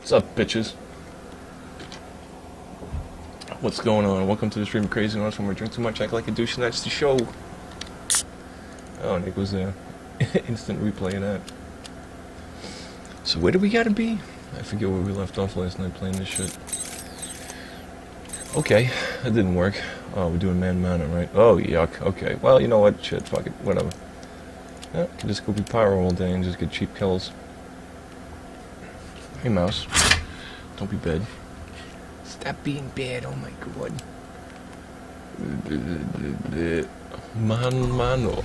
What's up, bitches? What's going on? Welcome to the stream of Crazy North, when we drink too much, act like a douche, and that's the show. Oh, Nick was there. Instant replay of that. So where do we gotta be? I forget where we left off last night playing this shit. Okay, that didn't work. Oh, we're doing man-manner, right? Oh, yuck. Okay, well, you know what? Shit, fuck it. Whatever. Yeah, can just go be pyro all day and just get cheap kills. Hey, mouse. Don't be bad. Stop being bad, oh my god. Mano.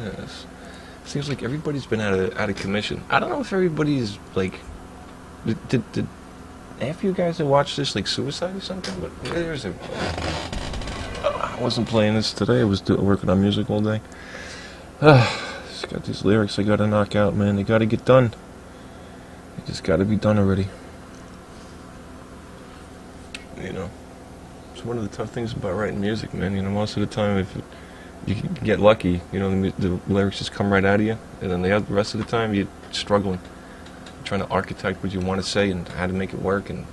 Yes. Seems like everybody's been out of commission. I don't know if everybody's, like... Did half of you guys that watched this, like, suicide or something? But there's a... I wasn't playing this today. I was working on music all day. Just got these lyrics I gotta knock out, man. They gotta get done. They just gotta be done already. You know, it's one of the tough things about writing music, man. You know, most of the time, if you get lucky, you know, the lyrics just come right out of you, and then the rest of the time, you're struggling, trying to architect what you want to say and how to make it work, and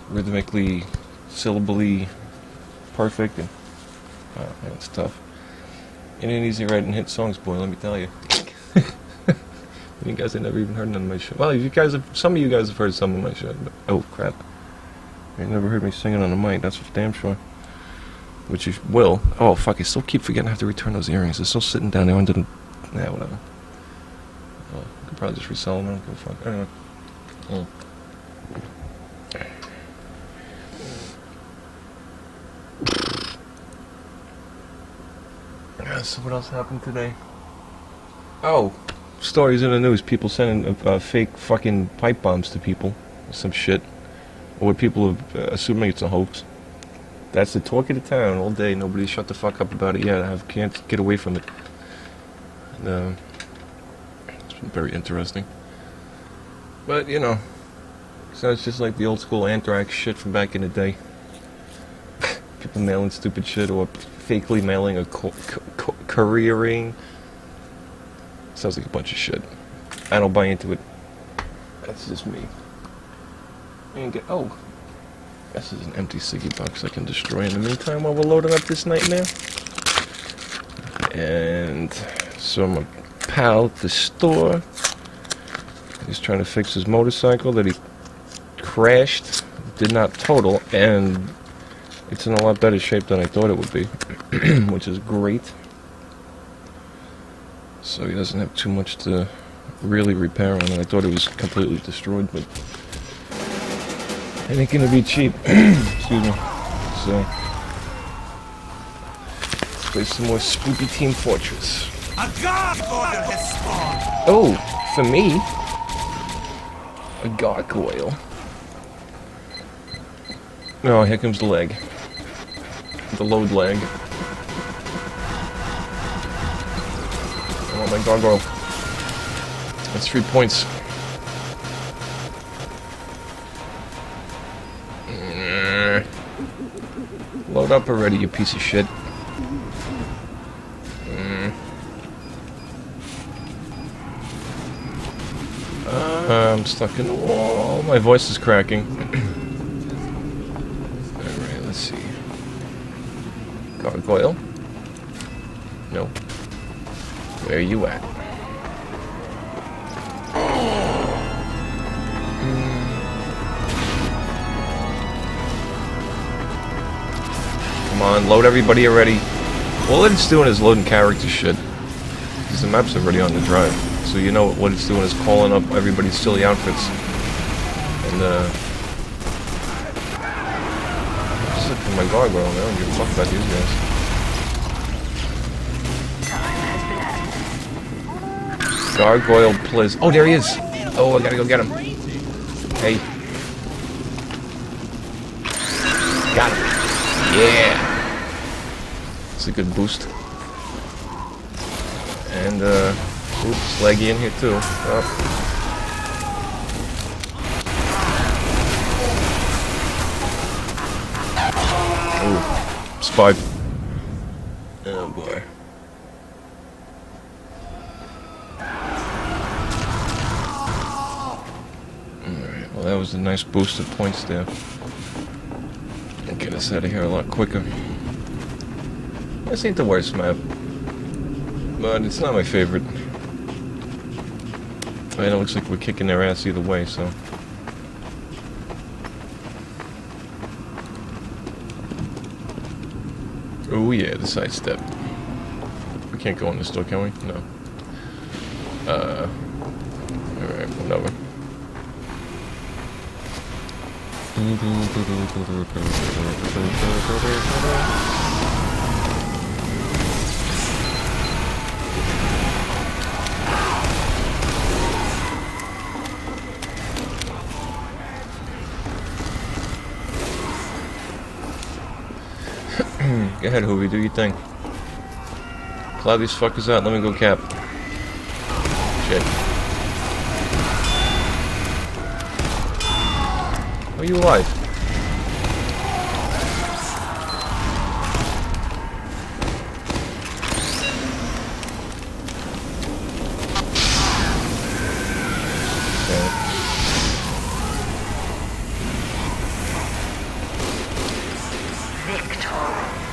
rhythmically, syllabally perfect, and man, it's tough. It ain't easy writing hit songs, boy. Let me tell you. You guys have never even heard none of my shit. Well, you guys have, some of you guys have heard some of my shit. But, oh crap. You never heard me singing on the mic, that's for damn sure. Which you will. Oh, fuck, I still keep forgetting I have to return those earrings. They're still sitting down there under the... Nah, whatever. Oh, I could probably just resell them. I don't give a fuck. Anyway. So what else happened today? Oh, stories in the news. People sending fake fucking pipe bombs to people. Some shit. Or people are assuming it's a hoax. That's the talk of the town all day. Nobody shut the fuck up about it yet. I can't get away from it. And, it's been very interesting. But, you know, sounds just like the old school anthrax shit from back in the day. People mailing stupid shit or fakely mailing a couriering. Sounds like a bunch of shit. I don't buy into it. That's just me. And get, oh, this is an empty ciggy box I can destroy in the meantime while we're loading up this nightmare. And so my pal at the store, he's trying to fix his motorcycle that he crashed, did not total, and it's in a lot better shape than I thought it would be, which is great. So he doesn't have too much to really repair on it. I thought it was completely destroyed, but it ain't gonna be cheap. Excuse me. So let's play some more spooky Team Fortress. A gargoyle has spawned. Oh, for me? A gargoyle? Oh, here comes the leg. The load leg. I want my gargoyle. That's 3 points. Load up already, you piece of shit. I'm stuck in the wall. My voice is cracking. Alright, let's see. Gargoyle? No. Where are you at? Come on, load everybody already. All it's doing is loading character shit. Because the map's already on the drive. So you know what it's doing is calling up everybody's silly outfits. And, just look for my gargoyle, man. I don't give a fuck about these guys. Gargoyle, please. Oh, there he is! Oh, I gotta go get him. Hey. Got him. Yeah! It's a good boost. And, oops, laggy in here too. Oh. Ooh, spy. Oh boy. was a nice boost of points there. And get us out of here a lot quicker. This ain't the worst map, but it's not my favorite. I mean, it looks like we're kicking their ass either way, so. Oh yeah, the sidestep. We can't go in this door, can we? No. Alright, whatever. Go ahead, Hoovy, do your thing. Cloud these fuckers out, let me go cap. Shit. Are you alive?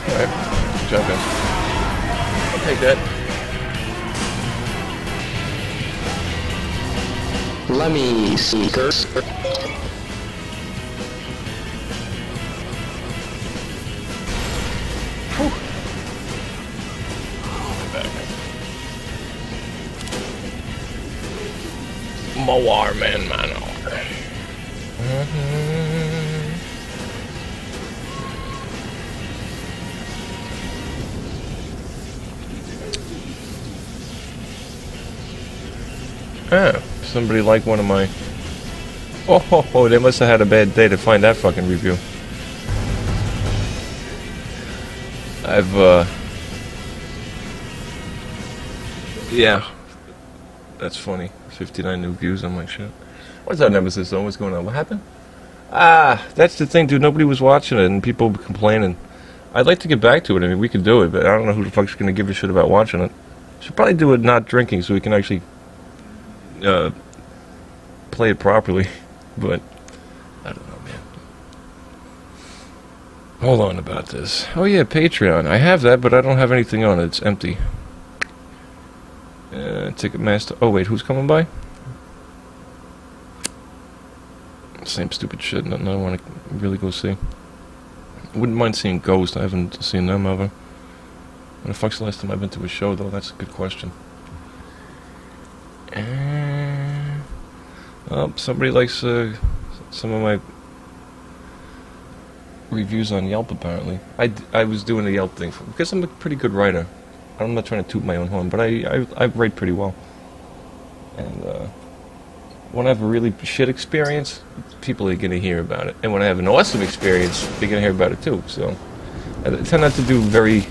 Alright, good job, guys. I'll take that. Let me see first. Moar, man. Ah, somebody liked one of my... Oh, they must have had a bad day to find that fucking review. Yeah. That's funny. 59 new views on my shit. What's that nemesis though? What's going on? What happened? Ah, that's the thing, dude. Nobody was watching it and people were complaining. I'd like to get back to it. I mean, we could do it, but I don't know who the fuck's gonna give a shit about watching it. Should probably do it not drinking so we can actually play it properly. But I don't know, man. Hold on about this. Oh yeah, Patreon. I have that, but I don't have anything on it. It's empty. Ticketmaster. Oh wait, who's coming by? Same stupid shit. Nothing I want to really go see. Wouldn't mind seeing Ghost. I haven't seen them ever. When the fuck's the last time I've been to a show, though? That's a good question. Well, somebody likes some of my reviews on Yelp, apparently. I was doing a Yelp thing because I'm a pretty good writer. I'm not trying to toot my own horn, but I write pretty well. And when I have a really shit experience, people are going to hear about it. And when I have an awesome experience, they're going to hear about it too. So I tend not to do very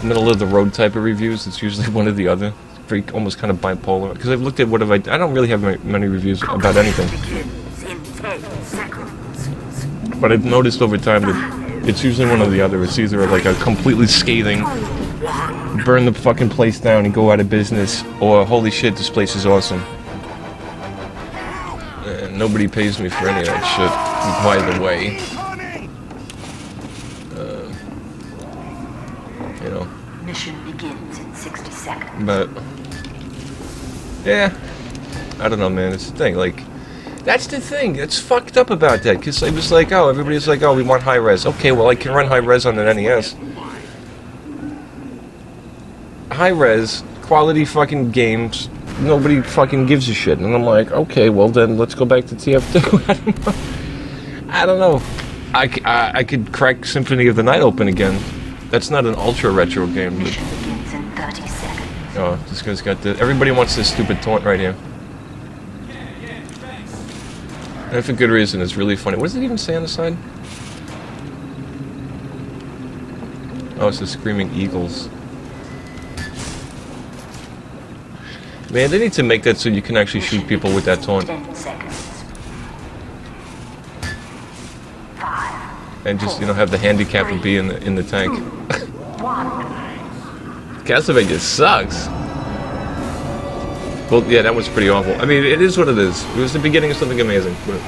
middle-of-the-road type of reviews. It's usually one or the other. It's very, almost kind of bipolar. Because I've looked at what have I don't really have many reviews about anything. But I've noticed over time that it's usually one or the other. It's either like a completely scathing, burn the fucking place down and go out of business, or holy shit, this place is awesome. And nobody pays me for any of that shit, by the way. You know. Mission begins in 60 seconds. But yeah, I don't know, man. It's the thing. Like, that's the thing. It's fucked up about that. Because it was like, oh, everybody's like, oh, we want high res. Okay, well, I can run high res on an NES. High res, quality fucking games. Nobody fucking gives a shit. And I'm like, okay, well then let's go back to TF2. I don't know. I could crack Symphony of the Night open again. That's not an ultra retro game. But... Oh, this guy's got the... Everybody wants this stupid taunt right here. And for good reason. It's really funny. What does it even say on the side? Oh, it's the Screaming Eagles. Man, they need to make that so you can actually shoot people with that taunt. 10 seconds. 5, And just, you know, have the handicapper be in the tank. 1. Castlevania sucks. Well, yeah, that was pretty awful. I mean, it is what it is. It was the beginning of something amazing, but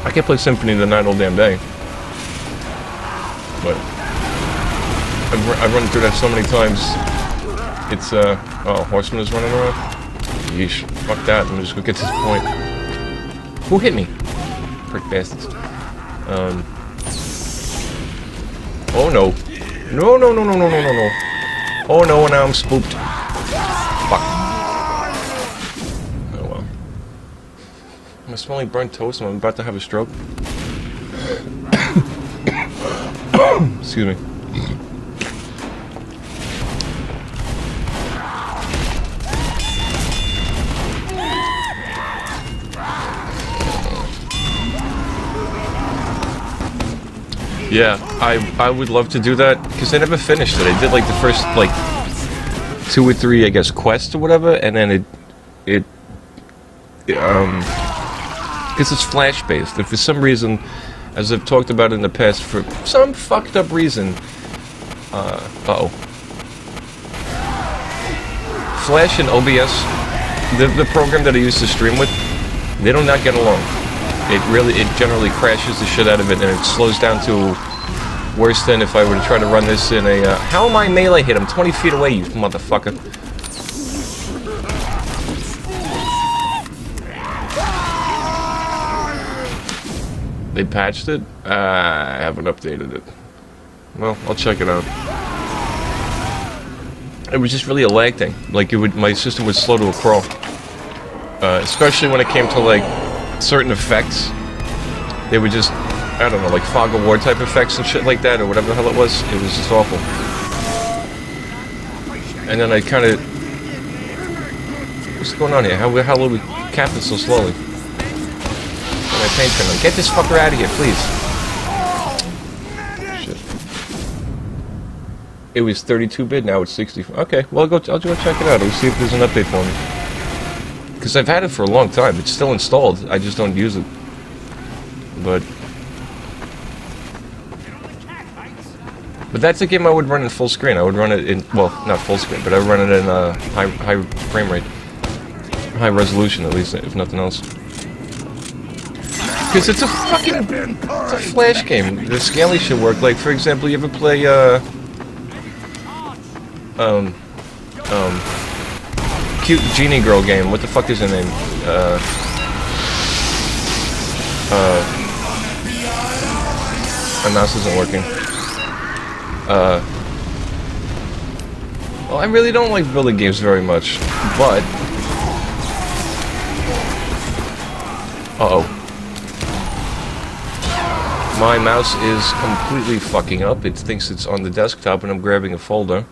I can't play Symphony of the Night all damn day. But I've run through that so many times. It's, oh, Horseman is running around? Yeesh. Fuck that, I'm just gonna get to this point. Who hit me? Prick bastards. Oh no. No, no, no, no, no, no, no, no. Oh no, now I'm spooked. Fuck. Oh well. I'm smelling burnt toast and I'm about to have a stroke. Excuse me. Yeah, I would love to do that, because I never finished it. I did like the first, like, 2 or 3, I guess, quests or whatever, and then because it's flash-based. If for some reason, as I've talked about in the past, for some fucked up reason, uh-oh. Flash and OBS, the program that I used to stream with, they do not get along. It generally crashes the shit out of it, and it slows down to worse than if I were to try to run this in a, how am I melee hit? I'm 20 feet away, you motherfucker. They patched it? I haven't updated it. Well, I'll check it out. It was just really a lag thing. Like, my system would slow to a crawl. Especially when it came to, like, certain effects. They would just, I don't know, like fog of war type effects and shit like that, or whatever the hell it was. It was just awful. And then I kind of, what's going on here? How are we capping so slowly? My paint trimmer. Get this fucker out of here, please. Shit. It was 32-bit, now it's 64. Okay, well I'll go check it out. I'll see if there's an update for me. Because I've had it for a long time. It's still installed. I just don't use it. But that's a game I would run in full screen. I would run it in, well, not full screen, but I would run it in high frame rate. High resolution, at least, if nothing else. Because it's a fucking, it's a flash game. The scaling should work. Like, for example, you ever play, cute genie girl game. What the fuck is her name? My mouse isn't working. Well, I really don't like building games very much, but... Uh-oh. My mouse is completely fucking up. It thinks it's on the desktop and I'm grabbing a folder.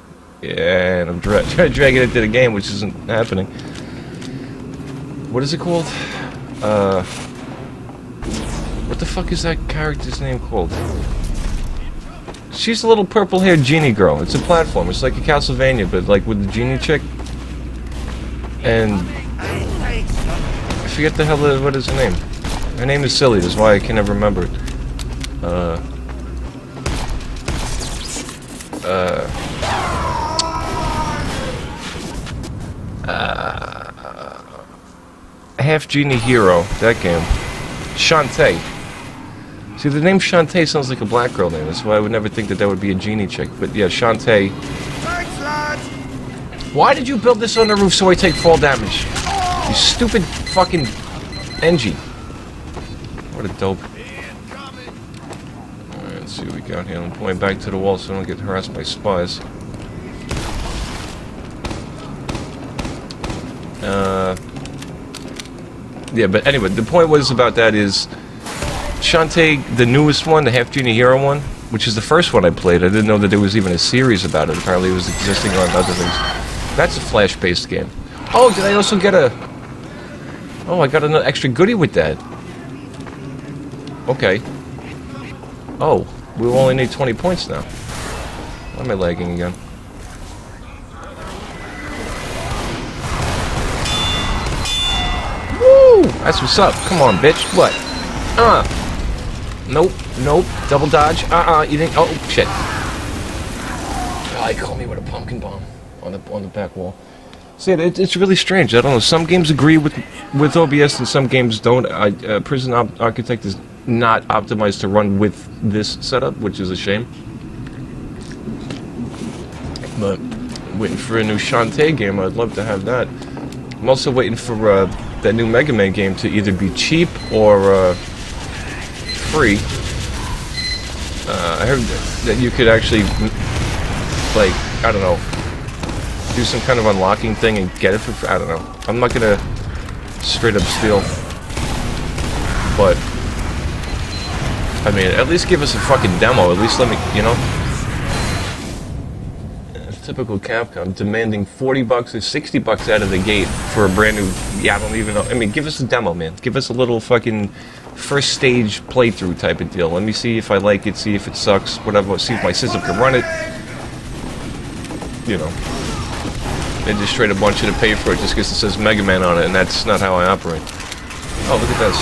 Yeah, and I'm dragging it to the game, which isn't happening. What is it called? What the fuck is that character's name called? She's a little purple-haired genie girl. It's a platform. It's like a Castlevania, but like with the genie chick. And I forget the hell what is her name. Her name is silly. That's why I can never remember it. Half Genie Hero, that game. Shantae. See, the name Shantae sounds like a black girl name. That's why I would never think that that would be a genie chick. But yeah, Shantae. Thanks, lads. Why did you build this on the roof so I take fall damage? You stupid fucking NG. What a dope. Alright, let's see what we got here. I'm pointing back to the wall so I don't get harassed by spies. Yeah, but anyway, the point was about that is Shantae, the newest one, the Half Genie Hero one, which is the first one I played. I didn't know that there was even a series about it. Apparently it was existing on other things. That's a flash-based game. Oh, did I also get a... Oh, I got an extra goodie with that. Okay. Oh, we only need 20 points now. Why am I lagging again? Woo! That's what's up. Come on, bitch. What? Nope. Nope. Double dodge. You think? Oh, shit. Oh, he caught me with a pumpkin bomb on the back wall. See, it's really strange. I don't know. Some games agree with OBS and some games don't. Prison Architect is not optimized to run with this setup, which is a shame. But waiting for a new Shantae game. I'd love to have that. I'm also waiting for that new Mega Man game to either be cheap or free. I heard that you could actually, like, I don't know, do some kind of unlocking thing and get it for free. I don't know. I'm not gonna straight up steal. But, I mean, at least give us a fucking demo. At least let me, you know? Typical Capcom, demanding $40 or $60 out of the gate for a brand new, yeah, I don't even know. I mean, give us a demo, man. Give us a little fucking first stage playthrough type of deal. Let me see if I like it, see if it sucks, whatever, see if my system can run it. You know. They just straight up want you to pay for it just because it says Mega Man on it, and that's not how I operate. Oh, look at this.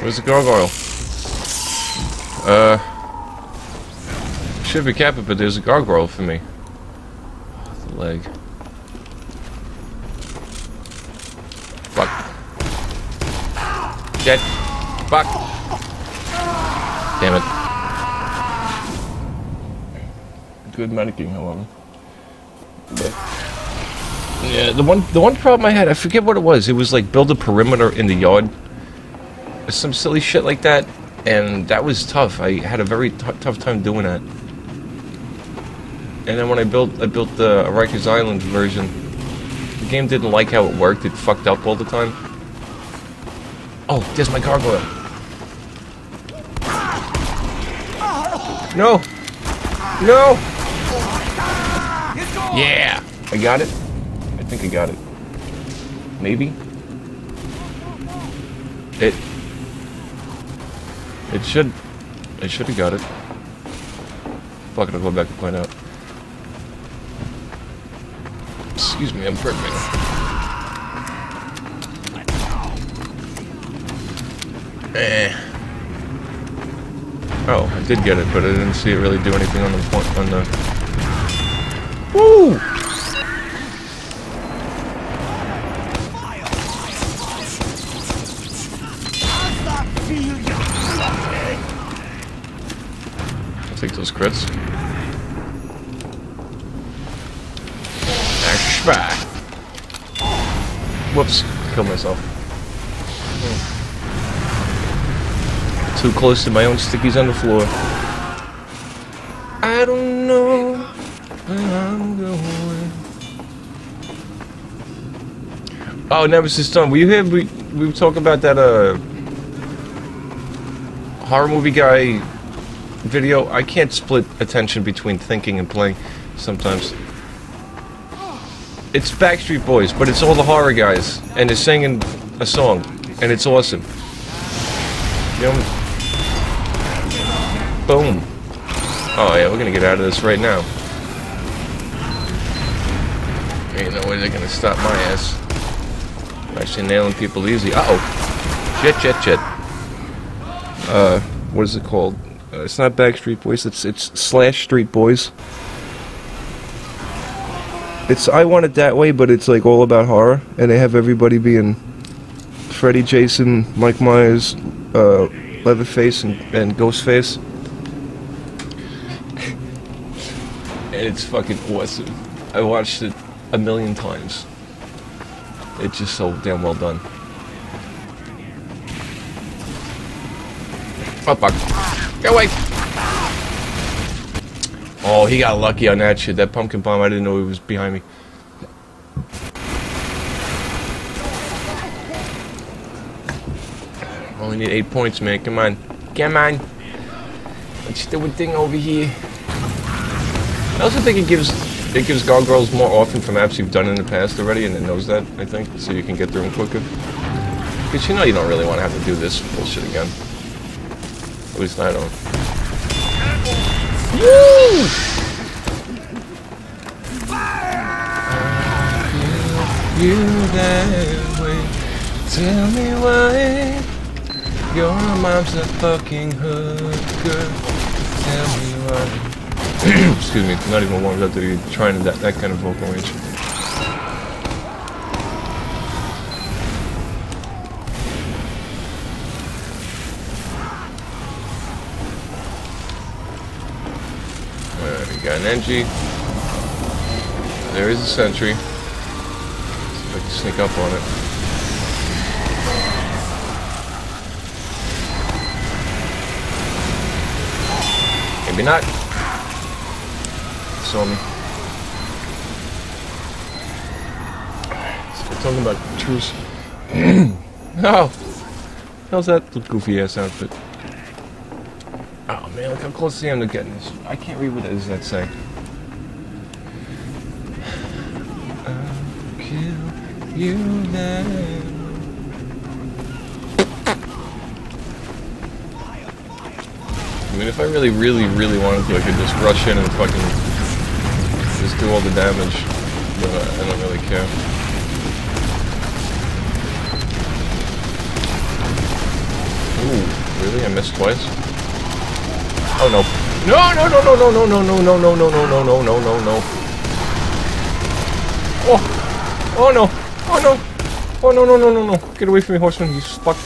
Where's the gargoyle? Should be Kappa, but there's a gargoyle for me. The leg. Fuck. Shit. Fuck. Damn it. Good medicing, however. But yeah, the one problem I had, I forget what it was. It was like build a perimeter in the yard. Some silly shit like that, and that was tough. I had a very tough time doing that. And then when I built the Rikers Island version, the game didn't like how it worked. It fucked up all the time. Oh, there's my gargoyle. No! No! Yeah! I got it? I think I got it. Maybe? I should have got it. Fuck it, I'll go back and find out. Excuse me, I'm burping. Oh, I did get it, but I didn't see it really do anything on the point on the. Woo! Take those crits. Whoops, killed myself. Too close to my own stickies on the floor. I don't know where I'm going. Oh, Nemesis Stone. Will you hear we talk about that horror movie guy video? I can't split attention between thinking and playing sometimes. It's Backstreet Boys, but it's all the horror guys, and they're singing a song, and it's awesome. You know? Boom. Oh yeah, we're gonna get out of this right now. Ain't no way they're gonna stop my ass. I'm actually nailing people easy. Uh-oh. Shit. What is it called? It's not Backstreet Boys, it's Slash Street Boys. It's I Want It That Way, but it's like all about horror, and they have everybody being Freddy, Jason, Mike Myers, Leatherface, and Ghostface. And it's fucking awesome. I watched it a million times. It's just so damn well done. Oh fuck. Get away! Oh, he got lucky on that shit. That pumpkin bomb, I didn't know he was behind me. Only need 8 points, man. Come on. Come on. Let's do a thing over here. I also think it gives gargoyles more often for maps you've done in the past already, and it knows that, I think, so you can get through them quicker. Because you know you don't really want to have to do this bullshit again. At least I don't. Woo! You that way. Tell me why your mom's a fucking hooker. Tell me why. Excuse me, not even warmed up to you trying that kind of vocal range. Alright, we got an NG. There is a sentry. See if I can sneak up on it. Maybe not. Saw me. So we're talking about truce. Oh! How's that goofy ass outfit? Oh man, look how close I am to getting this. I can't read what does that say. I'll kill you now. I mean, if I really wanted to, I could just rush in and fucking just do all the damage, but I don't really care. Ooh, really? I missed twice? Oh no. No, no, no, no, no, no, no, no, no, no, no, no, no, no, no, no. Oh! Oh no! Oh no! Oh no, no, no, no, no. Get away from me, horseman, you fuck.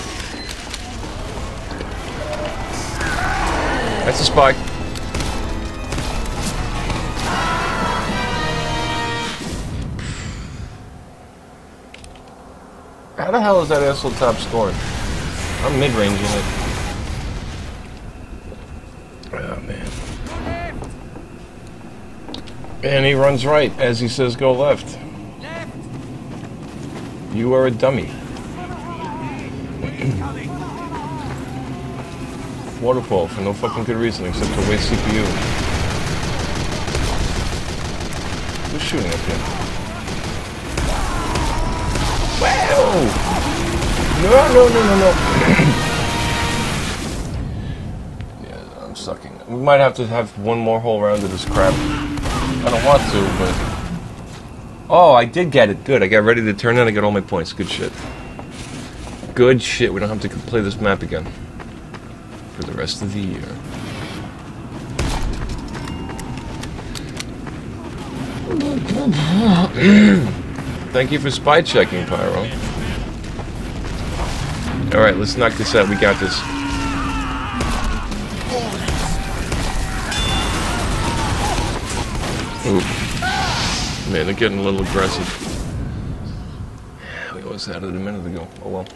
That's a spy. How the hell is that asshole top scoring? I'm mid-ranging it. Oh, man. And he runs right as he says go left. You are a dummy. Waterfall for no fucking good reason except to waste CPU. Who's shooting up here? Wow! No, no, no, no, no. Yeah, I'm sucking. We might have to have one more whole round of this crap. I don't want to, but... Oh, I did get it. Good. I got ready to turn in. I got all my points. Good shit. Good shit. We don't have to play this map again for the rest of the year. Thank you for spy checking, Pyro. Alright, let's knock this out. We got this. Ooh. Man, they're getting a little aggressive. We almost had it a minute ago. Oh well.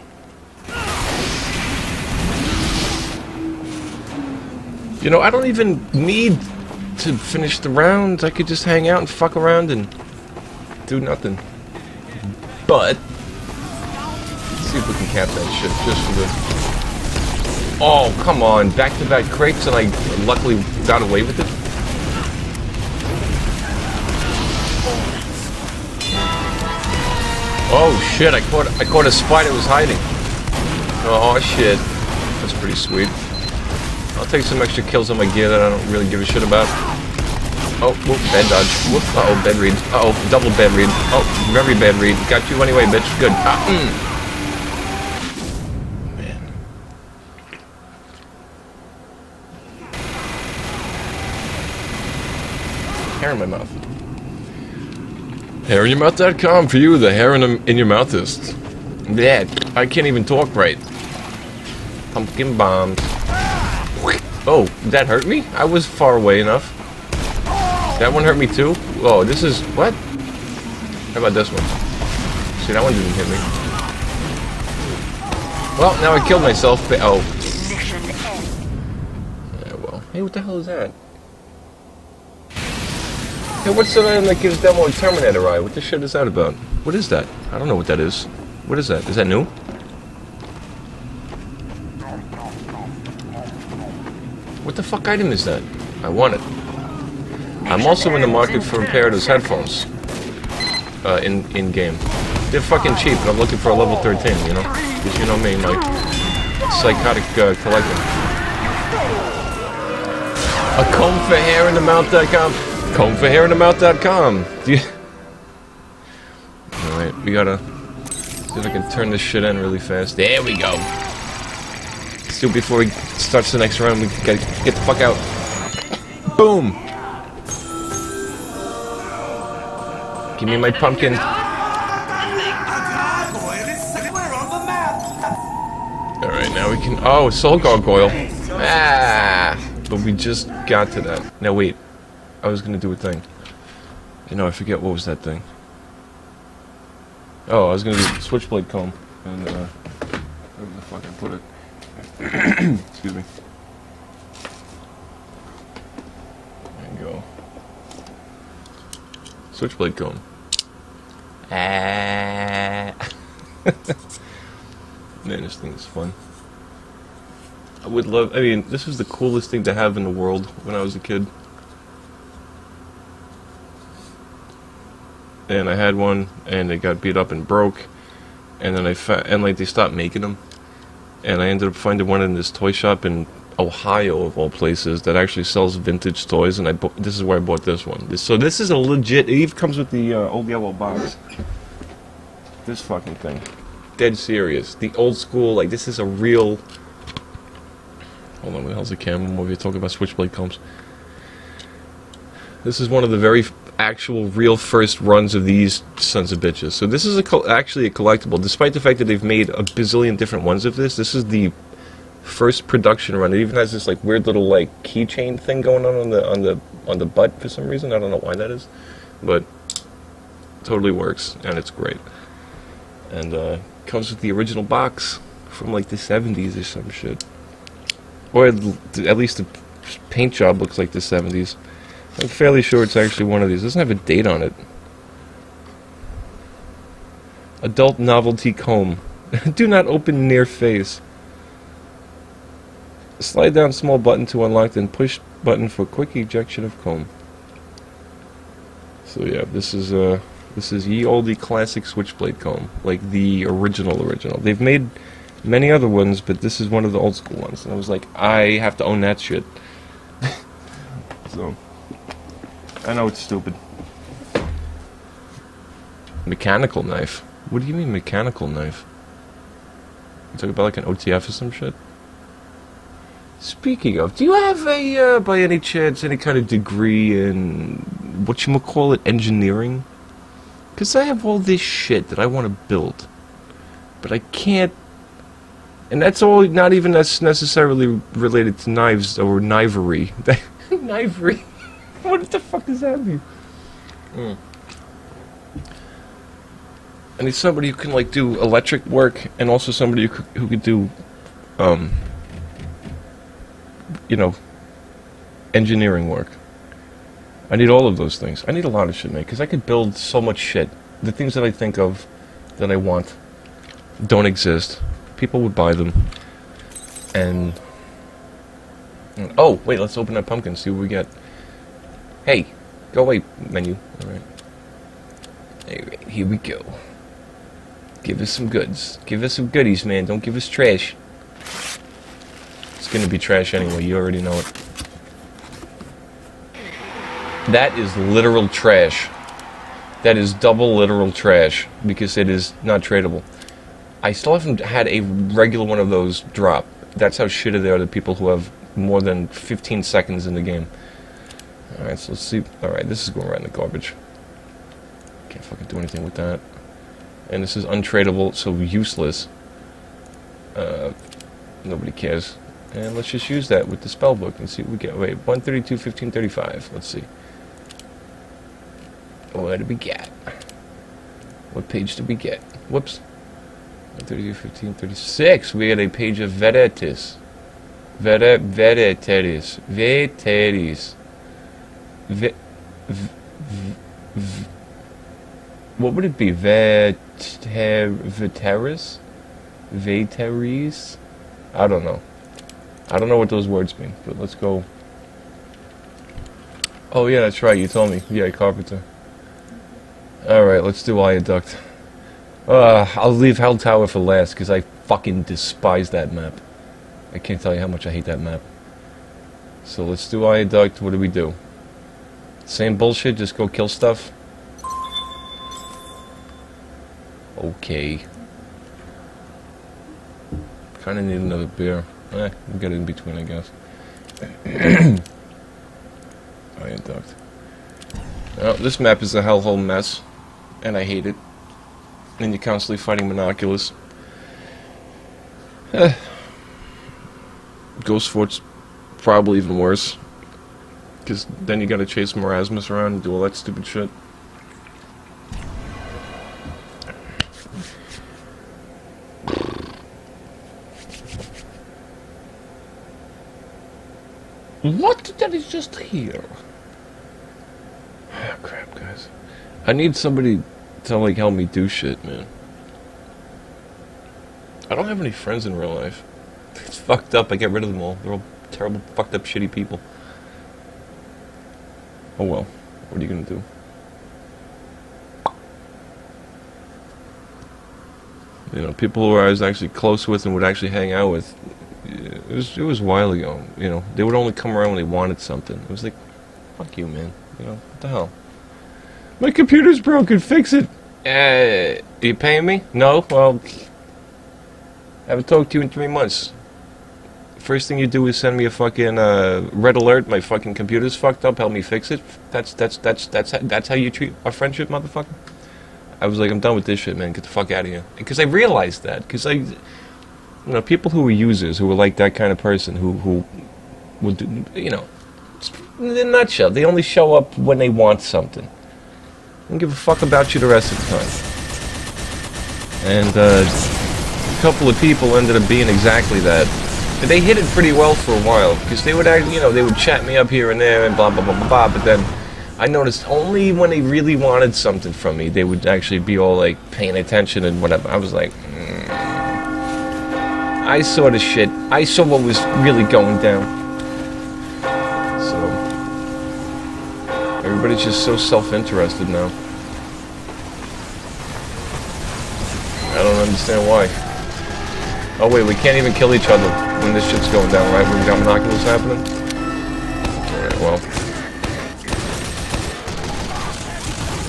You know, I don't even need to finish the round. I could just hang out and fuck around and do nothing. But let's see if we can cap that shit just for the... Oh, come on. Back-to-back crates and I luckily got away with it. Oh shit, I caught a spy that was hiding. Oh shit. That's pretty sweet. I'll take some extra kills on my gear that I don't really give a shit about. Oh, whoop, bad dodge. Whoop, uh-oh, bad read. Uh-oh, double bad read. Oh, very bad read. Got you anyway, bitch. Good. Man. Hair in my mouth. Hairinyourmouth.com for you, the hair in your mouth is. Yeah, I can't even talk right. Pumpkin bombs. Oh, that hurt me? I was far away enough. That one hurt me too? Oh, this is... What? How about this one? See, that one didn't hit me. Well, now I killed myself. Oh. Yeah, well. Hey, what the hell is that? Hey, what's the item that gives Demo a Terminator eye? What the shit is that about? What is that? I don't know what that is. What is that? Is that new? What the fuck item is that? I want it. I'm also in the market for Imperative's headphones. In game. They're fucking cheap, and I'm looking for a level 13, you know? Because you know me, like, psychotic collector. A comb for hair in the mouth.com. Comb for hair in the mouth.com. Alright, we gotta see if I can turn this shit in really fast. There we go. Let's do it before we starts the next round. We gotta get the fuck out. Boom! Give me my pumpkin. Alright, now we can... Oh, soul gargoyle. Ah! But we just got to that. Now wait. I was gonna do a thing. You know, I forget what was that thing. Oh, I was gonna do switchblade comb. And, where the fuck I put it? Excuse me. There you go. Switchblade comb. Ah. Man, this thing is fun. I would love... I mean, this was the coolest thing to have in the world when I was a kid. And I had one, and it got beat up and broke. And then like, they stopped making them. And I ended up finding one in this toy shop in Ohio, of all places, that actually sells vintage toys. And this is where I bought this one. So this is a legit... It even comes with the old yellow box. This fucking thing. Dead serious. The old school, like, this is a real... Hold on, where the hell's the camera? While we talk about switchblade combs. This is one of the very actual, real first runs of these sons of bitches. So this is actually a collectible. Despite the fact that they've made a bazillion different ones of this is the first production run. It even has this like weird little like keychain thing going on the butt for some reason. I don't know why that is, but totally works and it's great. And comes with the original box from like the 70s or some shit. Or at least the paint job looks like the 70s. I'm fairly sure it's actually one of these. It doesn't have a date on it. Adult novelty comb. Do not open near face. Slide down small button to unlock, then push button for quick ejection of comb. So yeah, this is ye olde classic switchblade comb, like the original. They've made many other ones, but this is one of the old school ones. And I was like, I have to own that shit. So, I know it's stupid. Mechanical knife? What do you mean mechanical knife? You talking about like an OTF or some shit? Speaking of, do you have a, by any chance, any kind of degree in, whatchamacallit, engineering? Because I have all this shit that I want to build, but I can't. And that's all not even necessarily related to knives or knivery. Knivery? What the fuck does that mean? I need somebody who can like do electric work and also somebody who could do, you know, engineering work. I need all of those things. I need a lot of shit, mate, because I could build so much shit. The things that I think of that I want don't exist. People would buy them. And oh, wait, let's open that pumpkin, see what we get. Hey, go away, menu. Alright. Alright, here we go. Give us some goods. Give us some goodies, man. Don't give us trash. It's gonna be trash anyway, you already know it. That is literal trash. That is double literal trash, because it is not tradable. I still haven't had a regular one of those drop. That's how shitty they are to people who have more than 15 seconds in the game. Alright, so let's see. Alright, this is going right in the garbage. Can't fucking do anything with that. And this is untradeable, so useless. Nobody cares. And let's just use that with the spell book and see what we get. Wait, 132, 15, 35. Let's see. What did we get? What page did we get? Whoops. 132, 15, 36. We had a page of Veteris. Veteris. What would it be? Veteris? Veteris? I don't know. I don't know what those words mean, but let's go. Oh yeah, that's right, you told me. Yeah, carpenter. Alright, let's do Viaduct. I'll leave Hell Tower for last, because I fucking despise that map. I can't tell you how much I hate that map. So let's do eye duct. What do we do? Same bullshit, just go kill stuff? Okay. Kinda need another beer. We'll get it in between, I guess. Eye duct. Oh, this map is a hellhole mess. And I hate it. And you're constantly fighting monoculars. Ghost Fort's probably even worse. Because then you gotta chase Marasmus around and do all that stupid shit. What? That is just here. Oh, crap, guys. I need somebody to, like, help me do shit, man. I don't have any friends in real life. It's fucked up. I get rid of them all. They're all terrible, fucked up, shitty people. Oh well. What are you gonna do? You know, people who I was actually close with and would actually hang out with, it was a while ago, you know. They would only come around when they wanted something. It was like, fuck you, man. You know, what the hell? My computer's broken, fix it! Are you paying me? No? Well, I haven't talked to you in 3 months. First thing you do is send me a fucking red alert, my fucking computer's fucked up, help me fix it. That's how you treat a friendship, motherfucker? I was like, I'm done with this shit, man, get the fuck out of here. Because I realized that, because you know, people who were users, who were like that kind of person, who would do, you know, in a nutshell, they only show up when they want something. They don't give a fuck about you the rest of the time. And a couple of people ended up being exactly that. And they hit it pretty well for a while, because they would actually, you know, they would chat me up here and there and blah blah blah blah blah, but then I noticed only when they really wanted something from me, they would actually be all like paying attention and whatever. I was like, I saw the shit. I saw what was really going down. So everybody's just so self-interested now. I don't understand why. Oh wait, we can't even kill each other when this shit's going down, right? We've got monoculars happening? Alright, well.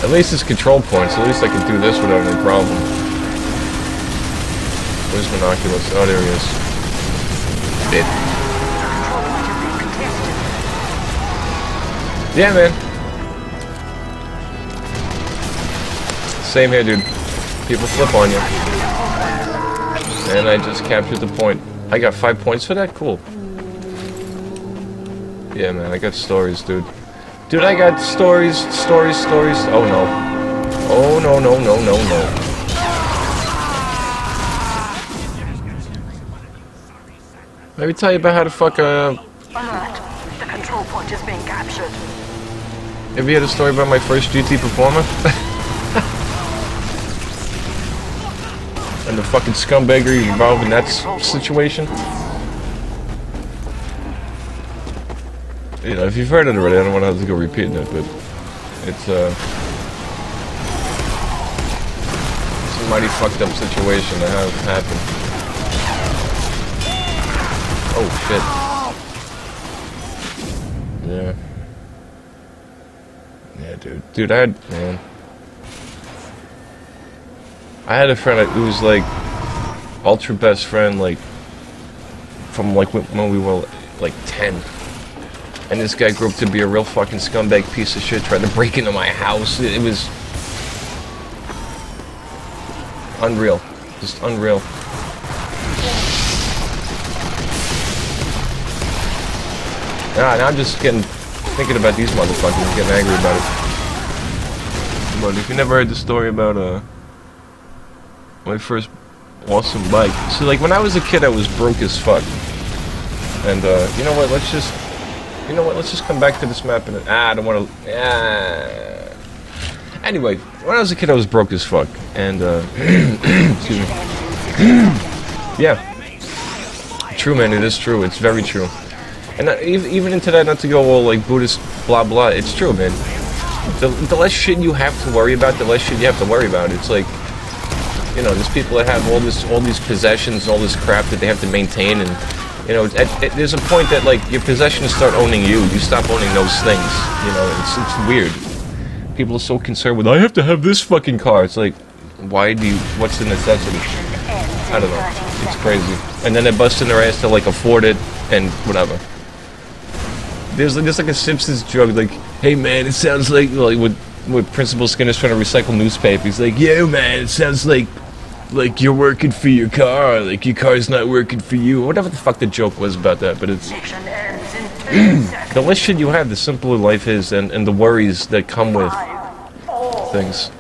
At least it's control points. At least I can do this without any problem. Where's monoculars? Oh, there he is. Bit. Yeah, man. Same here, dude. People flip on you. And I just captured the point. I got 5 points for that? Cool. Yeah, man, I got stories, dude. Dude, I got stories. Oh, no. Oh, no. Let me tell you about how the fuck, Alert. The control point is being captured. Have you heard a story about my first GT performer? And the fucking scumbaggery involved in that situation? You know, if you've heard it already, I don't want to have to go repeating it, but it's a mighty fucked up situation to have happen. Oh shit. Yeah. Yeah, dude. I had a friend who was like ultra best friend, like from like when we were like 10. And this guy grew up to be a real fucking scumbag piece of shit, tried to break into my house. It was unreal. Just unreal. Now I'm just thinking about these motherfuckers and getting angry about it. But if you never heard the story about my first awesome bike. See, like when I was a kid I was broke as fuck. And you know what, let's just come back to this map and I don't want to. Anyway, when I was a kid, I was broke as fuck, and excuse me. Yeah, true, man. It is true. It's very true. And even into that, not to go all like Buddhist blah blah. It's true, man. The less shit you have to worry about, the less shit you have to worry about. It's like, you know, there's people that have all these possessions, all this crap that they have to maintain, and You know, there's a point that, like, your possessions start owning you. You stop owning those things. You know, it's weird. People are so concerned with, I have to have this fucking car. It's like, what's the necessity? I don't know. It's crazy. And then they're busting their ass to, like, afford it and whatever. There's like a Simpsons joke, like, hey man, it sounds like with Principal Skinner's trying to recycle newspaper. He's like, yeah man, it sounds like you're working for your car, like your car's not working for you. Whatever the fuck the joke was about that, but it's the less shit you have, the simpler life is, and the worries that come with things.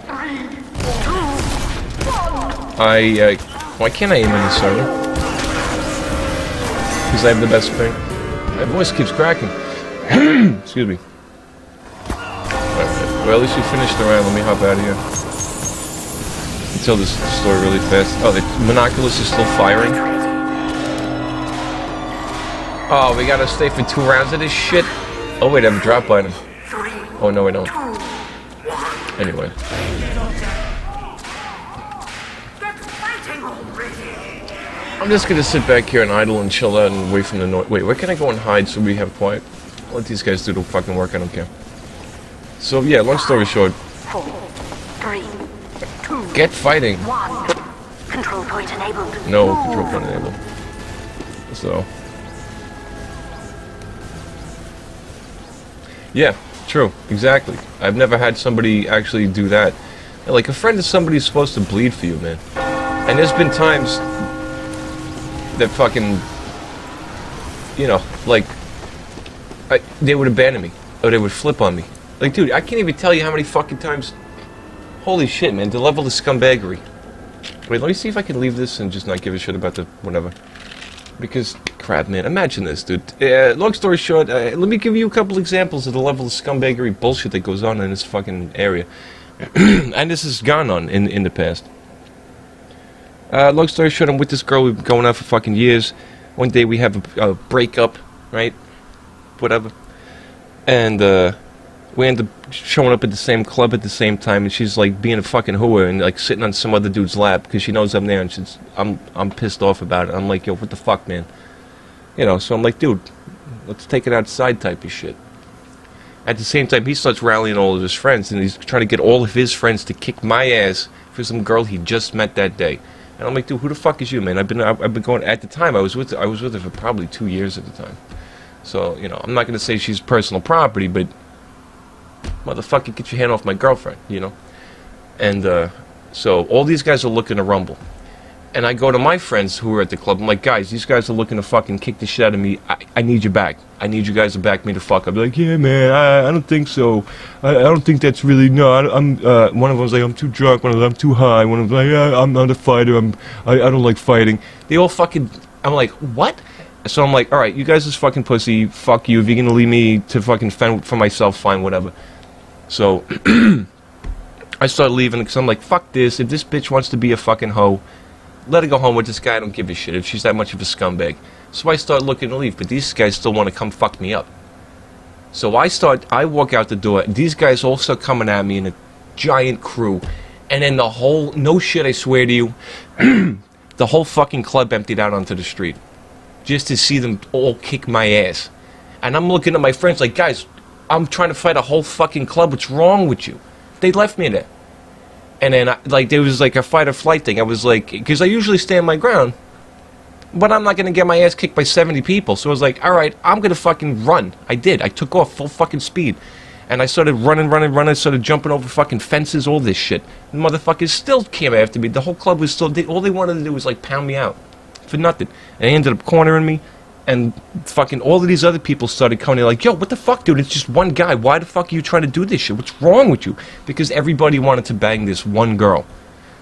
Why can't I aim in this server? Because I have the best thing. My voice keeps cracking. Excuse me. Well, at least we finished the round. Let me hop out of here. Tell this story really fast. Oh, the Monoculus is still firing. Oh, we gotta stay for 2 rounds of this shit. Oh wait, I have a drop item. Oh no, I don't. Anyway. I'm just gonna sit back here and idle and chill out and wait from the noise. Wait, where can I go and hide so we have quiet? I'll let these guys do the fucking work, I don't care. So yeah, long story short. 4, 3, 2, get fighting. 1. Control point enabled. No, control point enabled. So. Yeah, true, exactly. I've never had somebody actually do that. Like, a friend is somebody who's supposed to bleed for you, man. And there's been times that fucking, you know, like, they would abandon me, or they would flip on me. Like, dude, I can't even tell you how many fucking times. Holy shit, man, the level of scumbaggery. Wait, let me see if I can leave this and just not give a shit about the whatever. Because, crap, man, imagine this, dude. Long story short, let me give you a couple examples of the level of scumbaggery bullshit that goes on in this fucking area. And this has gone on in the past. Long story short, I'm with this girl. We've been going out for fucking years. One day we have a breakup, right? Whatever. And we end up showing up at the same club at the same time, and she's like being a fucking whore and like sitting on some other dude's lap because she knows I'm there, and I'm pissed off about it. I'm like, yo, what the fuck, man? You know, so I'm like, dude, let's take it outside type of shit. At the same time, he starts rallying all of his friends, and he's trying to get all of his friends to kick my ass for some girl he just met that day. And I'm like, dude, who the fuck is you, man? I've been going. At the time, I was with her for probably 2 years at the time. So, you know, I'm not gonna say she's personal property, but motherfucker, get your hand off my girlfriend, you know. And so all these guys are looking to rumble. And I go to my friends who are at the club. I'm like, guys, these guys are looking to fucking kick the shit out of me. I need you back. I need you guys to back me the fuck up. I'll be like, yeah, man, I don't think so. I don't think that's really, no, I'm, one of them was like, I'm too drunk. One of them, I'm too high. One of them was like, yeah, I'm not a fighter. I don't like fighting. They all fucking, I'm like, what? So I'm like, alright, you guys is fucking pussy. Fuck you. If you're gonna leave me to fucking fend for myself, fine, whatever. So, I started leaving because I'm like, fuck this. If this bitch wants to be a fucking hoe, let her go home with this guy. I don't give a shit if she's that much of a scumbag. So I start looking to leave, but these guys still want to come fuck me up. So I walk out the door. These guys all start coming at me in a giant crew. And then the whole, no shit, I swear to you, the whole fucking club emptied out onto the street. Just to see them all kick my ass. And I'm looking at my friends like, guys, I'm trying to fight a whole fucking club. What's wrong with you? They left me there. And then, there was like a fight or flight thing. I was like, because I usually stand my ground, but I'm not going to get my ass kicked by 70 people. So I was like, alright, I'm going to fucking run. I did. I took off full fucking speed. And I started running, started jumping over fucking fences, all this shit. The motherfuckers still came after me. The whole club was still, all they wanted to do was like pound me out. For nothing. And they ended up cornering me. And fucking all of these other people started coming like, yo, what the fuck, dude? It's just one guy. Why the fuck are you trying to do this shit? What's wrong with you? Because everybody wanted to bang this one girl.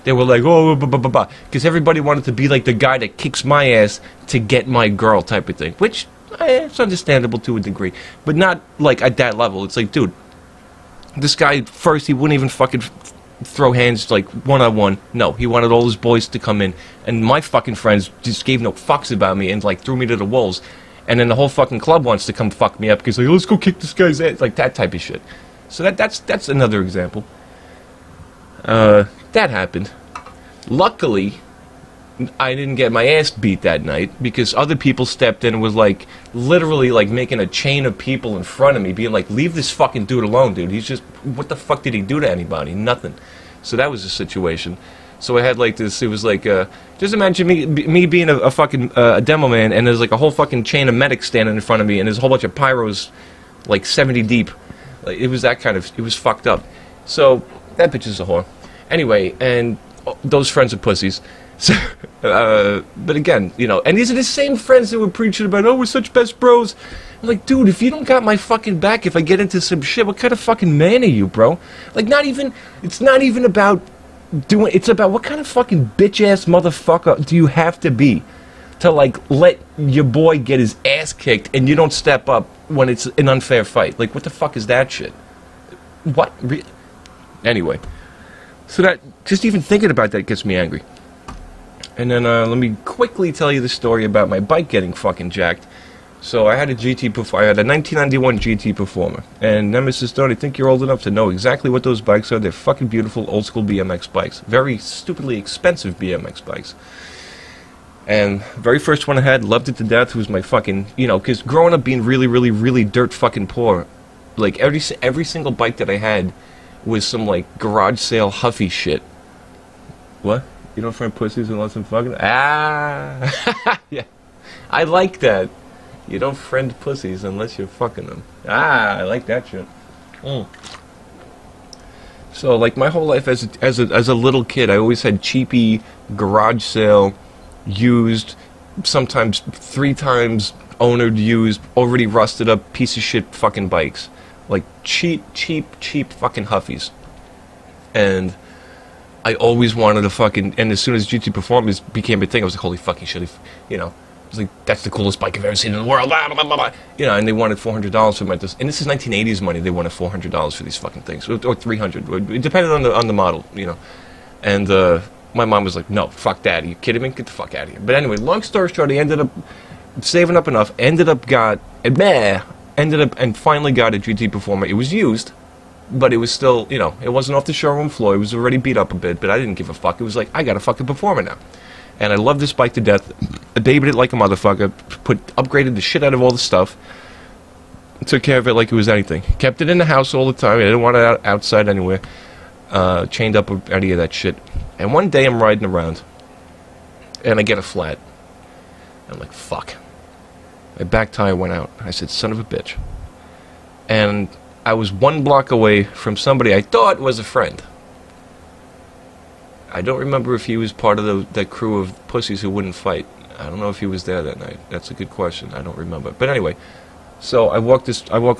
They were like, oh, blah, blah, blah, blah. Because everybody wanted to be like the guy that kicks my ass to get my girl type of thing. Which, it's understandable to a degree. But not, like, at that level. It's like, dude, this guy, first, he wouldn't even fucking throw hands, like, one-on-one. No, he wanted all his boys to come in. And my fucking friends just gave no fucks about me and, like, threw me to the wolves. And then the whole fucking club wants to come fuck me up because, like, let's go kick this guy's ass. Like, that type of shit. So that's another example. That happened. Luckily, I didn't get my ass beat that night because other people stepped in and was like, literally like making a chain of people in front of me, being like, leave this fucking dude alone, dude. He's just, what the fuck did he do to anybody? Nothing. So that was the situation. So I had like this, it was like, just imagine me being a fucking demo man, and there's like a whole fucking chain of medics standing in front of me, and there's a whole bunch of pyros, like 70 deep. Like, it was that kind of, it was fucked up. So, that bitch is a whore. Anyway, and those friends are pussies. So, but again, you know, and these are the same friends that were preaching about, oh, we're such best bros. I'm like, dude, if you don't got my fucking back, if I get into some shit, what kind of fucking man are you, bro? Like, it's not even about doing, it's about what kind of fucking bitch-ass motherfucker do you have to be to, like, let your boy get his ass kicked and you don't step up when it's an unfair fight? Like, what the fuck is that shit? What? Anyway. So that, just even thinking about that gets me angry. And then, let me quickly tell you the story about my bike getting fucking jacked. So I had a I had a 1991 GT Performer. And Nemesis, don't I think you're old enough to know exactly what those bikes are. They're fucking beautiful old school BMX bikes. Very stupidly expensive BMX bikes. And very first one I had, loved it to death, was my fucking, you know, because growing up being really, really, really dirt fucking poor, like every single bike that I had was some like garage sale huffy shit. What? You don't find pussies unless I'm fucking? Ah! Yeah. I like that. You don't friend pussies unless you're fucking them. Ah, I like that shit. So, like, my whole life as a little kid, I always had cheapy, garage sale, used, sometimes 3 times ownered, used, already rusted up, piece of shit fucking bikes. Like, cheap fucking huffies. And I always wanted a fucking, and as soon as GT Performance became a thing, I was like, holy fucking shit, you know. I was like, that's the coolest bike I've ever seen in the world, blah, blah, blah, blah. You know, and they wanted $400 for my, and this is 1980s money, they wanted $400 for these fucking things, or $300, it depended on the model, you know. And my mom was like, no, fuck that, are you kidding me? Get the fuck out of here. But anyway, long story short, I ended up saving up enough, ended up and finally got a GT Performer. It was used, but it was still, you know, it wasn't off the showroom floor, it was already beat up a bit, but I didn't give a fuck. It was like, I got a fucking Performer now. And I love this bike to death. I babied it like a motherfucker. Upgraded the shit out of all the stuff. Took care of it like it was anything. Kept it in the house all the time. I didn't want it outside anywhere. Chained up any of that shit. And one day I'm riding around. And I get a flat. I'm like, fuck. My back tire went out. I said, son of a bitch. And I was 1 block away from somebody I thought was a friend. I don't remember if he was part of that crew of pussies who wouldn't fight. I don't know if he was there that night. That's a good question. I don't remember. But anyway, so I walk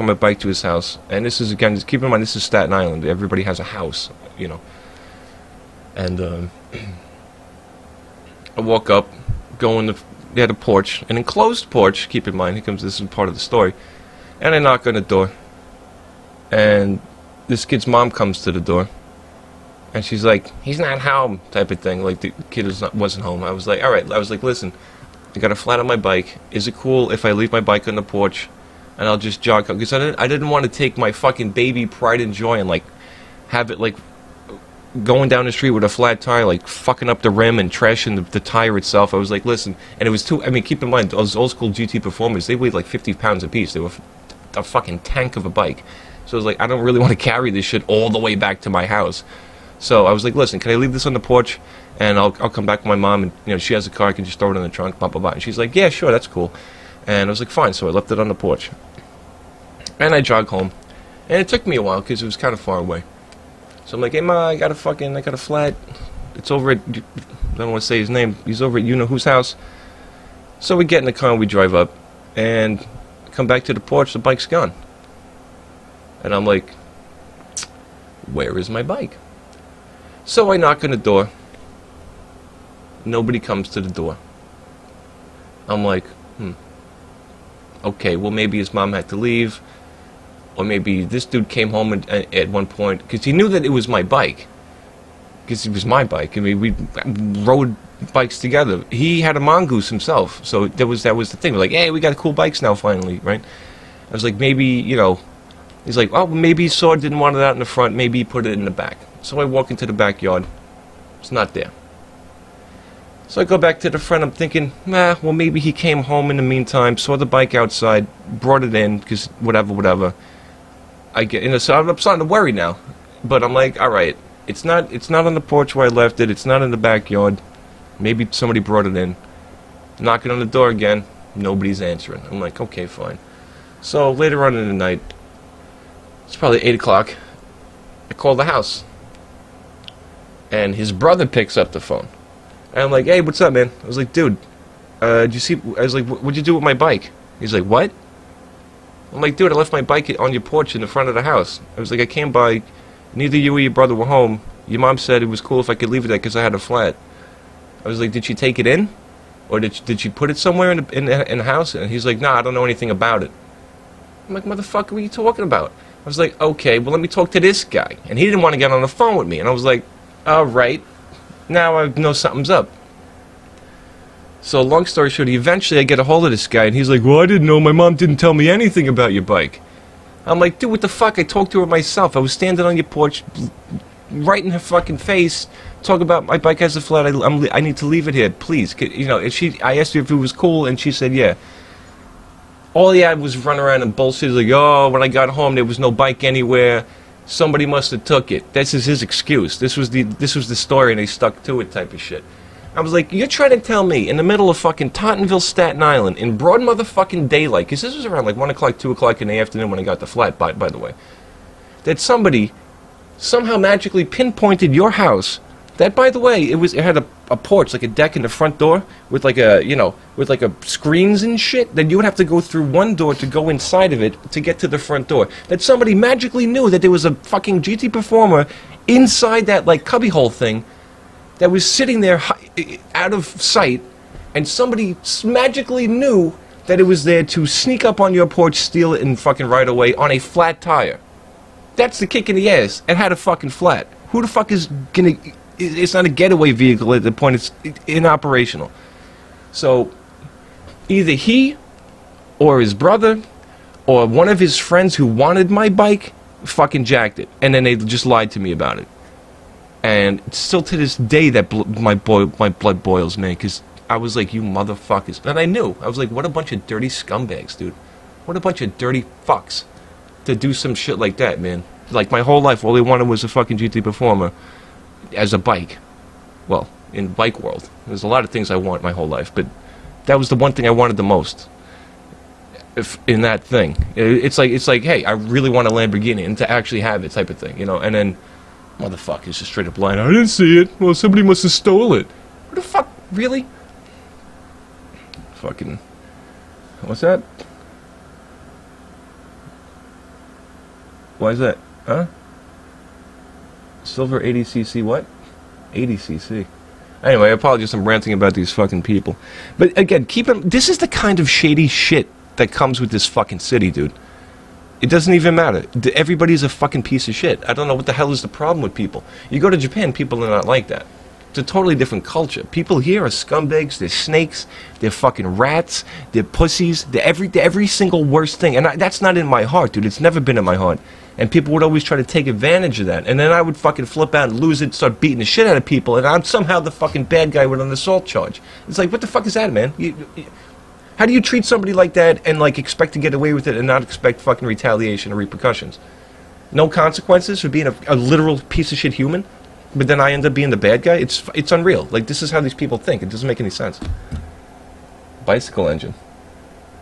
on my bike to his house, and this is, again, keep in mind, this is Staten Island. Everybody has a house, you know. And I walk up, go in they had a porch, an enclosed porch. Keep in mind, this is part of the story. And I knock on the door, and this kid's mom comes to the door. And she's like, he's not home, type of thing. Like, the kid wasn't home. I was like, all right. I was like, listen, I got a flat on my bike. Is it cool if I leave my bike on the porch and I'll just jog up? Because I didn't want to take my fucking baby pride and joy and, like, have it, like, going down the street with a flat tire, like, fucking up the rim and trashing the tire itself. I was like, listen. And it was I mean, keep in mind, those old school GT Performers, they weighed like 50 pounds apiece. They were a fucking tank of a bike. So I was like, I don't really want to carry this shit all the way back to my house. So I was like, listen, can I leave this on the porch, and I'll come back with my mom, and, you know, she has a car, I can just throw it in the trunk, blah, blah, blah. And she's like, yeah, sure, that's cool. And I was like, fine, so I left it on the porch. And I jogged home. And it took me a while, because it was kind of far away. So I'm like, hey, Ma, I got a flat. It's over at, I don't want to say his name, he's over at you-know-whose house. So we get in the car, and we drive up, and come back to the porch, the bike's gone. And I'm like, where is my bike? So I knock on the door. Nobody comes to the door. I'm like, okay, well, maybe his mom had to leave. Or maybe this dude came home at one point. Because he knew that it was my bike. Because it was my bike. I mean, we rode bikes together. He had a mongoose himself. So that was the thing. We're like, hey, we got cool bikes now, finally, right? I was like, maybe, you know. He's like, oh, maybe he saw it, didn't want it out in the front. Maybe he put it in the back. So I walk into the backyard. It's not there. So I go back to the front. I'm thinking, nah, well, maybe he came home in the meantime, saw the bike outside, brought it in, because whatever. I get, so I'm starting to worry now. But I'm like, all right, it's not on the porch where I left it. It's not in the backyard. Maybe somebody brought it in. Knocking on the door again. Nobody's answering. I'm like, okay, fine. So later on in the night, it's probably 8 o'clock, I call the house. And his brother picks up the phone. And I'm like, hey, what's up, man? I was like, dude, did you see, I was like, what'd you do with my bike? He's like, what? I'm like, dude, I left my bike on your porch in the front of the house. I was like, I came by, neither you or your brother were home. Your mom said it was cool if I could leave it there because I had a flat. I was like, did she take it in? Or did she put it somewhere in the house? And he's like, nah, I don't know anything about it. I'm like, motherfucker, what are you talking about? I was like, okay, well, let me talk to this guy. And he didn't want to get on the phone with me. And I was like, all right, now I know something's up. So long story short, eventually I get a hold of this guy, and he's like, well, I didn't know. My mom didn't tell me anything about your bike. I'm like, dude, what the fuck? I talked to her myself. I was standing on your porch, right in her fucking face, talking about my bike has a flat. I need to leave it here, please. You know, I asked her if it was cool, and she said, yeah. All he had was run around and bullshit. Like, oh, when I got home, there was no bike anywhere. Somebody must have took it. This is his excuse. This was the story, and they stuck to it type of shit. I was like, you're trying to tell me in the middle of fucking Tottenville, Staten Island, in broad motherfucking daylight, because this was around like 1 o'clock, 2 o'clock in the afternoon when I got the flat, by the way, that somebody somehow magically pinpointed your house. That, by the way, it had a porch, like a deck in the front door, with like a, with like a screens and shit. Then you would have to go through one door to go inside of it to get to the front door. That somebody magically knew that there was a fucking GT Performer inside that like cubbyhole thing that was sitting there out of sight, and somebody magically knew that it was there to sneak up on your porch, steal it, and fucking ride away on a flat tire. That's the kick in the ass. It had a fucking flat. Who the fuck is gonna... It's not a getaway vehicle at the point it's inoperational. So, either he, or his brother, or one of his friends who wanted my bike, fucking jacked it. And then they just lied to me about it. And still to this day, that my blood boils, man, because I was like, you motherfuckers. And I knew. I was like, what a bunch of dirty scumbags, dude. What a bunch of dirty fucks to do some shit like that, man. Like, my whole life, all they wanted was a fucking GT Performer as a bike. Well, in bike world. There's a lot of things I want my whole life, but that was the one thing I wanted the most. In that thing. It's like, hey, I really want a Lamborghini, and to actually have it type of thing, you know, and then... Motherfuckers just straight up lying. I didn't see it. Well, somebody must have stole it. What the fuck? Really? Fucking... What's that? Why is that? Huh? Silver 80cc what? 80cc. Anyway, I apologize, I'm ranting about these fucking people. But again, this is the kind of shady shit that comes with this fucking city, dude. It doesn't even matter. Everybody's a fucking piece of shit. I don't know what the hell is the problem with people. You go to Japan, people are not like that. It's a totally different culture. People here are scumbags, they're snakes, they're fucking rats, they're pussies, they're every single worst thing. And that's not in my heart, dude. It's never been in my heart. And people would always try to take advantage of that. And then I would fucking flip out and lose it, start beating the shit out of people, and I'm somehow the fucking bad guy with an assault charge. It's like, what the fuck is that, man? How do you treat somebody like that and, like, expect to get away with it and not expect fucking retaliation or repercussions? No consequences for being a literal piece of shit human? But then I end up being the bad guy? It's unreal. Like, this is how these people think. It doesn't make any sense. Bicycle engine.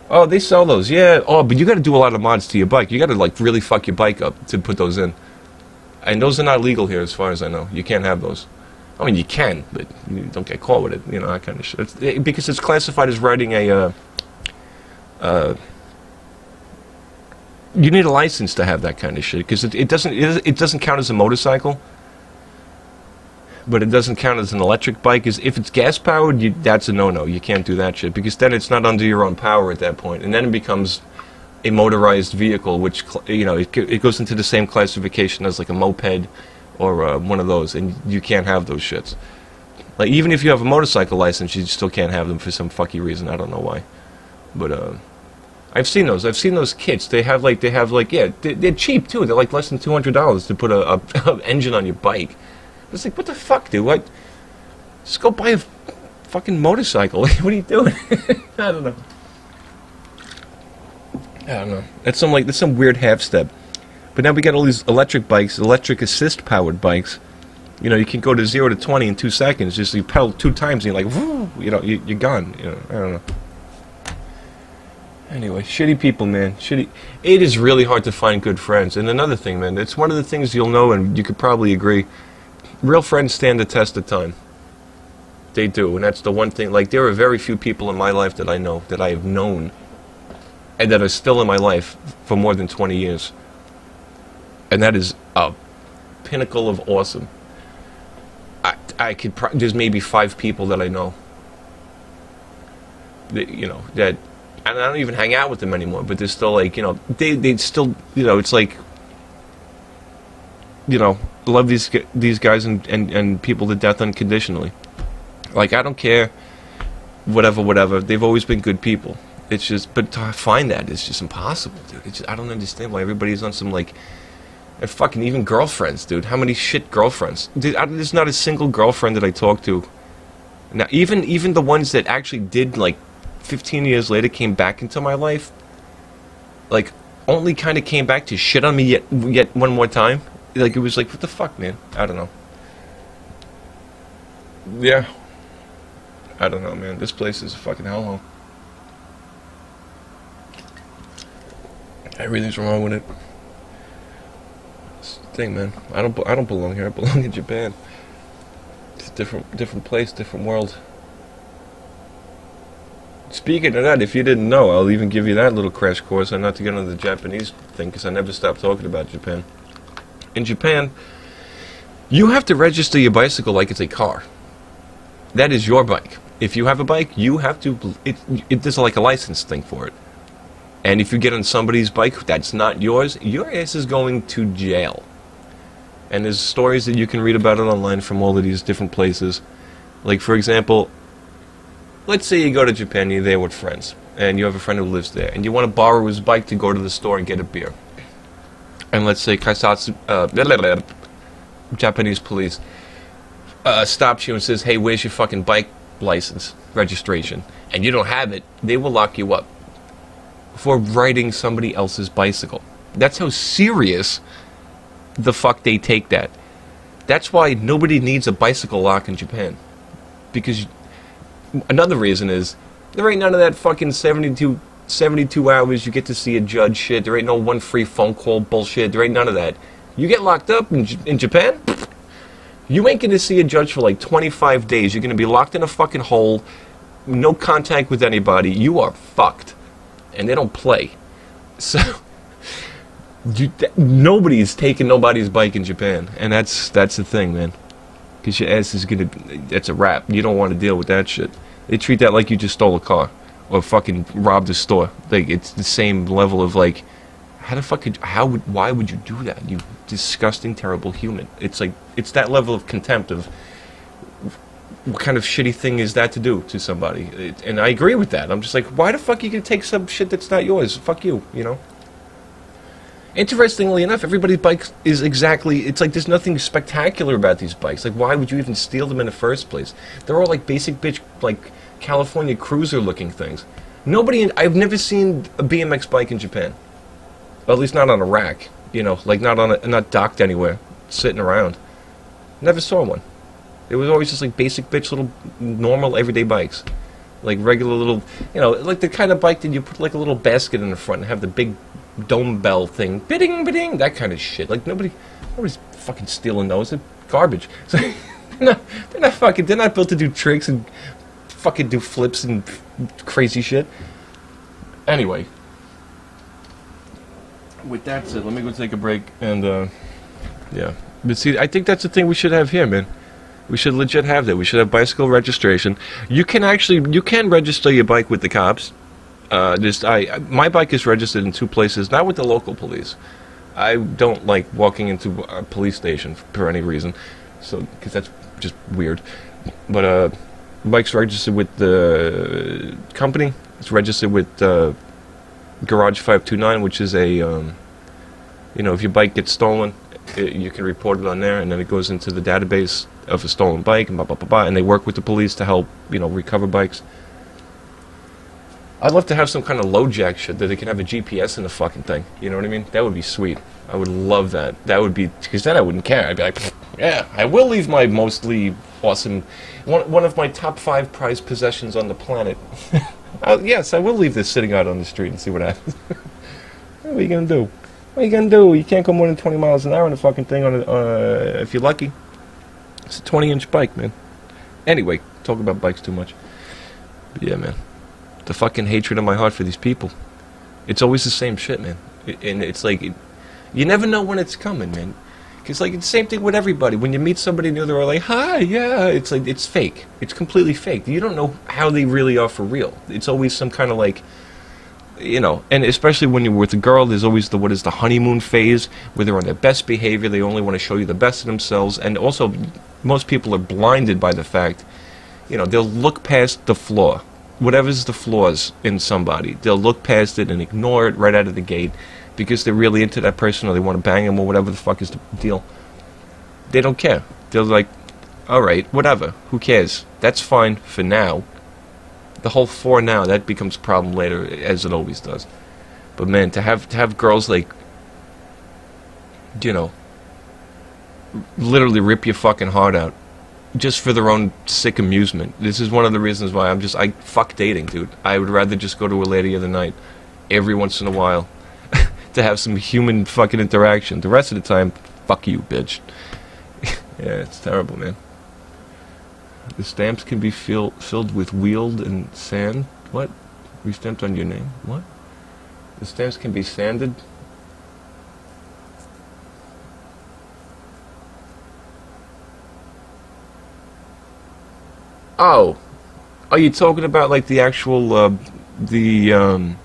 Oh, they sell those. Yeah. Oh, but you got to do a lot of mods to your bike. You got to, like, really fuck your bike up to put those in. And those are not legal here as far as I know. You can't have those. I mean, you can, but you don't get caught with it. You know, that kind of shit. Because it's classified as riding a... you need a license to have that kind of shit, because it doesn't count as a motorcycle, but it doesn't count as an electric bike. Is if it's gas powered, that's a no-no. You can't do that shit, because then it's not under your own power at that point, and then it becomes a motorized vehicle, which, you know, it goes into the same classification as like a moped or one of those, and you can't have those shits. Like, even if you have a motorcycle license, you still can't have them for some fucky reason. I don't know why, but I've seen those. I've seen those kits. They have like yeah, they're cheap too. They're like less than $200 to put a engine on your bike. It's like, what the fuck, dude? What? Just go buy a fucking motorcycle. What are you doing? I don't know. That's some weird half step. But now we got all these electric bikes, electric assist powered bikes. You know, you can go to 0 to 20 in 2 seconds. Just you pedal 2 times and you're like, woo, you know, you're gone. You know, I don't know. Anyway, shitty people, man. Shitty. It is really hard to find good friends. And another thing, man, it's one of the things you'll know, and you could probably agree. Real friends stand the test of time. They do, and that's the one thing. Like, there are very few people in my life that I know, that I have known, and that are still in my life for more than 20 years. And that is a pinnacle of awesome. There's maybe 5 people that I know. That, you know, that, and I don't even hang out with them anymore, but they're still like, you know, they still, you know, it's like, you know, love these guys and people to death unconditionally. Like, I don't care, whatever. They've always been good people. It's just, but to find that is just impossible, dude. It's just, I don't understand why everybody's on some, like, and fucking even girlfriends, dude. How many shit girlfriends? Dude, there's not a single girlfriend that I talk to. Now, even the ones that actually did, like, 15 years later came back into my life, like, only kind of came back to shit on me yet one more time. Like, it was like, what the fuck, man? I don't know. Yeah. I don't know, man. This place is a fucking hellhole. Everything's wrong with it. It's the thing, man. I don't belong here. I belong in Japan. It's a different place, different world. Speaking of that, if you didn't know, I'll even give you that little crash course on not to get into the Japanese thing, because I never stopped talking about Japan. In Japan, you have to register your bicycle like it's a car. That is your bike. If you have a bike, you have to. There's like a license thing for it. And if you get on somebody's bike that's not yours, your ass is going to jail. And there's stories that you can read about it online from all of these different places. Like, for example, let's say you go to Japan, you're there with friends, and you have a friend who lives there, and you want to borrow his bike to go to the store and get a beer. And let's say Kaisatsu, Japanese police stops you and says, hey, where's your fucking bike license, registration? And you don't have it, they will lock you up for riding somebody else's bicycle. That's how serious the fuck they take that. That's why nobody needs a bicycle lock in Japan. Because another reason is, there ain't none of that fucking 72 hours you get to see a judge shit. There ain't no one free phone call bullshit. There ain't none of that. You get locked up in Japan, you ain't going to see a judge for like 25 days. You're going to be locked in a fucking hole, no contact with anybody. You are fucked. And they don't play. So, nobody's taking nobody's bike in Japan. And that's the thing, man. Because your ass is going to, that's a wrap. You don't want to deal with that shit. They treat that like you just stole a car. Or fucking robbed a store. Like, it's the same level of, like, why would you do that? You disgusting, terrible human. It's like, it's that level of contempt of, what kind of shitty thing is that to do to somebody? And I agree with that. I'm just like, why the fuck are you gonna take some shit that's not yours? Fuck you, you know? Interestingly enough, everybody's bike is exactly, it's like there's nothing spectacular about these bikes. Like, why would you even steal them in the first place? They're all like basic bitch, like, California cruiser looking things. I've never seen a BMX bike in Japan. Well, at least not on a rack, you know, like not docked anywhere, sitting around. Never saw one. It was always just like basic bitch little normal everyday bikes. Like regular little, you know, like the kind of bike that you put like a little basket in the front and have the big dome bell thing. Bidding, bidding, that kind of shit. Like nobody's fucking stealing those. They're garbage. So, they're not built to do tricks and fucking do flips and crazy shit. Anyway. With that said, let me go take a break and, yeah. But see, I think that's the thing we should have here, man. We should legit have that. We should have bicycle registration. You can register your bike with the cops. My bike is registered in 2 places, not with the local police. I don't like walking into a police station for any reason, so because that's just weird. But bike's registered with the company. It's registered with Garage 529, which is a, you know, if your bike gets stolen, you can report it on there, and then it goes into the database. of a stolen bike, and blah blah blah blah, and they work with the police to help, you know, recover bikes. I'd love to have some kind of low jack shit that they can have a GPS in the fucking thing. You know what I mean? That would be sweet. I would love that. That would be, because then I wouldn't care. I'd be like, yeah, I will leave my mostly awesome, one of my top 5 prized possessions on the planet. Yes, I will leave this sitting out on the street and see what happens. What are you gonna do? What are you gonna do? You can't go more than 20 miles an hour on the fucking thing if you're lucky. It's a 20-inch bike, man. Anyway, talk about bikes too much. But yeah, man. The fucking hatred in my heart for these people. It's always the same shit, man. And it's like, you never know when it's coming, man. Because, like, it's the same thing with everybody. When you meet somebody new, they're all like, hi, yeah. It's like, it's fake. It's completely fake. You don't know how they really are for real. It's always some kind of, like, you know, and especially when you're with a girl, there's always what is the honeymoon phase, where they're on their best behavior. They only want to show you the best of themselves. And also, most people are blinded by the fact, you know, they'll look past the flaw. Whatever's the flaws in somebody, they'll look past it and ignore it right out of the gate because they're really into that person or they want to bang them or whatever the fuck is the deal. They don't care. They're like, alright, whatever, who cares? That's fine for now. The whole for now, that becomes a problem later, as it always does. But man, to have girls like, you know, literally rip your fucking heart out just for their own sick amusement. This is one of the reasons why I fuck dating, dude. I would rather just go to a lady of the night every once in a while to have some human fucking interaction. The rest of the time, fuck you, bitch. Yeah, it's terrible, man. The stamps can be filled with wheeled and sand. What? Re-stamped on your name? What? The stamps can be sanded. Oh, are you talking about like the actual the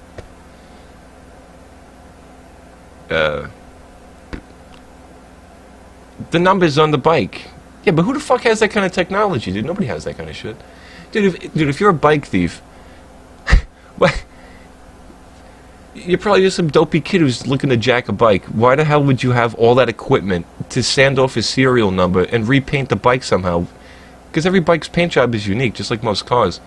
numbers on the bike? Yeah, but who the fuck has that kind of technology, dude? Nobody has that kind of shit, dude. If you're a bike thief, what? You're probably just some dopey kid who's looking to jack a bike. Why the hell would you have all that equipment to sand off a serial number and repaint the bike somehow? Because every bike's paint job is unique, just like most cars.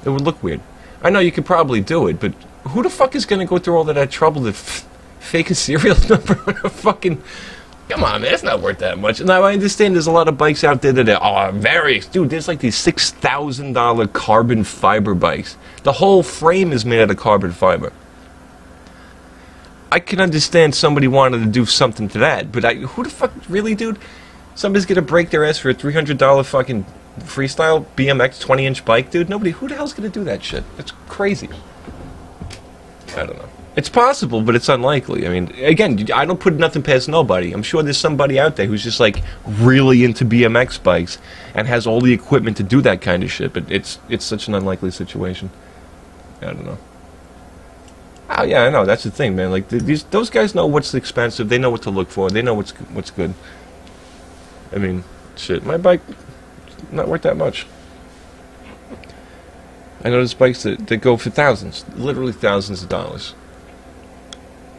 It would look weird. I know you could probably do it, but who the fuck is going to go through all of that trouble to fake a serial number on a fucking... Come on, man, it's not worth that much. Now, I understand there's a lot of bikes out there that are very... Dude, there's like these $6,000 carbon fiber bikes. The whole frame is made out of carbon fiber. I can understand somebody wanted to do something to that, but who the fuck... Really, dude? Somebody's going to break their ass for a $300 fucking... freestyle BMX 20-inch bike, dude. Who the hell's gonna do that shit? It's crazy. I don't know. It's possible, but it's unlikely. I mean, again, I don't put nothing past nobody. I'm sure there's somebody out there who's just like really into BMX bikes and has all the equipment to do that kind of shit. But it's such an unlikely situation. I don't know. Oh yeah, I know. That's the thing, man. Like those guys know what's expensive. They know what to look for. They know what's good. I mean, shit. My bike. Not worth that much. I know there's bikes that go for thousands, literally thousands of dollars.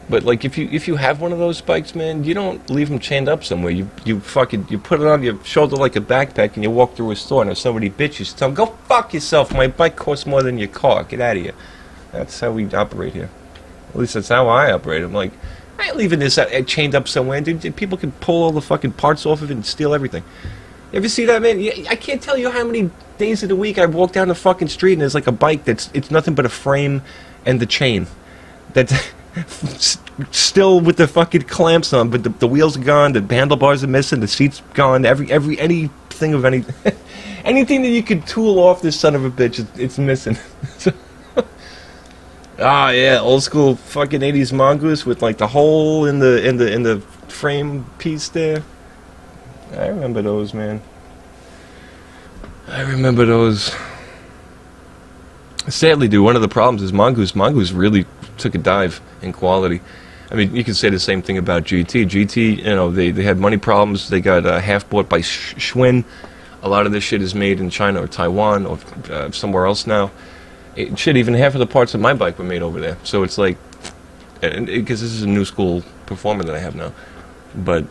But like if you have one of those bikes, man, you don't leave them chained up somewhere. You put it on your shoulder like a backpack and you walk through a store and if somebody bitches, tell them, go fuck yourself. My bike costs more than your car. Get out of here. That's how we operate here. At least that's how I operate. I'm like, I ain't leaving this chained up somewhere, dude. People can pull all the fucking parts off of it and steal everything. You ever see that, man? I can't tell you how many days of the week I walk down the fucking street and there's like a bike it's nothing but a frame and the chain that's still with the fucking clamps on, but the wheels are gone, the handlebars are missing, the seat's gone, anything of any anything that you could tool off this son of a bitch, it's missing. Ah, yeah, old school fucking 80s mongoose with like the hole in the frame piece there. I remember those, man. I remember those. Sadly, dude, one of the problems is Mongoose. Mongoose really took a dive in quality. I mean, you can say the same thing about GT. GT, you know, they had money problems. They got half bought by Schwinn. A lot of this shit is made in China or Taiwan or somewhere else now. Shit, even half of the parts of my bike were made over there. So it's like, because this is a new school performer that I have now. But,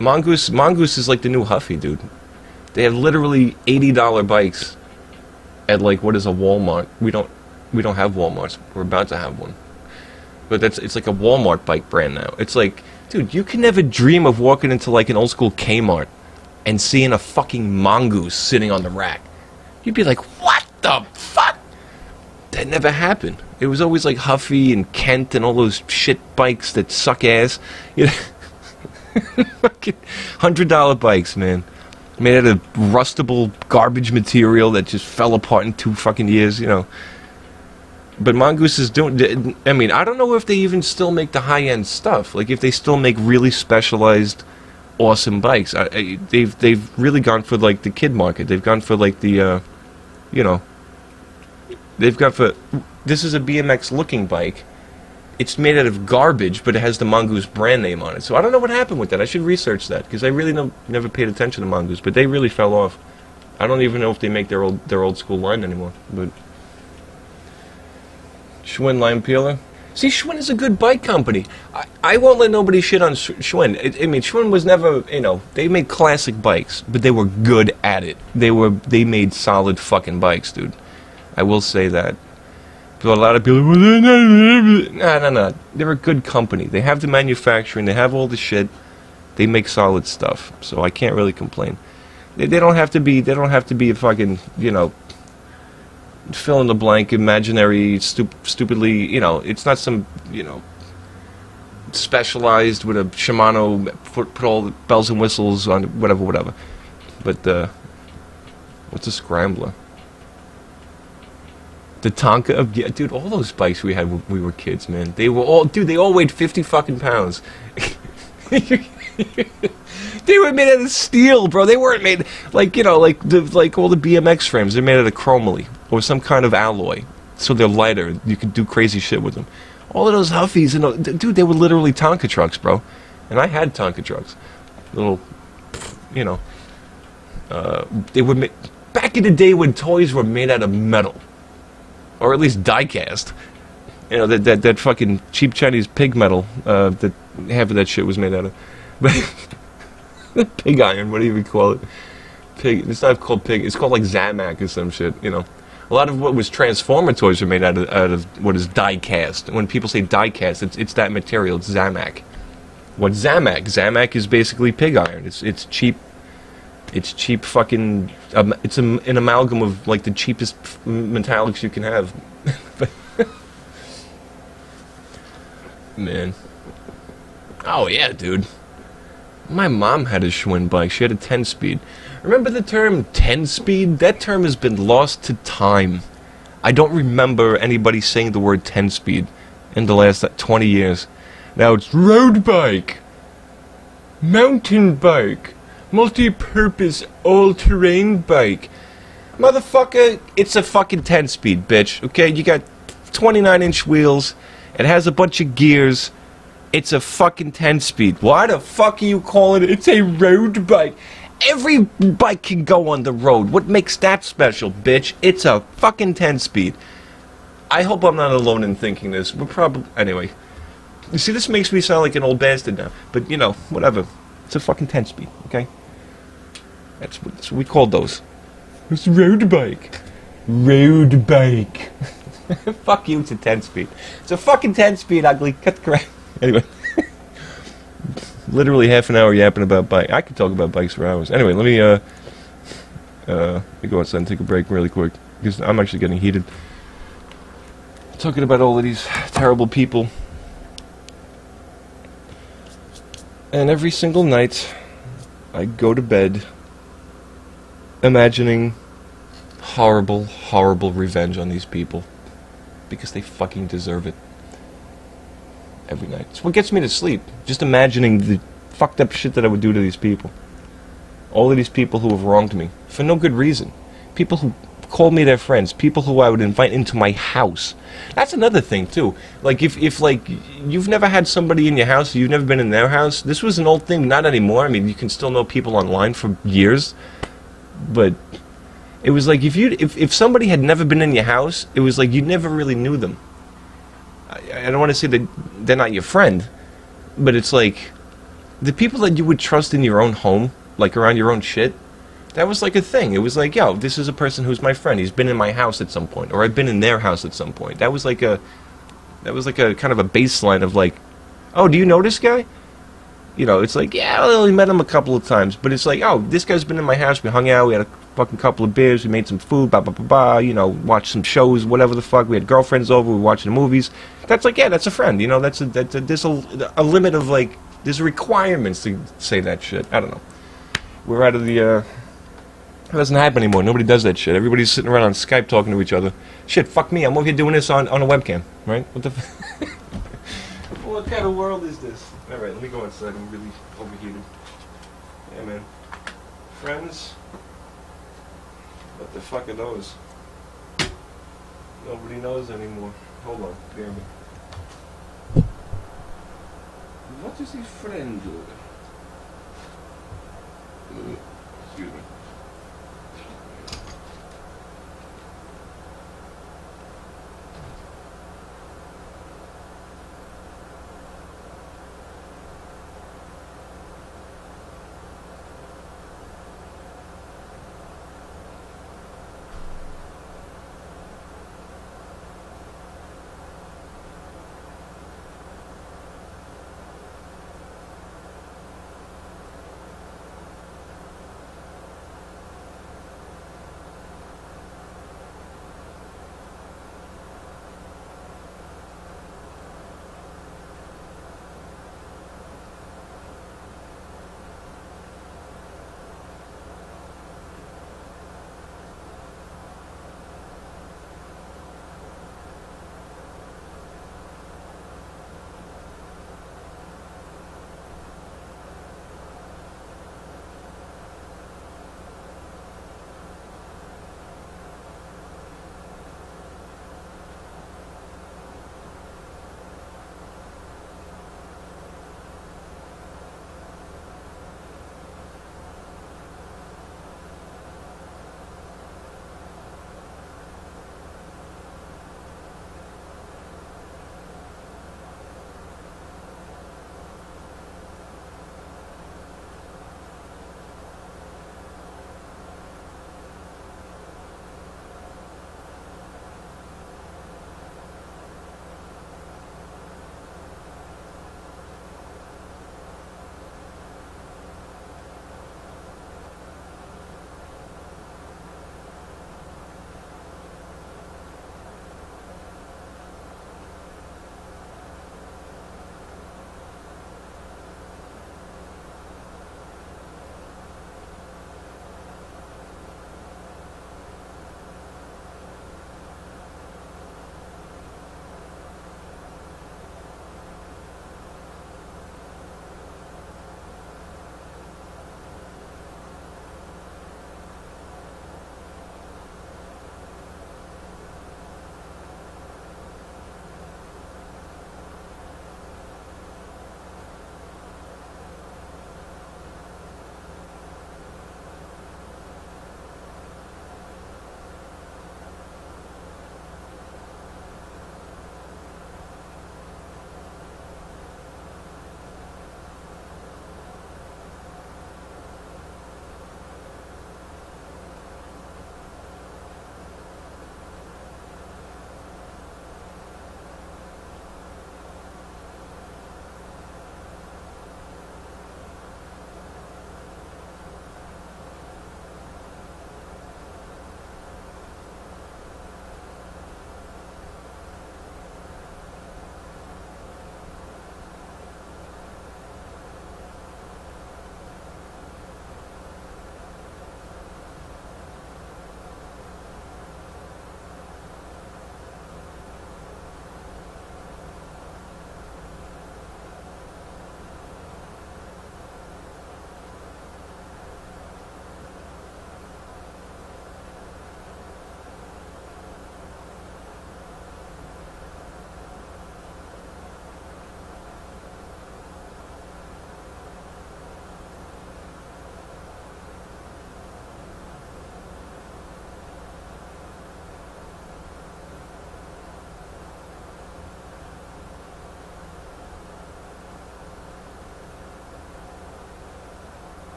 Mongoose is like the new Huffy, dude. They have literally $80 bikes at like what is a Walmart. We don't have Walmarts. We're about to have one. But it's like a Walmart bike brand now. It's like, dude, you can never dream of walking into like an old school Kmart and seeing a fucking Mongoose sitting on the rack. You'd be like, what the fuck? That never happened. It was always like Huffy and Kent and all those shit bikes that suck ass. You know? Fucking $100 bikes, man. Made out of rustable garbage material that just fell apart in 2 fucking years, you know. But Mongoose is doing... I mean, I don't know if they even still make the high-end stuff. Like, if they still make really specialized, awesome bikes. They've really gone for, like, the kid market. They've gone for, like, the, you know... They've gone for... This is a BMX-looking bike. It's made out of garbage, but it has the Mongoose brand name on it. So I don't know what happened with that. I should research that, because I really never paid attention to Mongoose. But they really fell off. I don't even know if they make their old school line anymore. But... Schwinn Lime Peeler. See, Schwinn is a good bike company. I won't let nobody shit on Schwinn. I mean, Schwinn was never, you know, they made classic bikes, but they were good at it. They made solid fucking bikes, dude. I will say that. But a lot of people, no. They're a good company. They have the manufacturing. They have all the shit. They make solid stuff. So I can't really complain. They don't have to be. They don't have to be a fucking, you know, fill in the blank, imaginary, stupidly, you know, it's not some, you know, specialized with a Shimano, put all the bells and whistles on, whatever. But, what's a scrambler? The Tonka of, yeah, dude, all those bikes we had when we were kids, man, they were all, dude, they all weighed 50 fucking pounds. They were made out of steel, bro. They weren't made, like, you know, like all the BMX frames, they're made out of chromoly or some kind of alloy, so they're lighter. You can do crazy shit with them. All of those Huffies, and dude, they were literally Tonka trucks, bro. And I had Tonka trucks, little, you know. They were back in the day when toys were made out of metal, or at least die-cast. You know, that fucking cheap Chinese pig metal that half of that shit was made out of. But pig iron, what do you even call it? Pig. It's not called pig. It's called like Zamac or some shit. You know, a lot of what was Transformer toys are made out of what is die-cast. When people say die-cast, it's that material. It's Zamac. What's Zamac? Zamac is basically pig iron. It's cheap. It's cheap fucking... it's an amalgam of, like, the cheapest metallics you can have. Man. Oh, yeah, dude. My mom had a Schwinn bike. She had a 10-speed. Remember the term 10-speed? That term has been lost to time. I don't remember anybody saying the word 10-speed in the last 20 years. Now it's road bike, mountain bike, multi-purpose, all-terrain bike. Motherfucker, it's a fucking 10-speed, bitch, okay? You got 29-inch wheels, it has a bunch of gears, it's a fucking 10-speed. Why the fuck are you calling it? It's a road bike. Every bike can go on the road. What makes that special, bitch? It's a fucking 10-speed. I hope I'm not alone in thinking this. We're probably... Anyway. You see, this makes me sound like an old bastard now. But, you know, whatever. It's a fucking 10-speed, okay? That's what we called those. It's a road bike. Road bike. Fuck you, it's a 10-speed. It's a fucking 10-speed, ugly. Cut the crap. Anyway. Literally half an hour yapping about bike. I could talk about bikes for hours. Anyway, let me go outside and take a break really quick. Because I'm actually getting heated. Talking about all of these terrible people. And every single night, I go to bed imagining horrible, horrible revenge on these people. Because they fucking deserve it. Every night. It's what gets me to sleep. Just imagining the fucked up shit that I would do to these people. All of these people who have wronged me. For no good reason. People who call me their friends. People who I would invite into my house. That's another thing, too. Like, if like, you've never had somebody in your house, you've never been in their house. This was an old thing, not anymore. I mean, you can still know people online for years. But it was like, if somebody had never been in your house, it was like you never really knew them. I don't want to say that they're not your friend, but it's like, the people that you would trust in your own home, like around your own shit, that was like a thing. It was like, yo, this is a person who's my friend. He's been in my house at some point, or I've been in their house at some point. That was like a kind of a baseline of like, oh, do you know this guy? You know, it's like, yeah, I only met him a couple of times, but it's like, oh, this guy's been in my house. We hung out. We had a fucking couple of beers. We made some food. Blah blah blah blah. You know, watched some shows. Whatever the fuck. We had girlfriends over. We were watching movies. That's like, yeah, that's a friend. You know, there's a limit of like, there's requirements to say that shit. I don't know. We're out of the. It doesn't happen anymore. Nobody does that shit. Everybody's sitting around on Skype talking to each other. Shit, fuck me. I'm over here doing this on a webcam, right? What the? What kind of world is this? All right, let me go inside. I'm really overheated. Yeah, man. Friends. What the fuck are those? Nobody knows anymore. Hold on, bear me. What is a friend? Excuse me.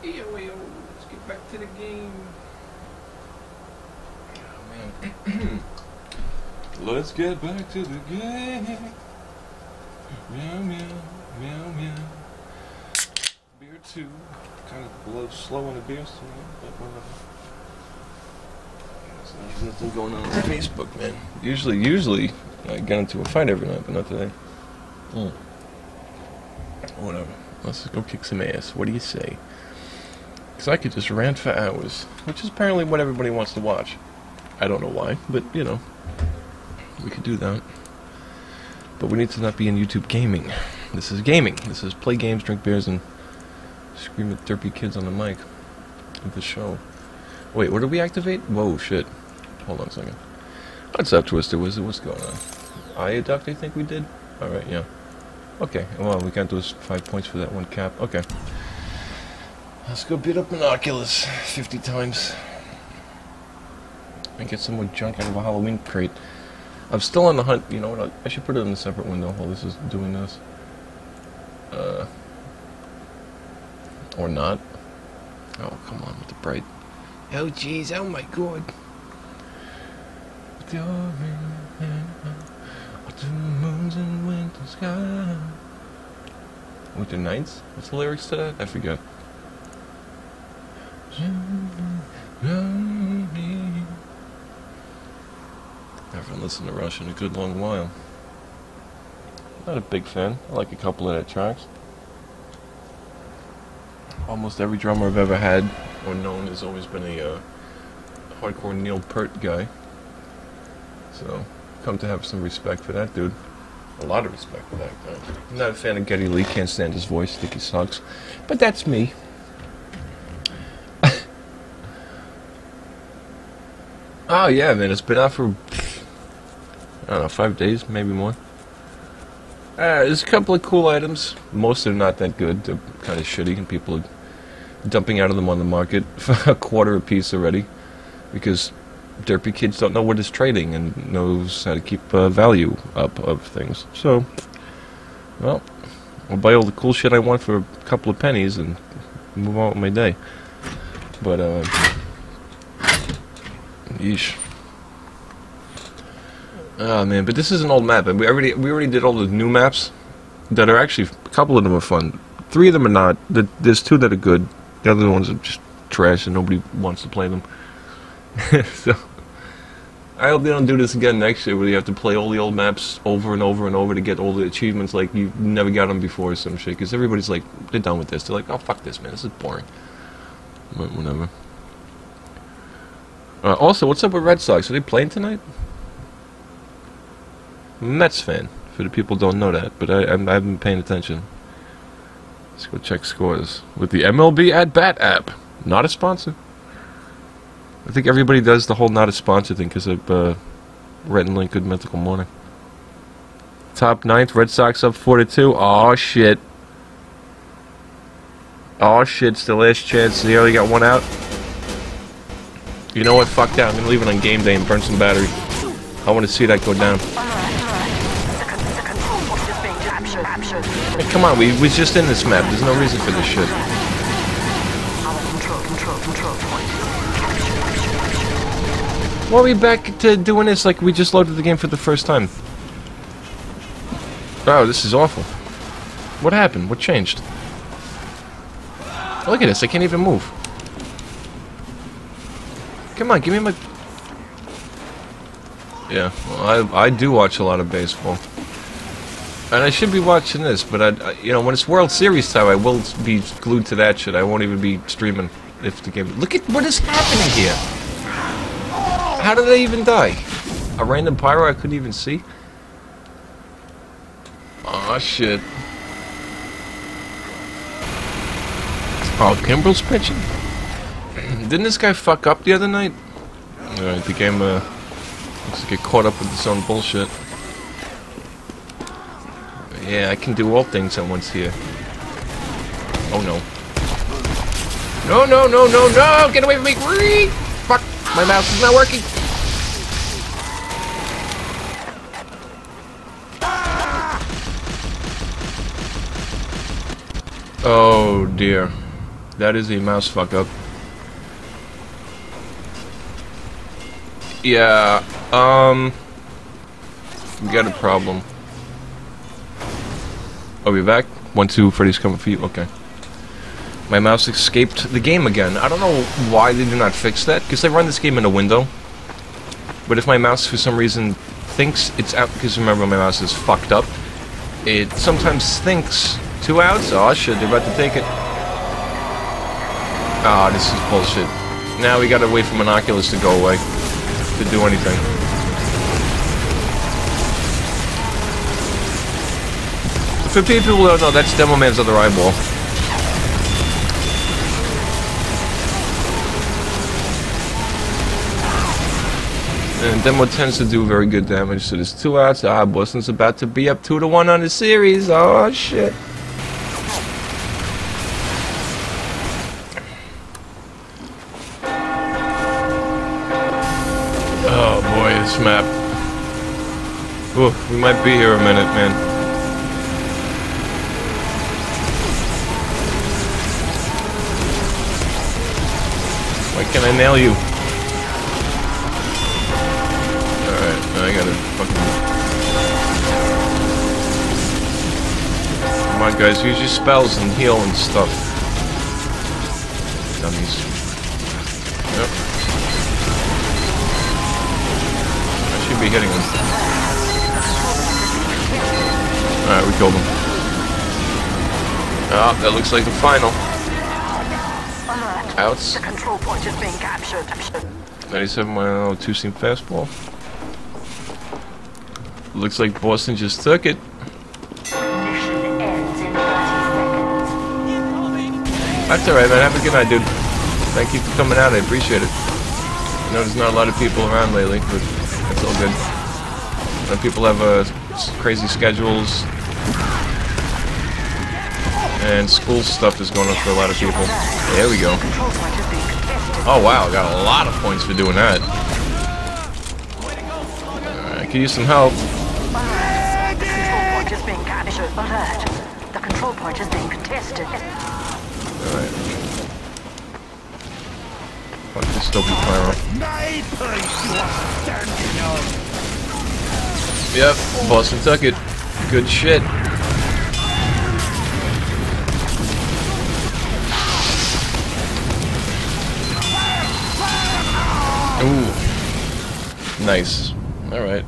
Let's get back to the game. Oh, man. Let's get back to the game. Meow, meow, meow, meow. Beer 2. Kind of a little slow on the beers tonight, but whatever. There's nothing going on Facebook, man. Usually, I get into a fight every night, but not today. Whatever. Let's go kick some ass. What do you say? Because I could just rant for hours, which is apparently what everybody wants to watch. I don't know why, but, you know, we could do that. But we need to not be in YouTube gaming. This is gaming. This is play games, drink beers, and scream at derpy kids on the mic of the show. Wait, what did we activate? Whoa, shit. Hold on a second. What's up, Twister Wizard? What's going on? I abduct, I think we did? Alright, yeah. Okay, well, we got those 5 points for that one cap. Okay. Let's go beat up Binoculars 50 times. And get some more junk out of a Halloween crate. I'm still on the hunt. You know what? I should put it in a separate window while this is doing this. Or not. Oh, come on with the bright. Oh, jeez. Oh, my God. With your two moons and winter sky. Winter nights? What's the lyrics to that? I forget. I haven't listened to Rush in a good long while. Not a big fan. I like a couple of their tracks. Almost every drummer I've ever had or known has always been a hardcore Neil Peart guy. So, come to have some respect for that dude. A lot of respect for that guy. I'm not a fan of Geddy Lee. Can't stand his voice. Think he sucks. But that's me. Oh yeah, man. It's been out for, I don't know, 5 days, maybe more. There's a couple of cool items. Most are not that good. They're kind of shitty, and people are dumping out of them on the market for a quarter a piece already, because derpy kids don't know what is trading and knows how to keep value up of things. So, well, I'll buy all the cool shit I want for a couple of pennies and move on with my day. But, yeesh. Oh man, but this is an old map, and we already did all the new maps that are actually, a couple of them are fun. 3 of them are not. There's 2 that are good. The other ones are just trash and nobody wants to play them. So I hope they don't do this again next year, where you have to play all the old maps over and over and over to get all the achievements like you never got them before or some shit. Because everybody's like, they're done with this. They're like, oh fuck this, man, this is boring. But whatever. Also, what's up with Red Sox? Are they playing tonight? Mets fan, for the people who don't know that, but I haven't been paying attention. Let's go check scores with the MLB At Bat app. Not a sponsor. I think everybody does the whole not a sponsor thing because of Rhett and Link Good Mythical Morning. Top 9th, Red Sox up 4-2. Aw, shit. Aw, shit, it's the last chance. They only got 1 out. You know what? Fuck that. I'm gonna leave it on game day and burn some battery. I want to see that go down. Hey, come on, we was just in this map. There's no reason for this shit. Why are we back to doing this like we just loaded the game for the first time? Oh, this is awful. What happened? What changed? Look at this. I can't even move. Come on, give me my... Yeah, well, I do watch a lot of baseball. And I should be watching this, but you know, when it's World Series time, I will be glued to that shit. I won't even be streaming if the game... Look at what is happening here! How did they even die? A random pyro I couldn't even see? Aw, shit. Oh, Kimbrel's pitching? Didn't this guy fuck up the other night? Alright, the game, looks like it caught up with its own bullshit. Yeah, I can do all things at once here. Oh no. No, no, no, no, no! Get away from me! Fuck! My mouse is not working! Oh dear. That is a mouse fuck up. Yeah, we got a problem. Are we back? 1, 2, Freddy's coming for you. Okay. My mouse escaped the game again. I don't know why they do not fix that, because I run this game in a window. But if my mouse for some reason thinks it's out, because remember my mouse is fucked up, it sometimes thinks 2 outs. Oh shit, they're about to take it. Ah, this is bullshit. Now we gotta wait for Monoculus to go away to do anything. For people who don't know, that's Demo Man's other eyeball. And Demo tends to do very good damage, so there's 2 outs. Ah, Boston's about to be up 2-1 on the series. Oh shit. Oh boy, this map. Ooh, we might be here a minute, man. Why can't I nail you? Alright, I gotta fucking... Come on guys, use your spells and heal and stuff. Dummies. Yep. Be hitting him. Alright, we killed him. Oh, that looks like the final. Outs. The control point is being captured. 97 two-seam fastball. Looks like Boston just took it. Mission ends in 30 seconds. That's alright, man. Have a good night, dude. Thank you for coming out. I appreciate it. I know there's not a lot of people around lately, but it's all good. A lot of people have crazy schedules, and school stuff is going on for a lot of people. There we go. Oh wow, got a lot of points for doing that. I could use some help. The control point is being captured. Alert. The control point is being contested. Alright. Fuck this dopey pyro. Yep, Boston took it. Good shit. Ooh. Nice. Alright.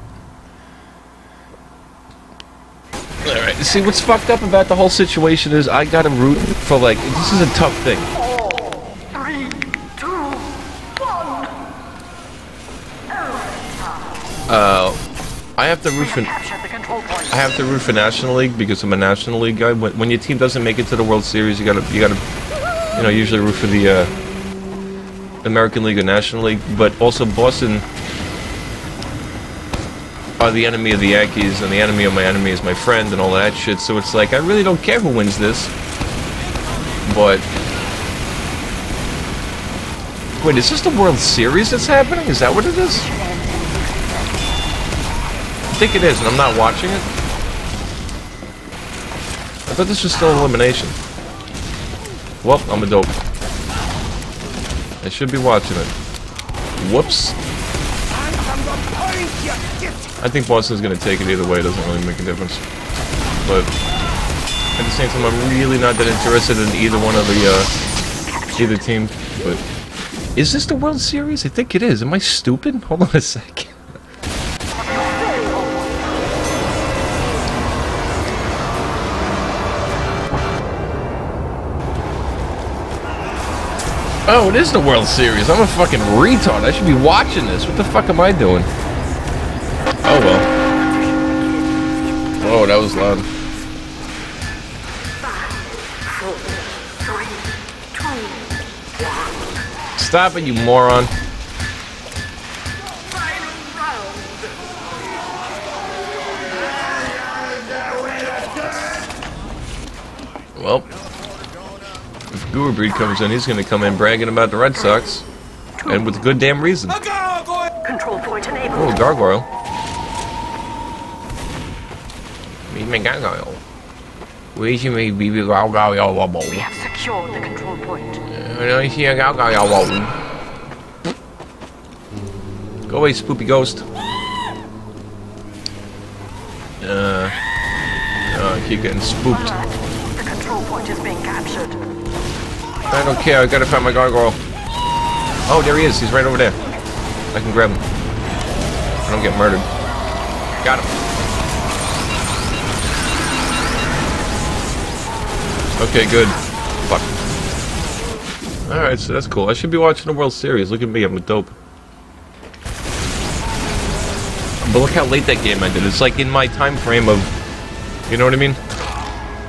Alright, see what's fucked up about the whole situation is I gotta root for like, this is a tough thing. 3, 2, 1. I have to root for National League because I'm a National League guy. When your team doesn't make it to the World Series, you gotta, you know, usually root for the American League or National League. But also Boston are the enemy of the Yankees, and the enemy of my enemy is my friend, and all that shit. So it's like I really don't care who wins this. But wait, is this the World Series that's happening? Is that what it is? I think it is, and I'm not watching it. I thought this was still elimination. Well, I'm a dope. I should be watching it. Whoops. I think Boston's gonna take it either way. It doesn't really make a difference. But at the same time, I'm really not that interested in either one of the either team. But is this the World Series? I think it is. Am I stupid? Hold on a sec. Oh, it is the World Series. I'm a fucking retard. I should be watching this. What the fuck am I doing? Oh well. Oh, that was loud. 5, 4, 3, 2, 1. Stop it, you moron. Final round. Well, if Guru Breed comes in, he's gonna come in bragging about the Red Sox. And with good damn reason. Control point enabled. Oh, gargoyle. Meet my gargoyle. Where's your baby? Go, go, yo, wo, wo. We have secured the control point. I see a go, go, yo, wo. Go away, spoopy ghost. Keep getting spooked. Alert. The control point is being captured. I don't care, I gotta find my gargoyle. Oh, there he is, he's right over there. I can grab him. I don't get murdered. Got him. Okay, good. Fuck. Alright, so that's cool. I should be watching the World Series. Look at me, I'm a dope. But look how late that game ended. It's like in my time frame of... You know what I mean?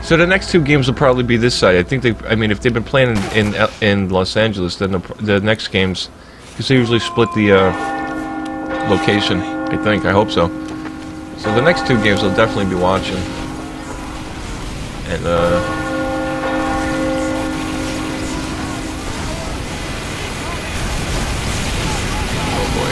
So the next two games will probably be this side. I think they... I mean, if they've been playing in Los Angeles, then the next games... Because they usually split the location. I think. I hope so. So the next two games I'll definitely be watching. And, oh boy.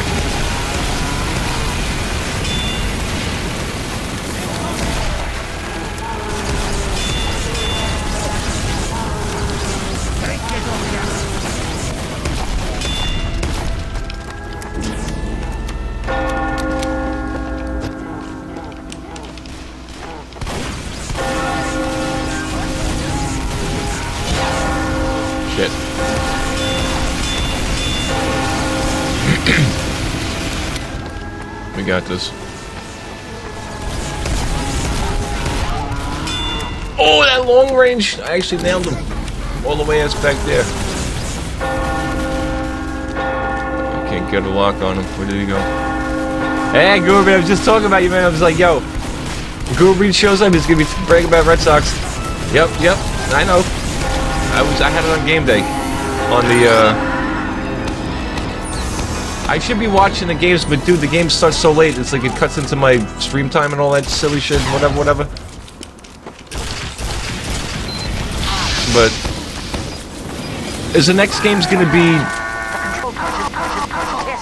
Shit. We got this. Oh, that long range! I actually nailed him. All the way ass back there. I can't get a lock on him. Where did he go? Hey, Guru, I was just talking about you, man. I was like, yo, Guru shows up, he's gonna be bragging about Red Sox. Yep, I know. I had it on game day. On the, I should be watching the games, but dude, the game starts so late, it's like it cuts into my stream time and all that silly shit, whatever. But is the next game's gonna be?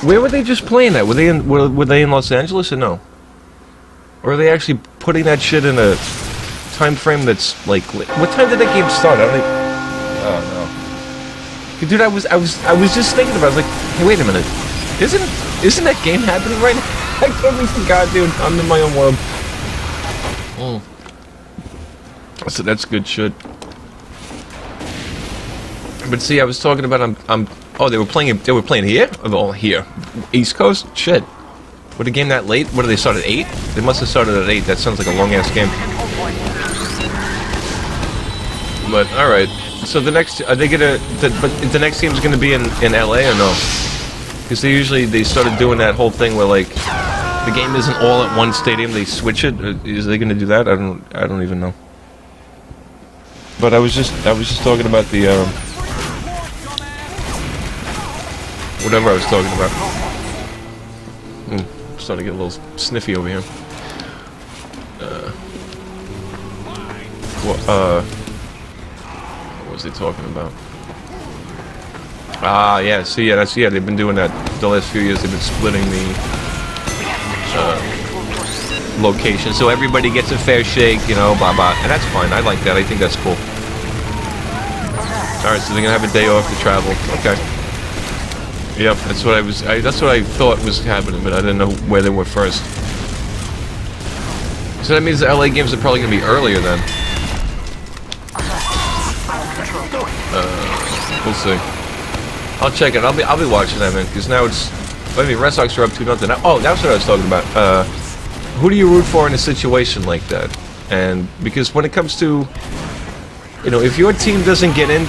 Where were they just playing at? Were they in Los Angeles or no? Or are they actually putting that shit in a time frame that's like? What time did that game start? I don't even, oh no, dude! I was just thinking about it. I was like, hey, wait a minute, isn't that game happening right now? I totally forgot, dude. I'm in my own world. So that's good shit. But see, I was talking about oh, they were playing here? Oh, here. East Coast? Shit. Would a game that late? What, did they start at 8? They must have started at 8. That sounds like a long-ass game. But, alright. So the next... Are they gonna... But the next game's gonna be in LA or no? Because they started doing that whole thing where, like, the game isn't all at one stadium, they switch it. Is they gonna do that? I don't even know. But I was just talking about the, whatever I was talking about. I'm starting to get a little sniffy over here. What was he talking about? Ah, yeah. See, yeah, they've been doing that the last few years. They've been splitting the location, so everybody gets a fair shake, you know, blah blah, and that's fine. I like that. I think that's cool. All right, so they're gonna have a day off to travel. Okay. Yep, that's what that's what I thought was happening, but I didn't know where they were first. So that means the LA games are probably gonna be earlier then. We'll see. I'll check it. I'll be watching that, man, because now it's. I mean, Red Sox are up 2-0. Oh, that's what I was talking about. Who do you root for in a situation like that? And because when it comes to, you know, if your team doesn't get in,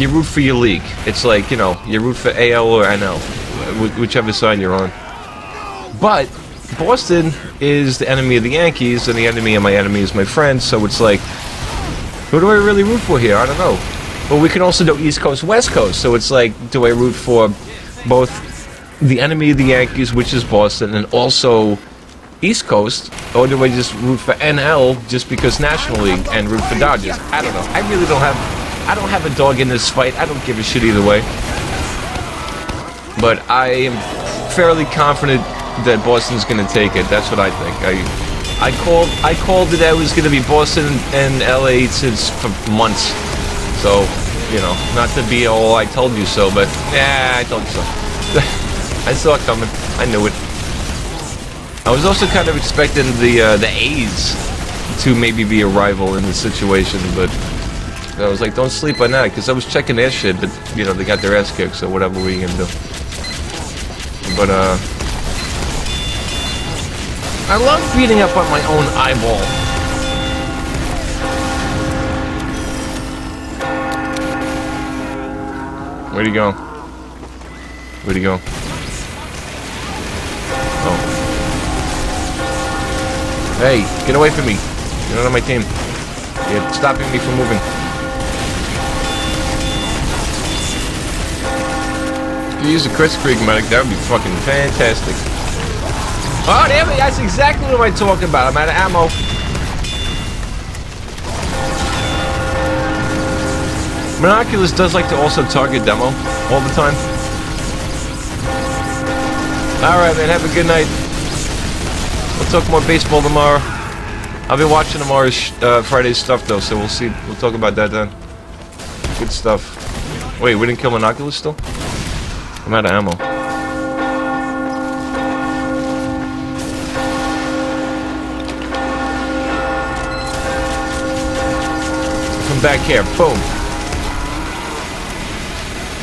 you root for your league. It's like, you know, you root for AL or NL, whichever side you're on. But Boston is the enemy of the Yankees, and the enemy of my enemy is my friend, so it's like, who do I really root for here? I don't know. But we can also do East Coast, West Coast, so it's like, do I root for both the enemy of the Yankees, which is Boston, and also East Coast, or do I just root for NL just because National League and root for Dodgers? I don't know. I really don't have a dog in this fight. I don't give a shit either way. But I am fairly confident that Boston's going to take it. That's what I think. I called it. I was gonna be Boston and LA since for months. So, you know, not to be all I told you so, but yeah, I told you so. I saw it coming. I knew it. I was also kind of expecting the A's to maybe be a rival in the situation, but I was like, don't sleep on that, because I was checking their shit, but you know, they got their ass kicked, so whatever we gonna do. But I love beating up on my own eyeball. Where'd he go? Where'd he go? Oh. Hey, get away from me. You're not on my team. You're stopping me from moving. If you use a Kritzkrieg medic, that would be fucking fantastic. Oh, damn it, that's exactly what I'm talking about. I'm out of ammo. Monoculus does like to also target demo all the time. Alright, man, have a good night. We'll talk more baseball tomorrow. I'll be watching tomorrow's Friday's stuff, though, so we'll see. We'll talk about that then. Good stuff. Wait, we didn't kill Monoculus still? I'm out of ammo. Come back here. Boom.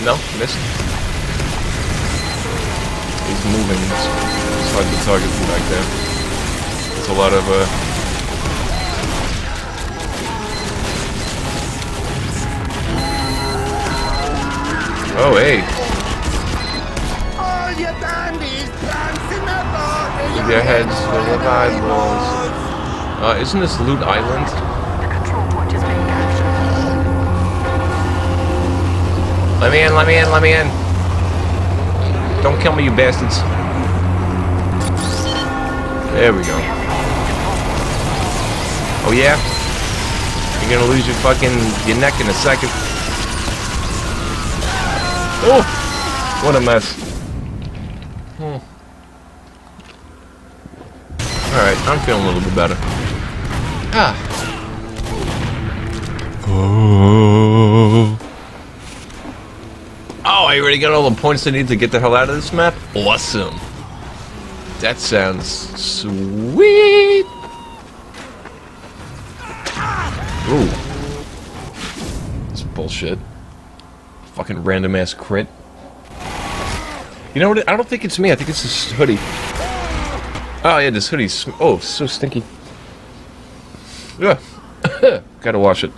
No, missed. He's moving. It's hard to target from back there. There's a lot of oh, hey. All your dandies dancing about With their heads full of eyeballs. Isn't this Loot Island? The control point is being captured. Let me in, let me in, let me in. Don't kill me, you bastards. There we go. Oh yeah? You're gonna lose your neck in a second. Oh! What a mess. Alright, I'm feeling a little bit better. Ah. Oh, I already got all the points I need to get the hell out of this map? Awesome. That sounds sweet. Ooh. This is bullshit. Fucking random ass crit. You know what? I don't think it's me. I think it's this hoodie. Oh yeah, this hoodie's so stinky. Yeah. Gotta wash it.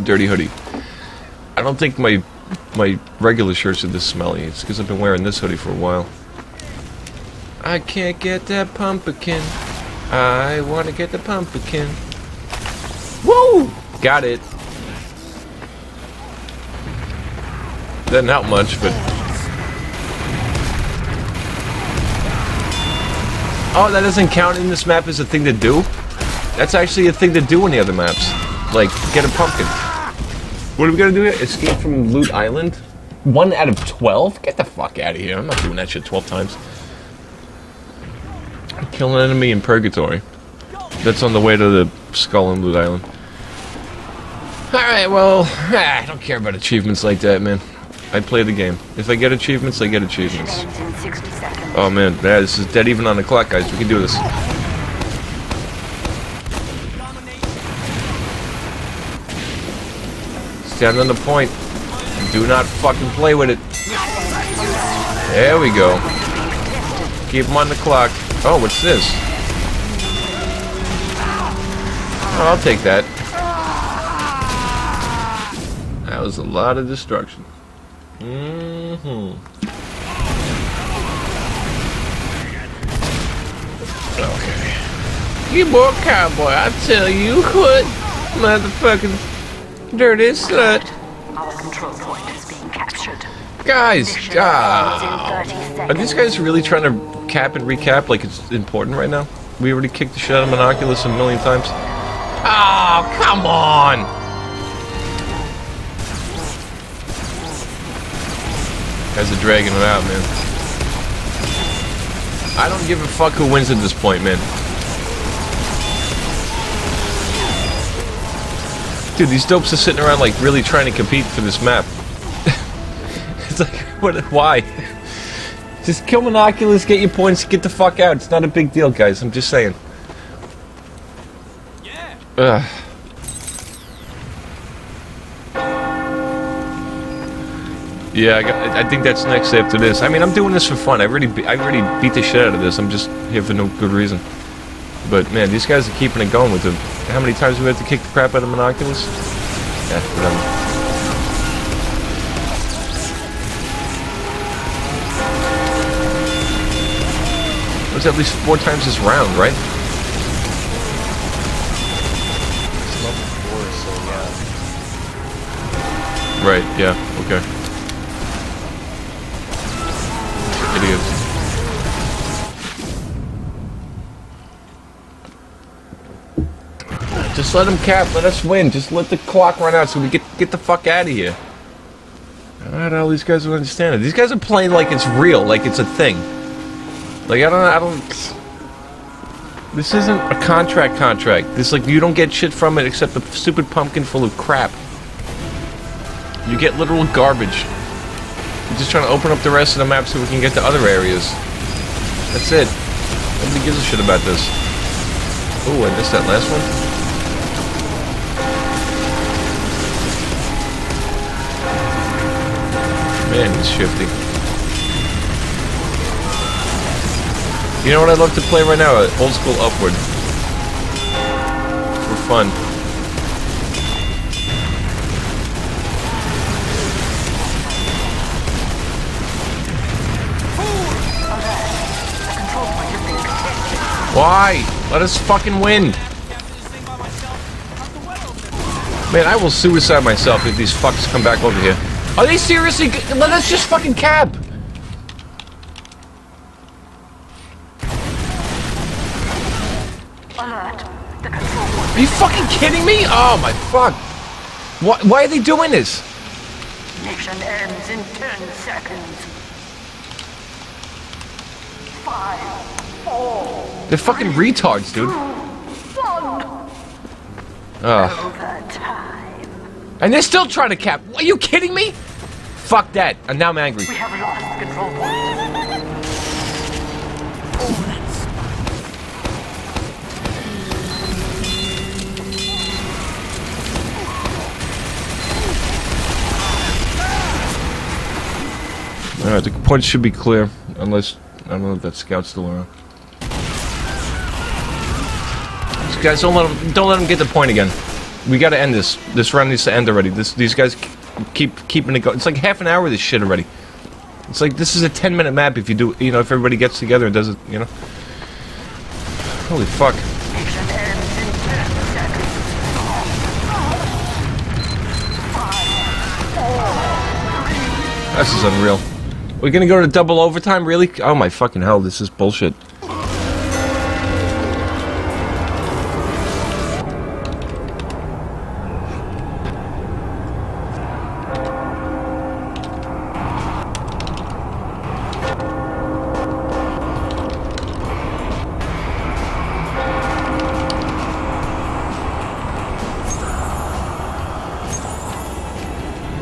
Dirty hoodie. I don't think my regular shirts are this smelly. It's because I've been wearing this hoodie for a while. I can't get that pumpkin. I want to get the pumpkin. Woo! Got it. Doesn't help much, but... Oh, that doesn't count in this map as a thing to do? That's actually a thing to do in the other maps. Like, get a pumpkin. What are we gonna do here? Escape from Loot Island? 1 out of 12? Get the fuck out of here. I'm not doing that shit 12 times. Kill an enemy in Purgatory. That's on the way to the Skull and Loot Island. Alright, well, I don't care about achievements like that, man. I play the game. If I get achievements, I get achievements. Oh man, yeah, this is dead even on the clock, guys. We can do this. Stand on the point. Do not fucking play with it. There we go. Keep them on the clock. Oh, what's this? Oh, I'll take that. That was a lot of destruction. Okay. You boy cowboy, I tell you what, motherfucking dirty slut. Our control point is being captured. Guys, are these guys really trying to cap and recap like it's important right now? We already kicked the shit out of Monoculus a million times. Oh, come on! Guys are dragging it out, man. I don't give a fuck who wins at this point, man. Dude, these dopes are sitting around, like, really trying to compete for this map. It's like, what? Why? Just kill Monoculus, get your points, get the fuck out. It's not a big deal, guys. I'm just saying. Yeah. Ugh. Yeah, I think that's next after this. I mean, I'm doing this for fun. I already beat the shit out of this. I'm just here for no good reason. But man, these guys are keeping it going with them. How many times do we have to kick the crap out of Monoculus? Yeah, whatever. It was at least 4 times this round, right? It's level 4, so yeah. Right, yeah, okay. Idiots. Just let them cap, let us win. Just let the clock run out so we get the fuck out of here. I don't know how these guys would understand it. These guys are playing like it's real, like it's a thing. Like, I don't... This isn't a contract. This, like, you don't get shit from it except the stupid pumpkin full of crap. You get literal garbage. We're just trying to open up the rest of the map so we can get to other areas. That's it. Nobody gives a shit about this. Ooh, I missed that last one. Man, he's shifty. You know what I'd love to play right now? Old school Upward. For fun. Why? Let us fucking win. Man, I will suicide myself if these fucks come back over here. Are they seriously? Let us just fucking cap. Are you fucking kidding me? Oh my fuck. Why are they doing this? Mission ends in 10 seconds. 5, 4. They're fucking retards, dude. Overtime. And they're still trying to cap. Are you kidding me? Fuck that. And now I'm angry. We have lost the control point. Alright, the points should be clear. Unless, I don't know if that scout's still around. These guys, don't let them get the point again. We gotta end this. This round needs to end already. These guys keep keeping it going. It's like half an hour of this shit already. It's like, this is a 10-minute map if you do, you know, if everybody gets together and does it, you know. Holy fuck. Mission ends in 10 seconds. 5, 4, 3. This is unreal. We're gonna go to double overtime, really? Oh my fucking hell, this is bullshit.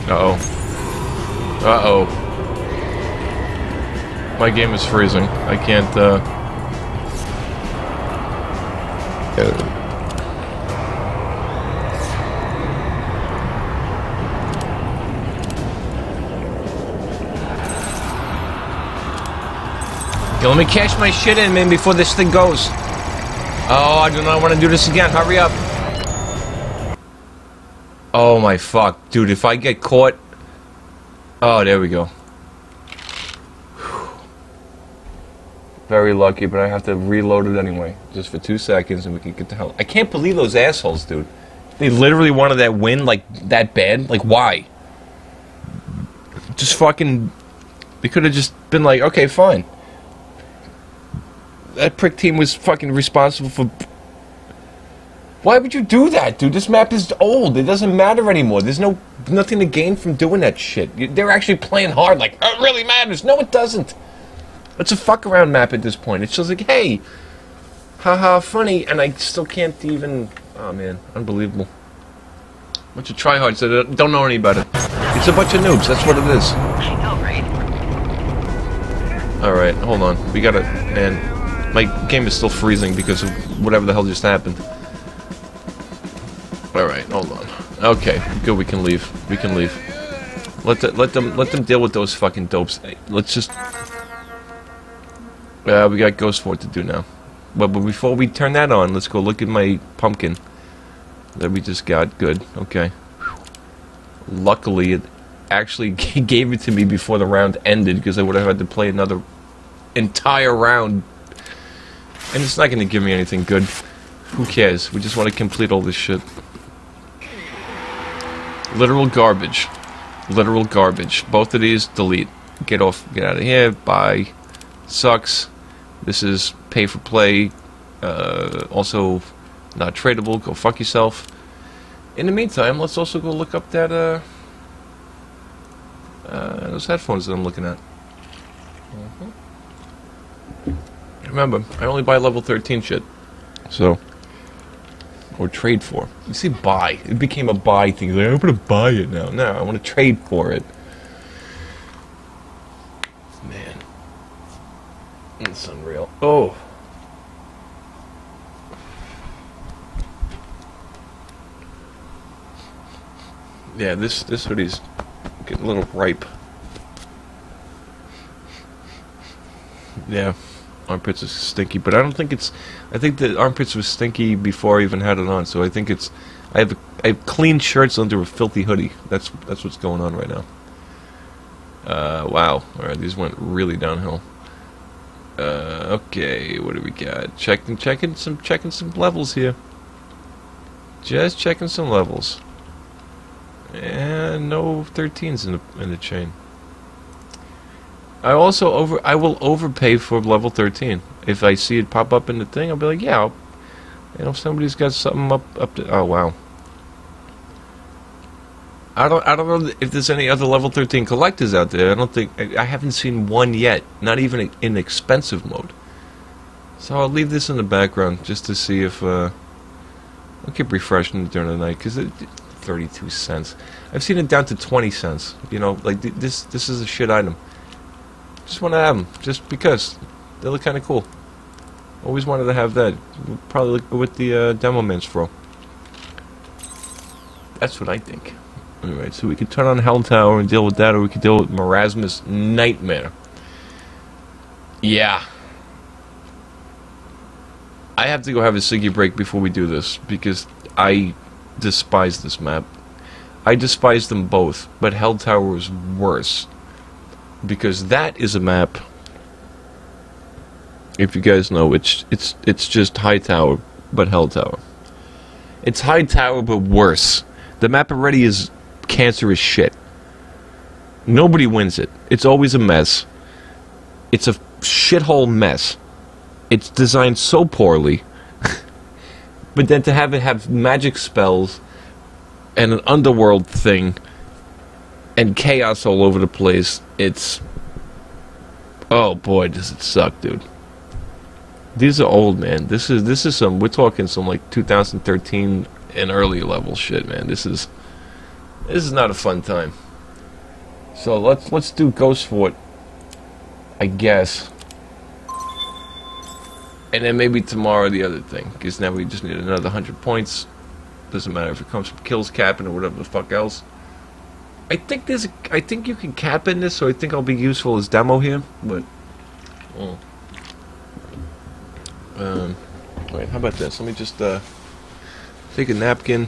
Uh-oh. Uh-oh. My game is freezing. I can't, Okay, let me cash my shit in, man, before this thing goes. Oh, I do not want to do this again. Hurry up. Oh my fuck. Dude, if I get caught... Oh, there we go. Very lucky, but I have to reload it anyway. Just for 2 seconds and we can get the hell... I can't believe those assholes, dude. They literally wanted that win, like, that bad? Like, why? Just fucking... They could have just been like, okay, fine. That prick team was fucking responsible for... Why would you do that, dude? This map is old. It doesn't matter anymore. There's nothing to gain from doing that shit. They're actually playing hard, like, oh, it really matters. No, it doesn't. It's a fuck-around map at this point. It's just like, hey, haha, funny, and I still can't even... Oh, man, unbelievable. Bunch of tryhards that don't know any better. It's a bunch of noobs, that's what it is. I know, right? Alright, hold on. We gotta... Man, my game is still freezing because of whatever the hell just happened. Alright, hold on. Okay, good, we can leave. We can leave. Let them deal with those fucking dopes. Hey, let's just... we got Ghost Fort to do now. But before we turn that on, let's go look at my pumpkin that we just got. Good, okay. Luckily, it actually gave it to me before the round ended, because I would have had to play another entire round. And it's not going to give me anything good. Who cares? We just want to complete all this shit. Literal garbage. Literal garbage. Both of these, delete. Get off, get out of here, bye. Sucks. This is pay for play. Also, not tradable. Go fuck yourself. In the meantime, let's also go look up that, those headphones that I'm looking at. Remember, I only buy level 13 shit. So, or trade for. You see buy. It became a buy thing. Like, I'm gonna buy it now. No, I want to trade for it. Man. It's unreal. Oh. Yeah, this hoodie's getting a little ripe. Yeah, armpits is stinky, but I don't think it's... I think the armpits was stinky before I even had it on, so I think it's... I have clean shirts under a filthy hoodie. That's what's going on right now. Wow. Alright, these went really downhill. Okay, what do we got? Checking some levels here. Just checking some levels. And no 13s in the chain. I will overpay for level 13. If I see it pop up in the thing, I'll be like, yeah, you know, if somebody's got something up to... Oh, wow. I don't know if there's any other level 13 collectors out there. I don't think... I haven't seen one yet. Not even in expensive mode. So I'll leave this in the background just to see if... I'll keep refreshing it during the night, because 32 cents. I've seen it down to 20 cents. You know, like, this is a shit item. Just want to have them, just because. They look kind of cool. Always wanted to have that. Probably look with the Demo Man's Fro. That's what I think. Alright, so we could turn on Hell Tower and deal with that, or we could deal with Marasmus Nightmare. Yeah. I have to go have a ciggy break before we do this, because I despise this map. I despise them both, but Hell Tower is worse. Because that is a map, if you guys know, it's just High Tower, but Hell Tower. It's High Tower, but worse. The map already is cancerous shit. Nobody wins it. It's always a mess. It's a shithole mess. It's designed so poorly. But then to have it have magic spells and an underworld thing and chaos all over the place, it's... Oh boy, does it suck, dude. These are old, man. This is some... We're talking some like 2013 and earlier level shit, man. This is not a fun time. So let's do Ghost Fort, I guess. And then maybe tomorrow the other thing, because now we just need another 100 points. Doesn't matter if it comes from kills capping or whatever the fuck else. I think you can cap in this, so I think I'll be useful as demo here. But, wait, how about this? Let me just take a napkin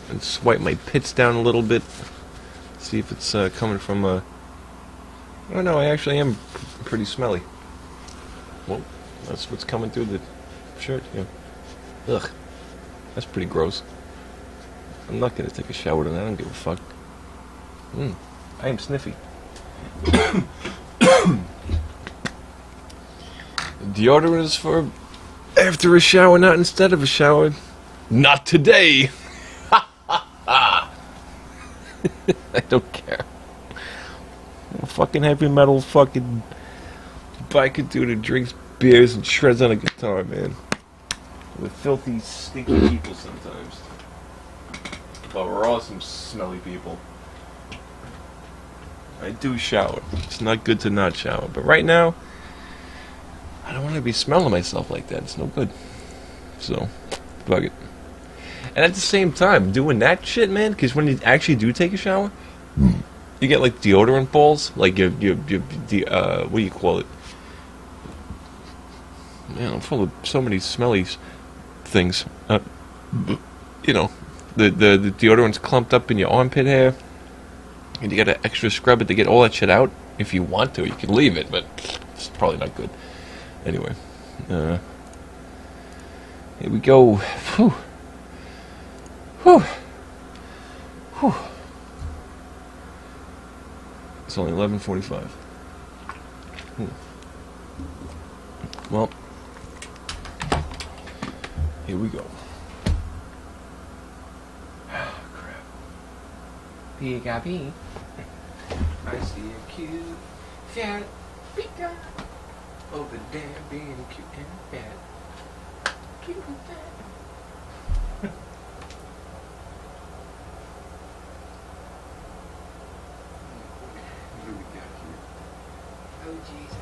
and swipe my pits down a little bit. See if it's coming from a... Oh no, I actually am pretty smelly. Well, that's what's coming through the shirt. Yeah. Ugh, that's pretty gross. I'm not gonna take a shower tonight. I don't give a fuck. I am sniffy. Deodorant is for after a shower, not instead of a shower. Not today. I don't care. I'm a fucking heavy metal fucking biker dude who drinks beers and shreds on a guitar, man. With filthy, stinky people sometimes. But we're all some smelly people. I do shower. It's not good to not shower. But right now, I don't want to be smelling myself like that. It's no good. So, fuck it. And at the same time, doing that shit, man, because when you actually do take a shower, you get like deodorant balls, like what do you call it? Man, I'm full of so many smelly things. You know, the deodorant's clumped up in your armpit hair, and you got to extra scrub it to get all that shit out. If you want to, you can leave it, but it's probably not good. Anyway, here we go. Whew. Whew. Whew. It's only 11:45. Well, here we go. Oh, crap. Peekaboo. I see a cute fat peacock over there being cute and fat. Cute and fat. What do we got here? Oh, jeez.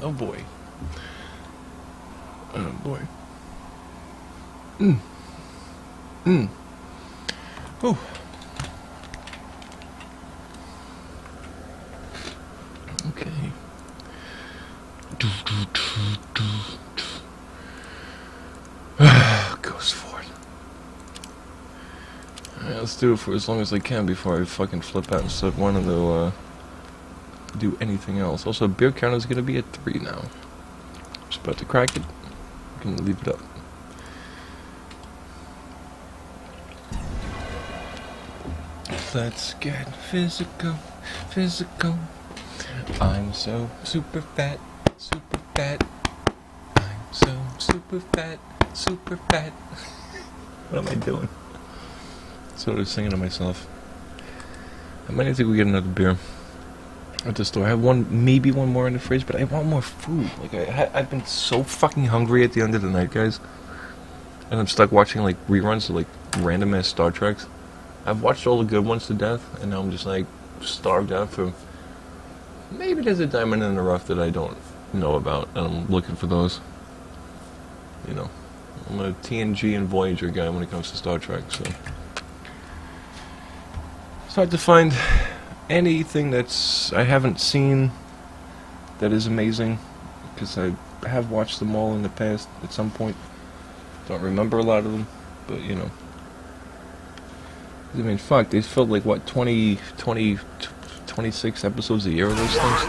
Oh boy. Oh boy. Oh. Okay. Goes for it. Alright, let's do it for as long as I can before I fucking flip out and start wanting to do anything else. Also, beer count is gonna be at 3 now. Just about to crack it. I'm gonna leave it up. Let's get physical, physical. I'm so super fat, super fat. I'm so super fat, super fat. What am I doing? That's what I was singing to myself. I might need to go get another beer at the store. I have maybe one more in the fridge, but I want more food. Like I've been so fucking hungry at the end of the night, guys. And I'm stuck watching like reruns of like random ass Star Treks. I've watched all the good ones to death, and now I'm just like starved out for. Maybe there's a diamond in the rough that I don't know about, and I'm looking for those. You know, I'm a TNG and Voyager guy when it comes to Star Trek, so it's hard to find anything that's I haven't seen that is amazing, because I have watched them all in the past at some point. Don't remember a lot of them, but you know. I mean, fuck, they filled like, what, 26 episodes a year of those things?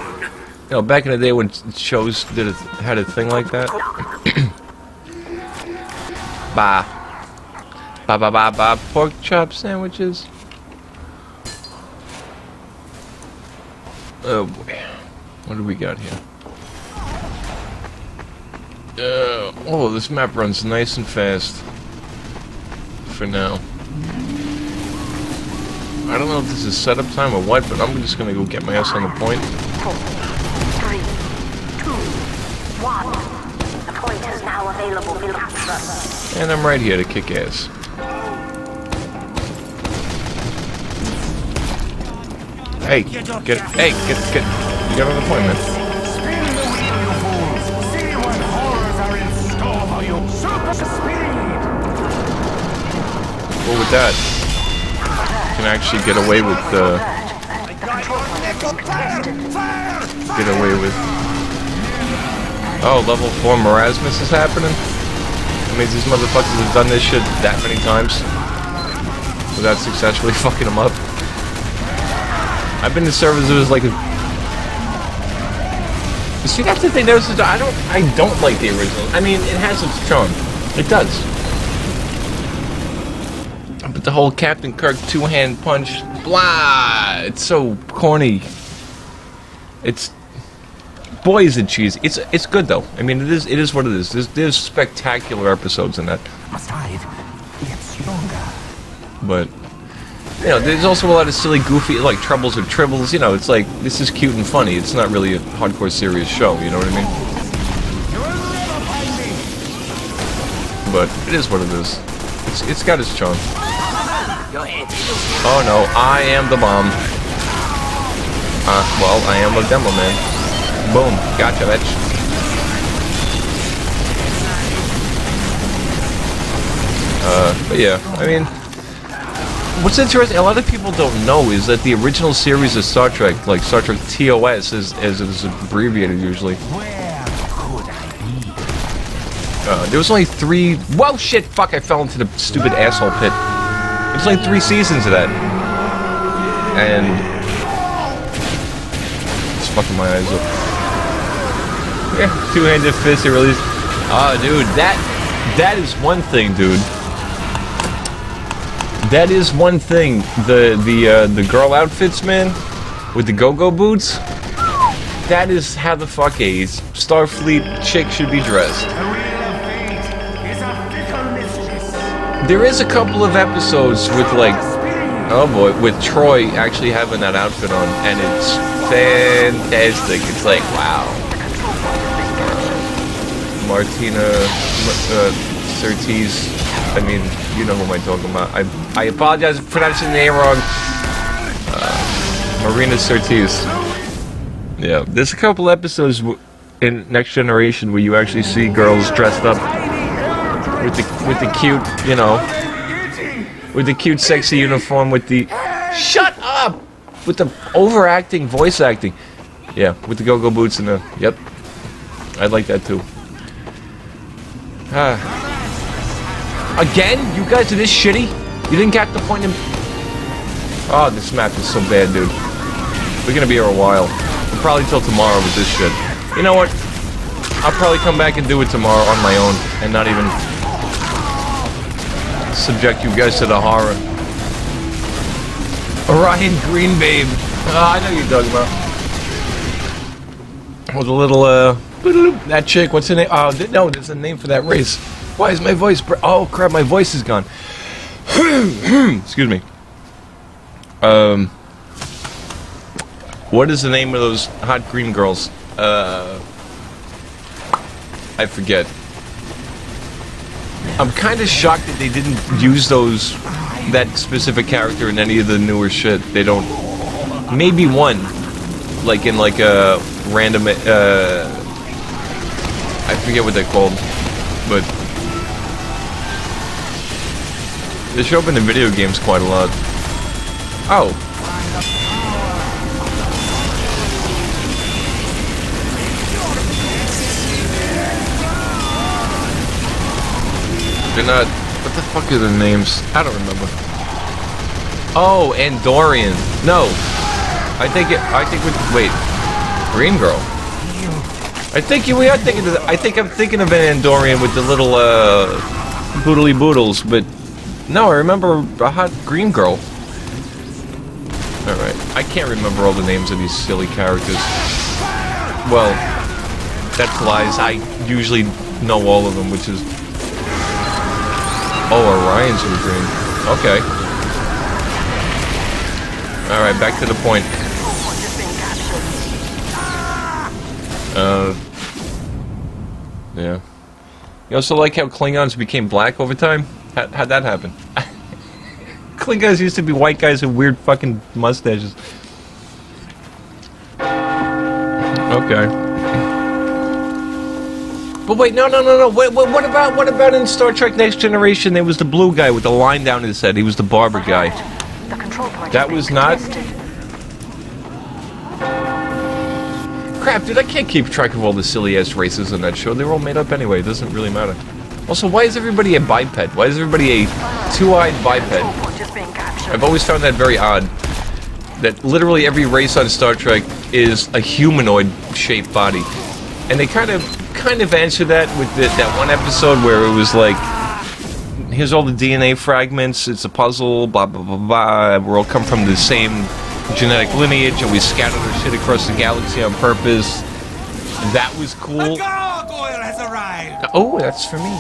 You know, back in the day when shows had a thing like that. Bah. Ba ba ba ba, pork chop sandwiches. Oh boy. What do we got here? Oh, this map runs nice and fast. For now. I don't know if this is setup time or what, but I'm just gonna go get my ass on the point. 4, 3, 2, 1. The point is now available for capture. And I'm right here to kick ass. Hey, get on the point, man. Spin the wheel, you fools! See what horrors are in store for you! Super speed! Well, with that, you can actually get away with Oh, level 4 Marasmus is happening? That means these motherfuckers have done this shit that many times without successfully fucking them up. I've been to servers that was like a... See, that's the thing, I don't like the original. I mean, it has its charm. It does. But the whole Captain Kirk two-hand punch, blah, it's so corny. It's... Boy, is it cheesy. It's good, though. I mean, it is what it is. There's spectacular episodes in that. Must hide. Get stronger. But... You know, there's also a lot of silly, goofy, like, Troubles or Tribbles, you know, it's like, this is cute and funny, it's not really a hardcore serious show, you know what I mean? You will never find me. But, it is what it is. It's got its charm. Oh no, I am the bomb. Well, I am a demo man. Boom, gotcha, bitch. But yeah, I mean... What's interesting, a lot of people don't know, is that the original series of Star Trek, like Star Trek TOS, as it is abbreviated usually. Where could I be? There was only 3... Whoa, shit, fuck, I fell into the stupid asshole pit. There's only 3 seasons of that. And... It's fucking my eyes up. Yeah, two-handed fist, it released... Oh, dude, that is one thing, dude. That is one thing. The girl outfits, man, with the go-go boots. That is how the fuck a Starfleet chick should be dressed. The wheel of fate is a fickle mistress. There is a couple of episodes with like, oh boy, with Troy actually having that outfit on, and it's fantastic. It's like, wow. Martina Sirtis. I mean, you know who am I talking about. I apologize for pronouncing the name wrong. Marina Sirtis. Yeah, there's a couple episodes in Next Generation where you actually see girls dressed up with the cute, you know, with the cute, sexy uniform, with the shut up, with the overacting voice acting. Yeah, with the go-go boots and the yep. I like that too. Again, you guys are this shitty. You didn't get the point in. Oh, this map is so bad, dude. We're gonna be here a while. Probably till tomorrow with this shit. You know what? I'll probably come back and do it tomorrow on my own and not even subject you guys to the horror. Orion Green Babe. I know you're talking about. With a little, that chick, what's her name? Oh, no, there's a name for that race. Why is my voice oh, crap, my voice is gone. Excuse me. What is the name of those hot green girls? I forget. I'm kind of shocked that they didn't use that specific character in any of the newer shit. They don't. Maybe one, like in like a random. I forget what they're called, but they show up in the video games quite a lot. Oh. They're not. What the fuck are their names? I don't remember. Oh, Andorian. No, I think wait, Green Girl. I think we are thinking. I think I'm thinking of an Andorian with the little boodly boodles, but no, I remember a hot Green Girl. All right, I can't remember all the names of these silly characters. Well, that's lies. I usually know all of them, which is. Oh, Orion's in green. Okay. Alright, back to the point. Yeah. You also like how Klingons became black over time? How'd that happen? Klingons used to be white guys with weird fucking mustaches. Okay. But wait, no. What about in Star Trek Next Generation? There was the blue guy with the line down his head. He was the barber guy. The control point That was not. Crap, dude! I can't keep track of all the silly ass races in that show. They were all made up anyway. It doesn't really matter. Also, why is everybody a biped? Why is everybody a two-eyed biped? I've always found that very odd. That literally every race on Star Trek is a humanoid-shaped body, and they kind of answer that with that one episode where it was like, here's all the DNA fragments, it's a puzzle, blah blah blah blah, we all come from the same genetic lineage and we scattered our shit across the galaxy on purpose. That was cool. A gargoyle has arrived. Oh, that's for me.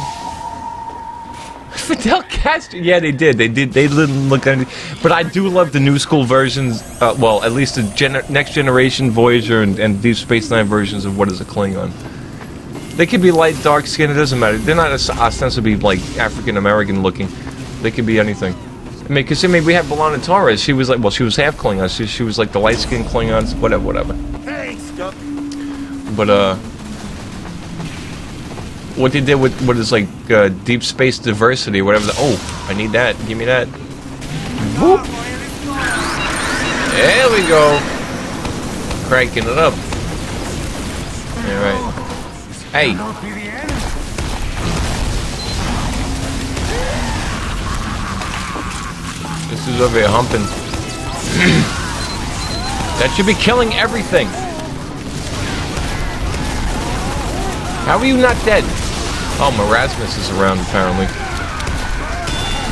Fidel Castro. Yeah, they did. They didn't look at it. But I do love the new school versions. Well, at least the Next Generation Voyager and Deep Space Nine versions of what is a Klingon. They could be light, dark skin, it doesn't matter. They're not ostensibly like African American looking. They could be anything. I mean, because we have B'Elanna Torres. She was like, well, she was half Klingon. She was like the light skinned Klingons, whatever. But what they did with what is like deep space diversity, whatever. Oh, I need that. Give me that. Whoop. There we go. Cranking it up. All right. Hey. This is over here humping. That should be killing everything. How are you not dead? Oh, Marasmus is around apparently.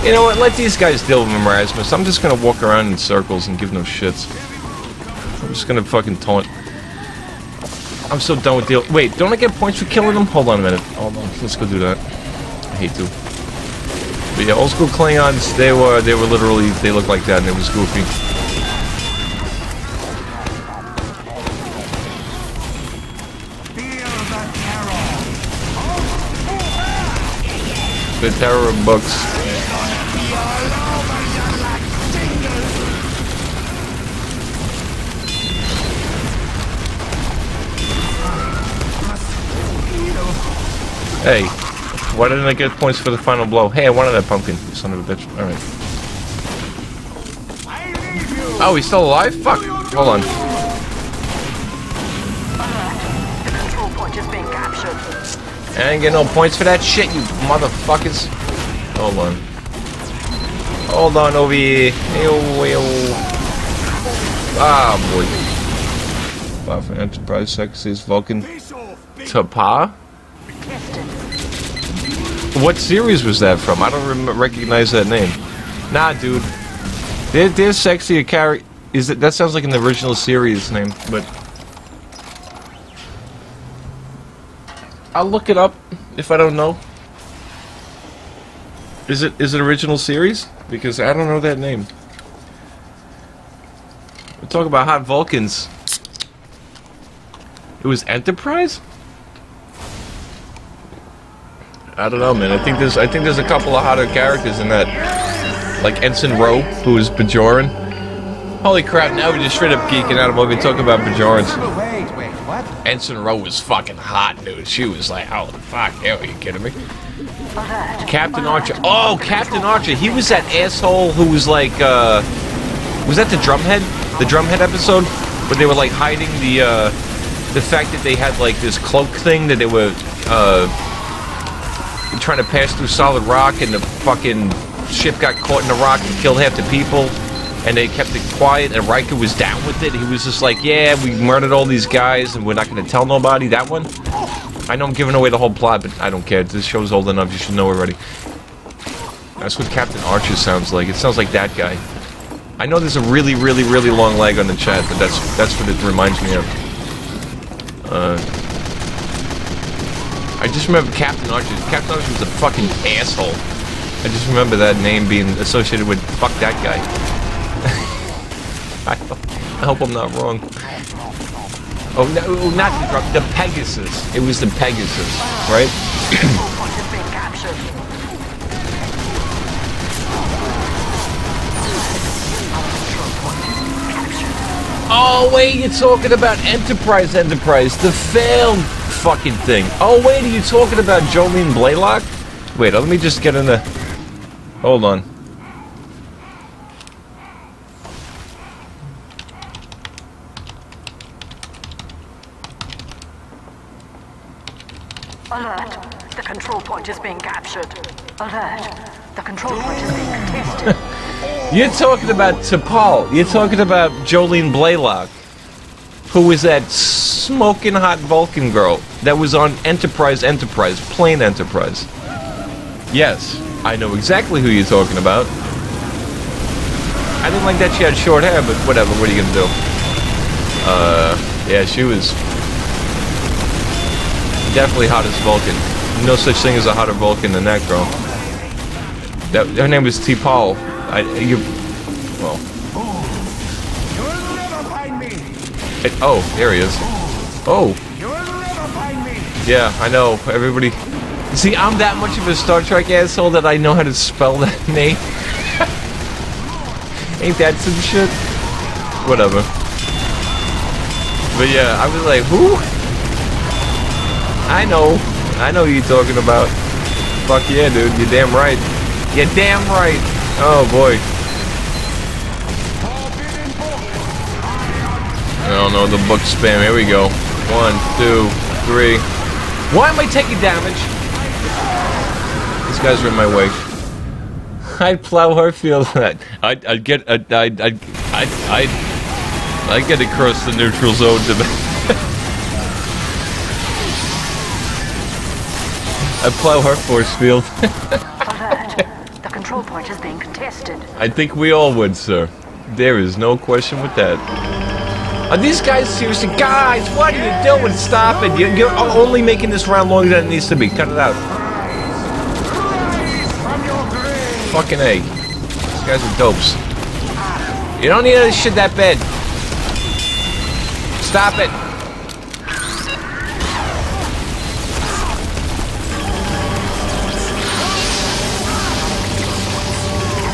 You know what? Let these guys deal with Marasmus. I'm just gonna walk around in circles and give no shits. I'm just gonna fucking taunt. I'm so done with deal. Wait, don't I get points for killing them? Hold on a minute. Hold on. Let's go do that. I hate to. But yeah, old school Klingons, they were literally, they looked like that and it was goofy. The terror of books. Hey, why didn't I get points for the final blow? Hey, I wanted that pumpkin, you son of a bitch. Alright. Oh, he's still alive? Fuck. Hold on. The control point is being captured. I ain't get no points for that shit, you motherfuckers. Hold on. Hold on over here. Ah, boy. Wow, for Enterprise Sexy Vulcan. Tapa? What series was that from? I don't recognize that name. Nah, dude. There's sexy a character. Is it? That sounds like an original series name, but I'll look it up if I don't know. Is it original series? Because I don't know that name. We're talking about hot Vulcans. It was Enterprise? I don't know, man. I think there's a couple of hotter characters in that. Like Ensign Rowe, who is Bajoran. Holy crap, now we're just straight up geeking out about talking about Bajorans. Wait, what? Ensign Rowe was fucking hot, dude. She was like, oh, fuck, hell, are you kidding me? Captain Archer. Oh, Captain Archer. He was that asshole who was like, was that the Drumhead? The Drumhead episode? Where they were like hiding the fact that they had like this cloak thing that they were, trying to pass through solid rock and the fucking ship got caught in the rock and killed half the people, and they kept it quiet, and Riker was down with it. He was just like, yeah, we murdered all these guys and we're not going to tell nobody. That one? I know I'm giving away the whole plot, but I don't care. This show's old enough, you should know already. That's what Captain Archer sounds like. It sounds like that guy. I know there's a really, really, really long lag on the chat, but that's what it reminds me of. I just remember Captain Archer. Captain Archer was a fucking asshole. I just remember that name being associated with fuck that guy. I hope I'm not wrong. Oh, no, not the Pegasus. It was the Pegasus, right? Oh, wait, you're talking about Enterprise, the failed fucking thing. Oh, wait, are you talking about Jolene Blaylock? Wait, let me just get in the... Hold on. Alert. The control point is being captured. Alert. The control point is being contested. You're talking about T'Pol. You're talking about Jolene Blaylock, who was that smoking hot Vulcan girl that was on Enterprise, plain Enterprise. Yes, I know exactly who you're talking about. I didn't like that she had short hair, but whatever, what are you gonna do? Yeah, she was definitely hottest Vulcan. No such thing as a hotter Vulcan than that girl. Her name was T'Pol. Well. You'll never find me. Oh, there he is. Oh. You'll never find me. Yeah, I know. Everybody. See, I'm that much of a Star Trek asshole that I know how to spell that name. Ain't that some shit? Whatever. But yeah, I was like, who? I know who you're talking about. Fuck yeah, dude. You're damn right. You're damn right. Oh boy. Oh no, the book spam. Here we go. 1, 2, 3. Why am I taking damage? These guys are in my way. I'd plow her field. I'd get across the neutral zone to. I'd plow her force field. Alert. The control point is being contested. I think we all would, sir. There is no question with that. Are these guys seriously? Guys, what are you doing? Stop it. You're only making this round longer than it needs to be. Cut it out. Fucking A. These guys are dopes. You don't need this shit that bad. Stop it.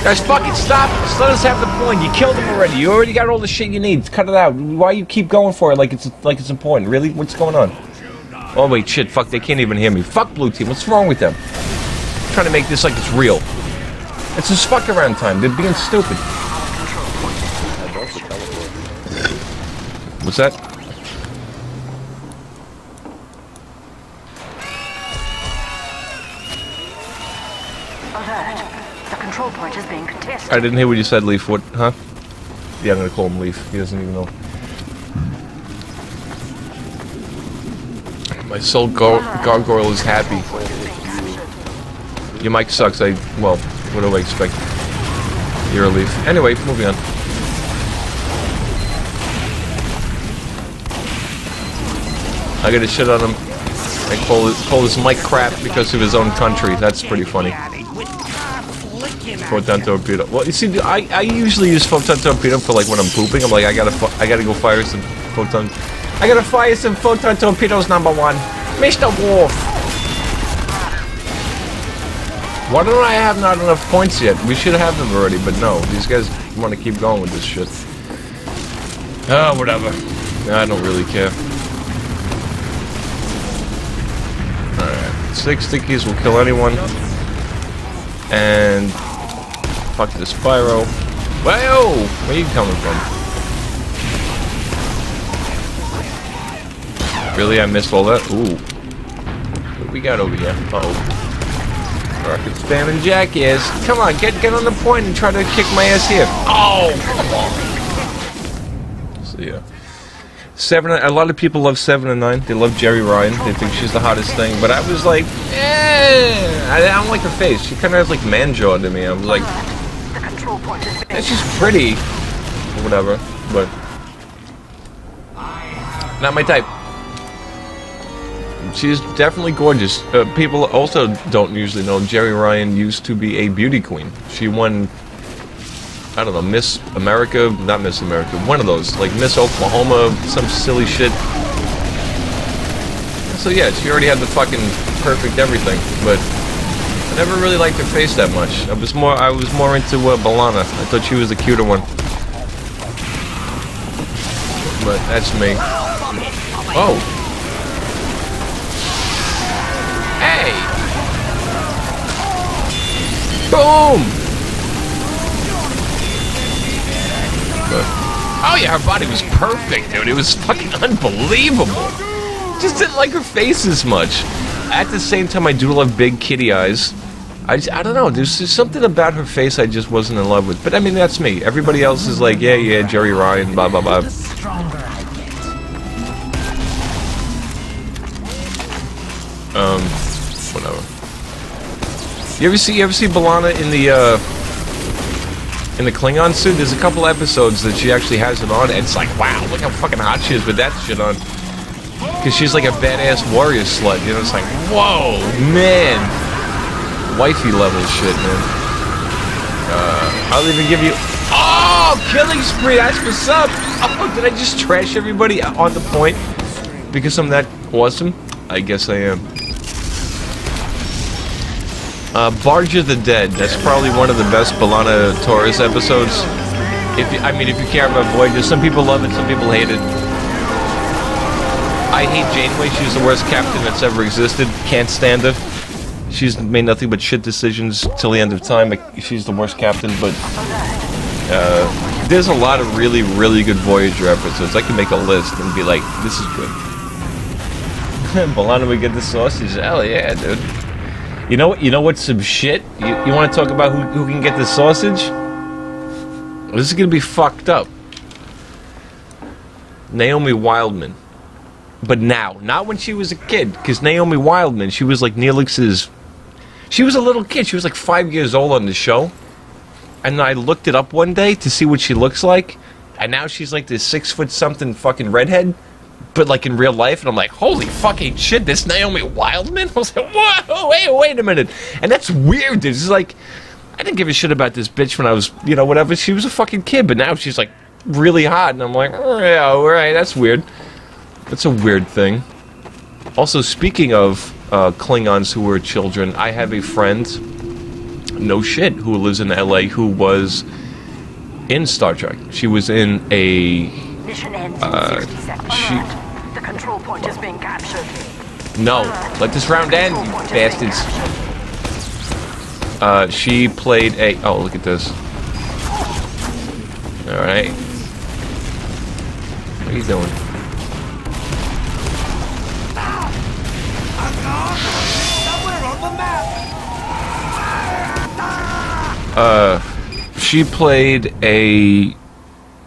Guys, fucking stop. Just let us have the point. You killed him already. You already got all the shit you need. Cut it out. Why you keep going for it like it's important? Really? What's going on? Oh wait, shit, fuck, they can't even hear me. Fuck blue team, what's wrong with them? I'm trying to make this like it's real. It's just fuck around time, they're being stupid. What's that? Alert. The control point is being contested. I didn't hear what you said, Leaf. What, huh? Yeah, I'm gonna call him Leaf. He doesn't even know. My soul gargoyle is happy. Your mic sucks. Well, what do I expect? You're a Leaf. Anyway, moving on. I gotta shit on him and call his mic crap because of his own country. That's pretty funny. Photon torpedo. Well, you see, I usually use photon torpedo for like when I'm pooping. I'm like, I gotta go fire some photon. I gotta fire some photon torpedoes, number one, Mr. Wolf. Why don't I have not enough points yet? We should have them already, but no. These guys want to keep going with this shit. Oh, whatever. I don't really care. Alright. 6 stickies will kill anyone. And fuck this pyro. Whoa! Where are you coming from? Really? I missed all that? Ooh. What we got over here? Uh-oh. Rocket spamming jackass. Come on, get on the point and try to kick my ass here. Oh! Come on. So yeah. 7. A lot of people love 7 and 9. They love Jerry Ryan. They think she's the hottest thing. But I was like, I don't like her face. She kind of has like man jaw to me. I was like, yeah, she's pretty, or whatever, but not my type. She's definitely gorgeous. People also don't usually know Jerry Ryan used to be a beauty queen. She won, I don't know, Miss America, not Miss America, one of those, like Miss Oklahoma, some silly shit. So yeah, she already had the fucking perfect everything, but I never really liked her face that much. I was more into Balana. I thought she was the cuter one. But that's me. Oh. Hey. Boom. Oh yeah, her body was perfect, dude. It was fucking unbelievable. Just didn't like her face as much. At the same time, I do love big kitty eyes. I don't know, there's just something about her face I just wasn't in love with. But I mean, that's me. Everybody else is like, yeah, Jerry Ryan, blah, blah, blah. Whatever. You ever see Balana in the Klingon suit? There's a couple episodes that she actually has it on, and it's like, wow, look how fucking hot she is with that shit on. Because she's like a badass warrior slut, you know? It's like, whoa, man. Wifey level shit, man. I'll even give you... Oh, killing spree, that's what's up. Oh, did I just trash everybody on the point? Because I'm that awesome? I guess I am. Barge of the Dead. That's probably one of the best Balana Taurus episodes. If you care about Voyager, some people love it, some people hate it. I hate Janeway. She's the worst captain that's ever existed. Can't stand her. She's made nothing but shit decisions till the end of time. She's the worst captain, but there's a lot of really, really good Voyager episodes. I can make a list and be like, this is good. Balana, we get the sausage. Hell yeah, dude. You know what's some shit? You want to talk about who can get the sausage? This is gonna be fucked up. Naomi Wildman. But now, not when she was a kid, because Naomi Wildman, she was like Neelix's... She was a little kid, she was like 5 years old on the show. And I looked it up one day to see what she looks like, and now she's like this 6-foot-something fucking redhead, but like in real life, and I'm like, holy fucking shit, this Naomi Wildman? I was like, whoa, wait a minute. And that's weird, dude. It's like, I didn't give a shit about this bitch when I was, you know, whatever, she was a fucking kid, but now she's like really hot, and I'm like, oh, yeah, alright, that's weird. That's a weird thing. Also, speaking of Klingons who were children, I have a friend, no shit, who lives in LA, who was in Star Trek. She was in a... Mission ends in 60 seconds. The control point is being captured. No. Let this round end, you bastards. She played a... Oh, look at this. Alright. What are you doing? She played a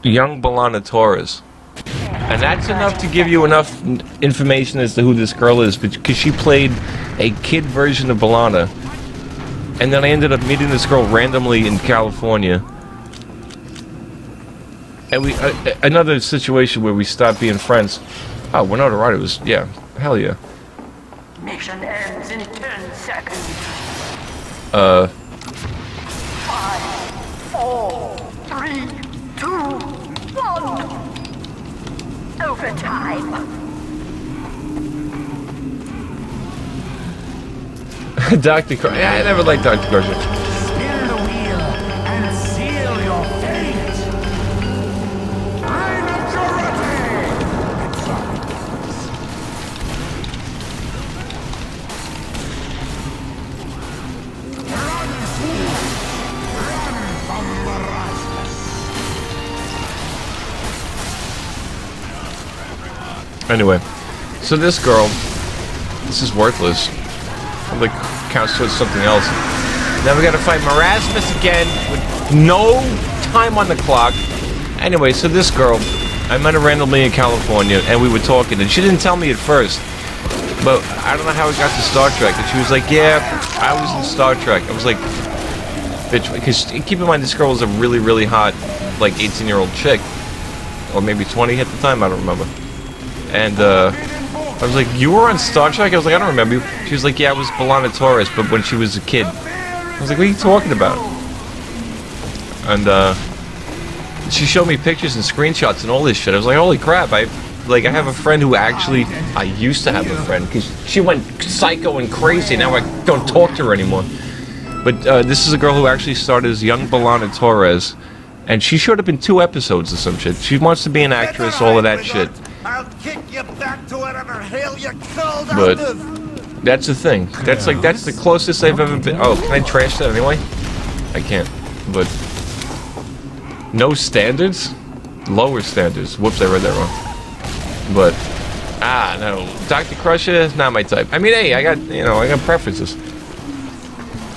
young Belana Torres. And that's enough to give you enough information as to who this girl is, because she played a kid version of Belana. And then I ended up meeting this girl randomly in California. And we, another situation where we stopped being friends. Oh, Winona Ryder was, yeah, hell yeah. Mission ends in 10 seconds. 5, 4, 3, 2, 1. Overtime. Dr. Crusher. Yeah, I never liked Dr. Crusher. Spin the wheel and seal your fate. I'm Anyway, so this girl, this is worthless. I'm like, counts towards something else. Now we gotta fight Marasmus again with no time on the clock. Anyway, so this girl, I met her randomly in California, and we were talking, and she didn't tell me at first, but I don't know how we got to Star Trek, and she was like, yeah, I was in Star Trek. I was like, bitch, because keep in mind, this girl was a really, really hot, like, 18-year-old chick, or maybe 20 at the time, I don't remember. And, I was like, you were on Star Trek? I was like, I don't remember you. She was like, yeah, I was Belana Torres, but when she was a kid. I was like, what are you talking about? And, she showed me pictures and screenshots and all this shit. I was like, holy crap, I have a friend who actually, I used to have a friend, because she went psycho and crazy, now I don't talk to her anymore. But, this is a girl who actually started as young Belana Torres, and she showed up in 2 episodes or some shit. She wants to be an actress, all of that shit. I'll kick you back to whatever hell you called But out of. that's the thing. That's like, that's the closest I've ever been. Oh, can I trash that anyway? I can't. But no standards? Lower standards. Whoops, I read that wrong. But no. Dr. Crusher, not my type. I mean, hey, I got, you know, I got preferences.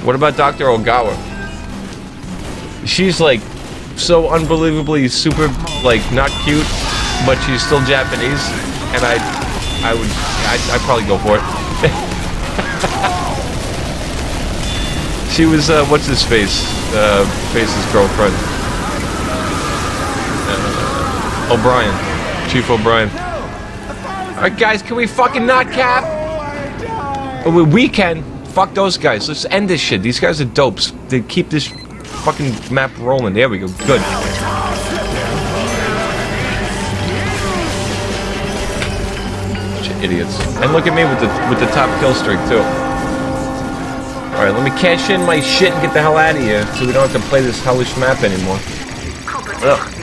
What about Dr. Ogawa? She's like so unbelievably super, like, not cute, but she's still Japanese, and I'd probably go for it. She was, what's his face? Face's girlfriend. O'Brien. Chief O'Brien. Alright, guys, can we fucking not cap? Oh, we can. Fuck those guys. Let's end this shit. These guys are dopes. They keep this fucking map rolling. There we go. Good. Idiots. And look at me with the top kill streak too. Alright, let me cash in my shit and get the hell out of here so we don't have to play this hellish map anymore. Ugh.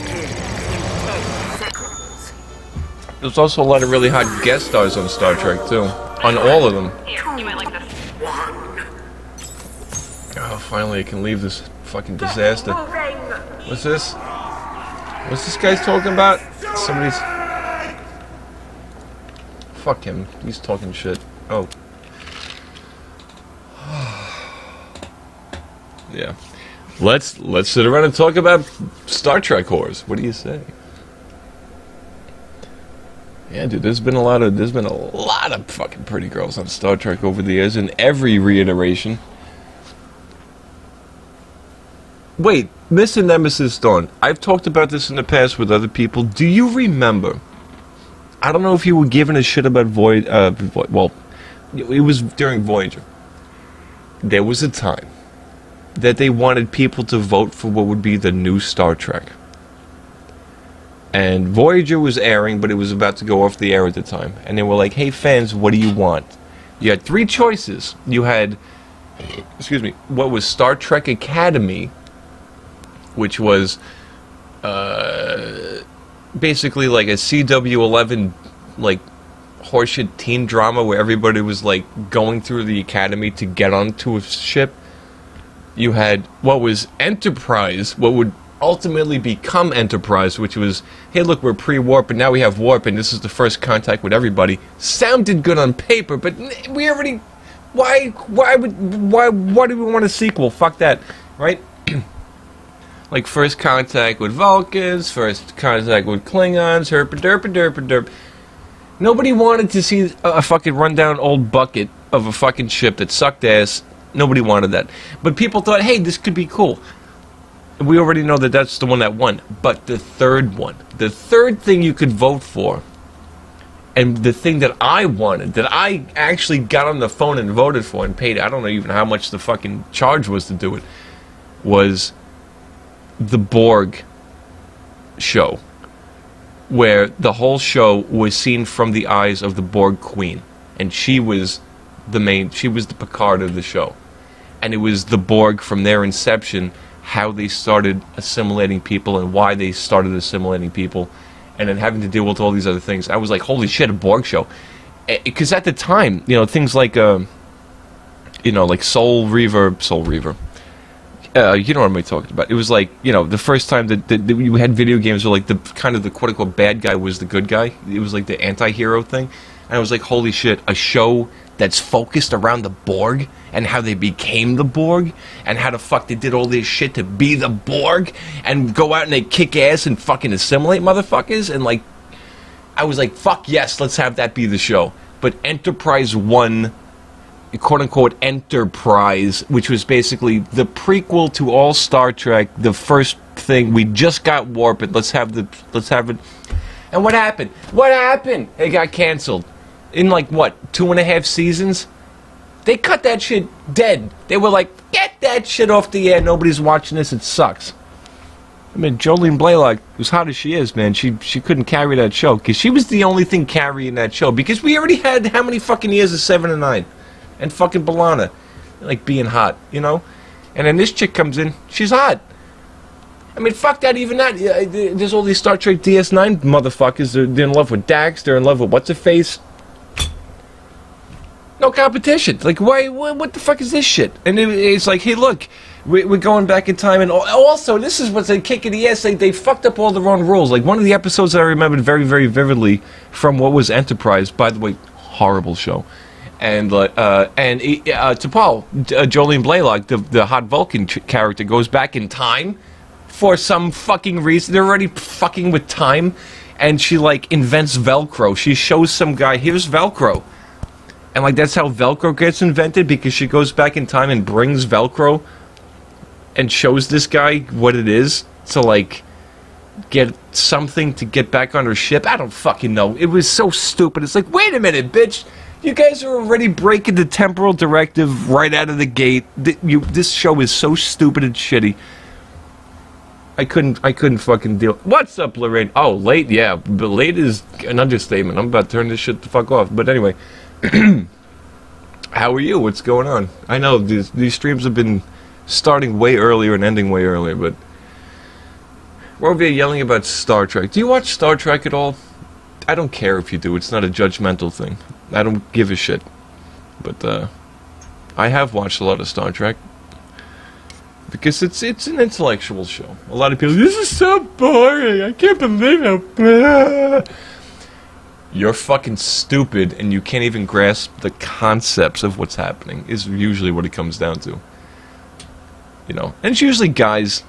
There's also a lot of really hot guest stars on Star Trek too. On all of them. Oh, finally I can leave this fucking disaster. What's this? What's this guy's talking about? Somebody's... Fuck him. He's talking shit. Oh. Yeah. Let's sit around and talk about Star Trek whores. What do you say? Yeah, dude, there's been a lot of fucking pretty girls on Star Trek over the years in every reiteration. Wait, Mr. Nemesis Dawn, I've talked about this in the past with other people. Do you remember? I don't know if you were giving a shit about well, it was during Voyager. There was a time that they wanted people to vote for what would be the new Star Trek. And Voyager was airing, but it was about to go off the air at the time. And they were like, hey fans, what do you want? You had 3 choices. You had, excuse me, what was Star Trek Academy, which was basically like a CW11 like horseshit teen drama where everybody was like going through the academy to get onto a ship. You had what was Enterprise, what would ultimately become Enterprise, which was, hey, look, we're pre-warp, and now we have warp, and this is the first contact with everybody. Sounded good on paper, but we already. Why do we want a sequel? Fuck that, right? Like first contact with Vulcans, first contact with Klingons, herpa derp. Nobody wanted to see a fucking rundown old bucket of a fucking ship that sucked ass. Nobody wanted that. But people thought, hey, this could be cool. We already know that that's the one that won. But the third one, the third thing you could vote for, and the thing that I wanted, that I actually got on the phone and voted for and paid, I don't know even how much the fucking charge was to do it, was the Borg show, where the whole show was seen from the eyes of the Borg Queen, and she was the Picard of the show, and it was the Borg from their inception, how they started assimilating people and why they started assimilating people, and then having to deal with all these other things. I was like, holy shit, a Borg show. Because at the time, things like, like Soul Reaver. You know what I'm talking about. It was like, the first time that you had video games where like the kind of the quote-unquote bad guy was the good guy. It was like the anti-hero thing. And I was like, holy shit, a show that's focused around the Borg and how they became the Borg and how the fuck they did all this shit to be the Borg and go out and they kick ass and fucking assimilate motherfuckers. And like, I was like, fuck yes, let's have that be the show. But Enterprise won, quote-unquote Enterprise, which was basically the prequel to all Star Trek, the first thing. We just got warp it, let's have it. And what happened? It got canceled. In like, what, 2.5 seasons? They cut that shit dead. They were like, get that shit off the air, nobody's watching this, it sucks. I mean, Jolene Blalock, as hot as she is, man, she couldn't carry that show, because she was the only thing carrying that show, because we already had how many fucking years of 7 and 9? And fucking B'Elanna, like, being hot, And then this chick comes in, she's hot. I mean, fuck that, even that. There's all these Star Trek DS9 motherfuckers, they're in love with Dax, they're in love with What's-Her-Face. No competition. Like, why? What the fuck is this shit? And it's like, hey, look, we're going back in time, and also, this is what's a kick in the ass. They fucked up all the wrong rules. Like, one of the episodes that I remembered very, very vividly from what was Enterprise, by the way, horrible show. And to Paul, Jolene Blalock, the hot Vulcan character, goes back in time for some fucking reason. They're already fucking with time, and she, like, invents Velcro. She shows some guy, here's Velcro. And, like, that's how Velcro gets invented, because she goes back in time and brings Velcro and shows this guy what it is to, like, get something to get back on her ship. I don't fucking know. It was so stupid. It's like, wait a minute, bitch. You guys are already breaking the temporal directive right out of the gate. This show is so stupid and shitty. I couldn't fucking deal. What's up, Lorraine? Oh, late? Yeah, but late is an understatement. I'm about to turn this shit the fuck off. But anyway, how are you? What's going on? I know these streams have been starting way earlier and ending way earlier, but we're over here yelling about Star Trek. Do you watch Star Trek at all? I don't care if you do. It's not a judgmental thing. I don't give a shit. But I have watched a lot of Star Trek. Because it's an intellectual show. A lot of people, this is so boring. I can't believe how blah. You're fucking stupid and you can't even grasp the concepts of what's happening, is usually what it comes down to. And it's usually guys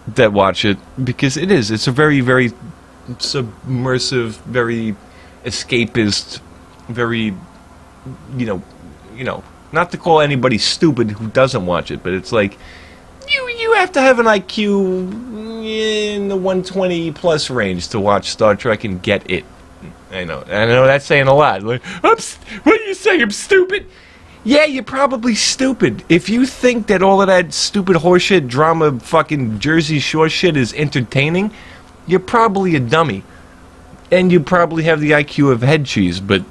that watch it, because it's a very, very submersive, very escapist, very, not to call anybody stupid who doesn't watch it, but it's like, you have to have an IQ in the 120 plus range to watch Star Trek and get it. I know that's saying a lot. Like, what are you saying? I'm stupid? Yeah, you're probably stupid. If you think that all of that stupid horseshit drama fucking Jersey Shore shit is entertaining, you're probably a dummy. And you probably have the IQ of head cheese, but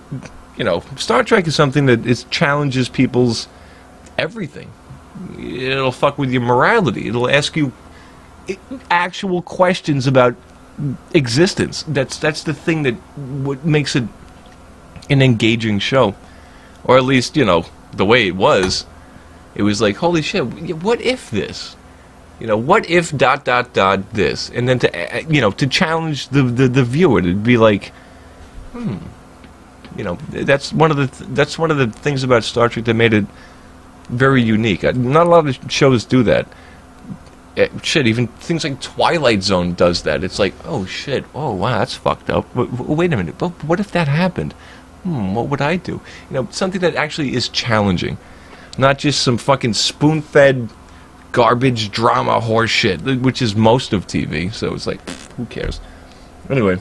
Star Trek is something that challenges people's everything. It'll fuck with your morality. It'll ask you actual questions about existence. That's the thing that what makes it an engaging show. Or at least, you know, the way it was like, holy shit, what if this? You know, what if ... this? And then to, you know, to challenge the viewer, to be like, you know, that's one of the things about Star Trek that made it very unique. Not a lot of shows do that. Shit, even things like Twilight Zone does that. It's like, oh shit, oh wow, that's fucked up. Wait a minute, but what if that happened? What would I do? You know, something that actually is challenging, not just some fucking spoon-fed garbage drama horse shit, which is most of TV. So it's like, who cares? Anyway.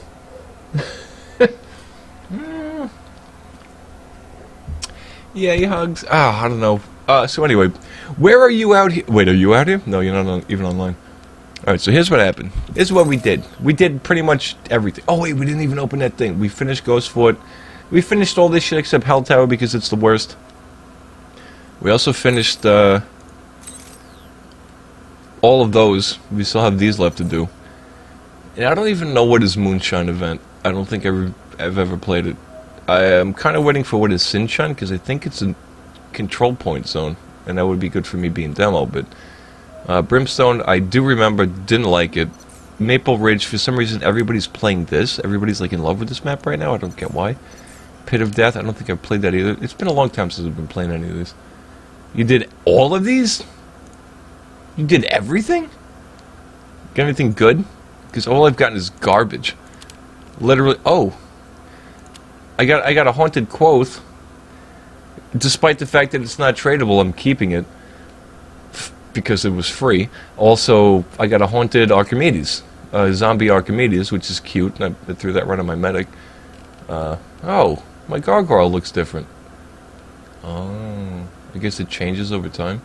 Yeah, he hugs. I don't know. So anyway, where are you out here? Wait, are you out here? No, you're not even online. Alright, so here's what happened. This is what we did. We did pretty much everything. Oh wait, we didn't even open that thing. We finished Ghost Fort. We finished all this shit except Hell Tower because it's the worst. We also finished all of those. We still have these left to do. And I don't even know what is Moonshine Event. I don't think I've ever played it. I am kind of waiting for what is Sunshine, because I think it's a control point zone, and that would be good for me being demo. But Brimstone, I do remember, didn't like it. Maple Ridge, for some reason, everybody's playing this. Everybody's like in love with this map right now. I don't get why. Pit of Death, I don't think I've played that either. It's been a long time since I've been playing any of these. You did all of these? You did everything? Got anything good? Because all I've gotten is garbage. Literally, oh. I got a Haunted Quoth. Despite the fact that it's not tradable, I'm keeping it. Because it was free. Also, I got a Haunted Archimedes. Zombie Archimedes, which is cute. And I threw that right on my medic. Oh, my Gargoyle looks different. Oh, I guess it changes over time.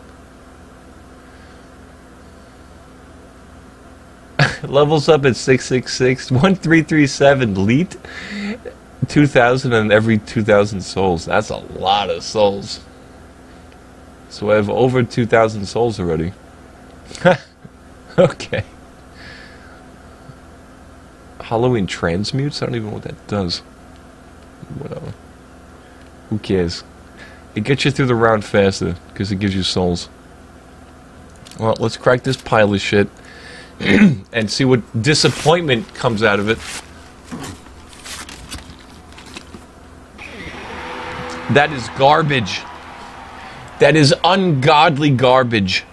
Levels up at 666, 1337 leet, 2,000 and every 2,000 souls. That's a lot of souls. So I have over 2,000 souls already. Okay. Halloween transmutes? I don't even know what that does. Whatever. Who cares? It gets you through the round faster, because it gives you souls. Well, let's crack this pile of shit. And see what disappointment comes out of it. That is garbage. That is ungodly garbage.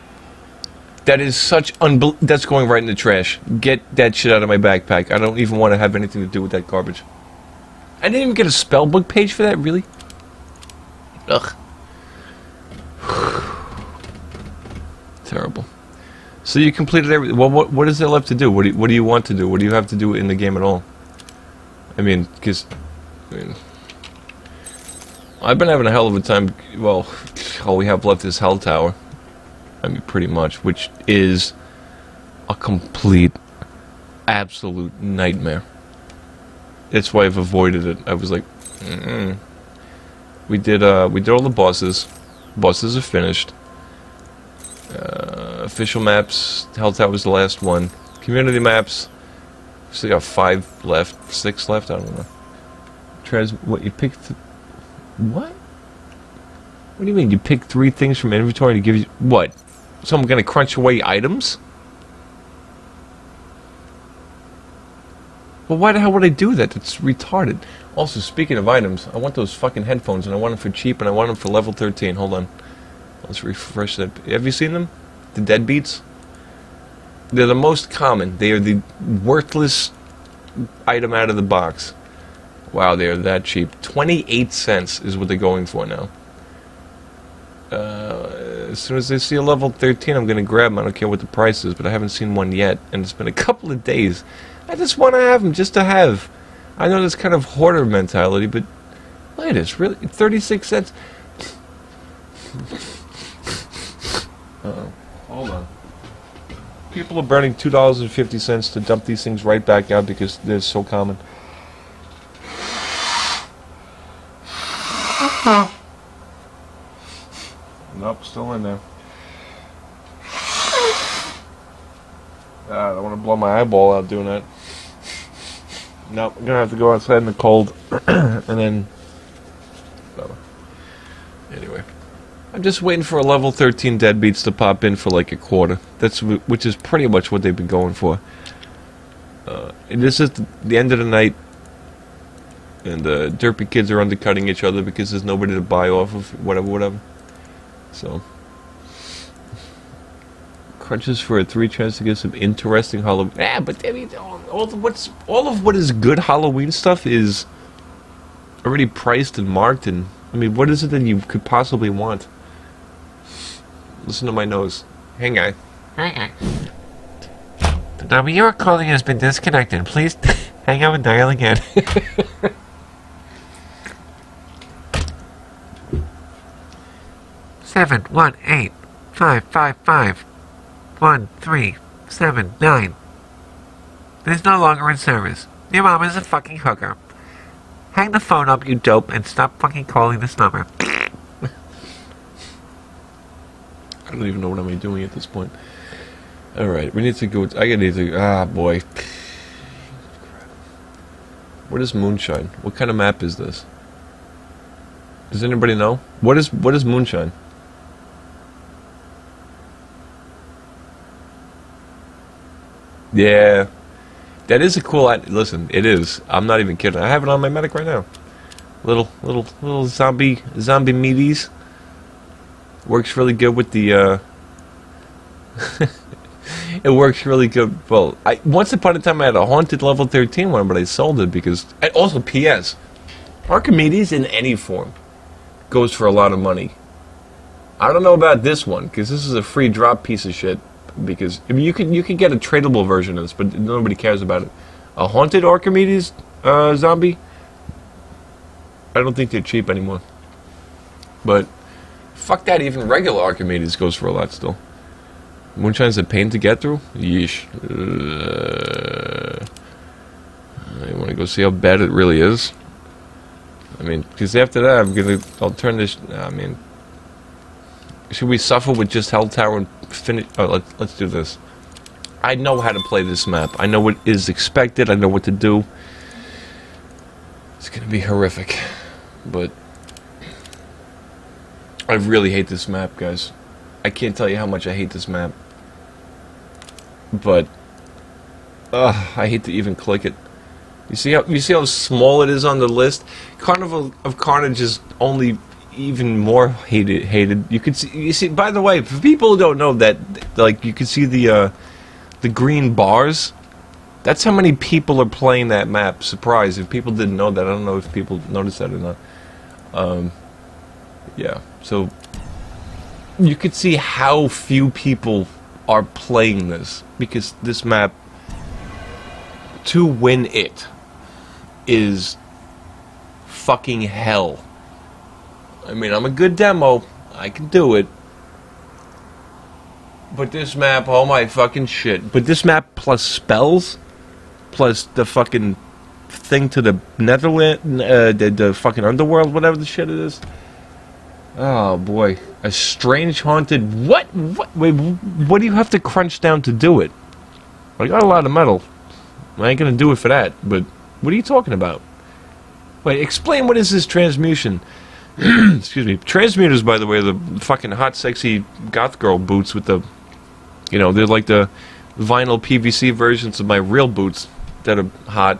That is such that's going right in the trash. Get that shit out of my backpack. I don't even want to have anything to do with that garbage. I didn't even get a spellbook page for that, really? Ugh. Terrible. So you completed everything. Well, what is there left to do? What do you want to do? What do you have to do in the game at all? I mean, because I've been having a hell of a time. Well, all we have left is Hell Tower. I mean, pretty much, which is a complete, absolute nightmare. That's why I've avoided it. I was like, we did all the bosses. Bosses are finished. Official maps, Hell Tower was the last one. Community maps, still got 5 left, 6 left, I don't know. What, you picked... What? What do you mean, you pick 3 things from inventory to give you... What? So I'm gonna crunch away items? Well, why the hell would I do that? That's retarded. Also, speaking of items, I want those fucking headphones, and I want them for cheap, and I want them for level 13. Hold on. Let's refresh that. Have you seen them? The Deadbeats? They're the most common. They are the worthless item out of the box. Wow, they are that cheap. 28 cents is what they're going for now. As soon as I see a level 13, I'm going to grab them. I don't care what the price is, but I haven't seen one yet. And it's been a couple of days. I just want to have them, just to have. I know that's kind of hoarder mentality, but look at this. Really? 36 cents? Uh-oh. Hold on. People are burning $2.50 to dump these things right back out because they're so common. Nope, still in there. I don't want to blow my eyeball out doing that. Nope, I'm going to have to go outside in the cold and then whatever. Anyway, I'm just waiting for a level 13 deadbeats to pop in for like a quarter. Which is pretty much what they've been going for. And this is the end of the night, and the derpy kids are undercutting each other because there's nobody to buy off of, whatever. So, crunches for a 3 chance to get some interesting Halloween. Yeah, but I mean, all of what is good Halloween stuff is already priced and marked, and I mean, what is it that you could possibly want? Listen to my nose. Hang on. The number you are calling has been disconnected. Please hang up and dial again. Seven one 1379. It is no longer in service. Your mom is a fucking hooker. Hang the phone up, you dope, and stop fucking calling this number. I don't even know what I'm doing at this point. Alright, we need to go. Ah, boy. What is Moonshine? What kind of map is this? Does anybody know? What is Moonshine? Yeah. That is a cool... Listen, it is. I'm not even kidding. I have it on my medic right now. Little zombie meaties. Works really good with the, It works really good. Well, once upon a time I had a haunted level 13 one, but I sold it because... And also, P.S. Archimedes in any form goes for a lot of money. I don't know about this one, because this is a free drop piece of shit. Because, I mean, you can get a tradable version of this, but nobody cares about it. A haunted Archimedes zombie? I don't think they're cheap anymore. But, fuck that, even regular Archimedes goes for a lot still. Moonshine's a pain to get through? Yeesh. I want to go see how bad it really is. I mean, because after that, I'll turn this... I mean... Should we suffer with just Hell Tower and finish... Oh, let's do this. I know how to play this map. I know what is expected. I know what to do. It's gonna be horrific. But... I really hate this map, guys. I can't tell you how much I hate this map. But... I hate to even click it. You see how small it is on the list? Carnival of Carnage is only... even more hated. You see. By the way, for people who don't know that, like, you can see the green bars. That's how many people are playing that map. Surprise! If people didn't know that, I don't know if people noticed that or not. Yeah. So you could see how few people are playing this, because this map, to win it, is fucking hell. I mean, I'm a good demo. I can do it. But this map, oh my fucking shit. But this map plus spells, plus the fucking thing to the Netherland, the fucking underworld, whatever the shit it is. Oh boy. A strange haunted... What? Wait, what do you have to crunch down to do it? I got a lot of metal. I ain't gonna do it for that, but what are you talking about? Wait, explain what is this transmutation? Excuse me. Transmuters, by the way, are the fucking hot, sexy goth girl boots with the... You know, they're like the vinyl PVC versions of my real boots that are hot.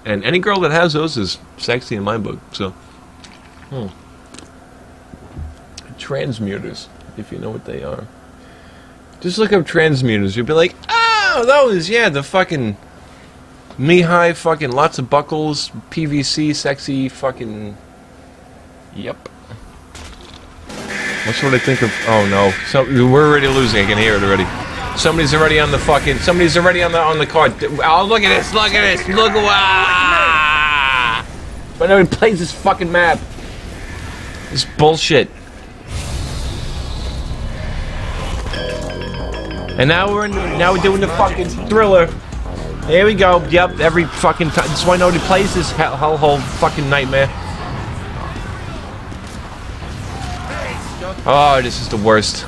And any girl that has those is sexy in my book, so... Transmuters, if you know what they are. Just look up transmuters. You'll be like, oh, those, yeah, the fucking... knee-high, fucking lots of buckles, PVC, sexy, fucking... Yep. That's what I think of. Oh no! So we're already losing. I can hear it already. Somebody's already on the fucking. Somebody's already on the card. Oh, look at this! Look at this! Look at But nobody plays this fucking map. This bullshit. And now we're doing the fucking thriller. Here we go. Yep. Every fucking time. That's why nobody plays this hellhole fucking nightmare. Oh, this is the worst.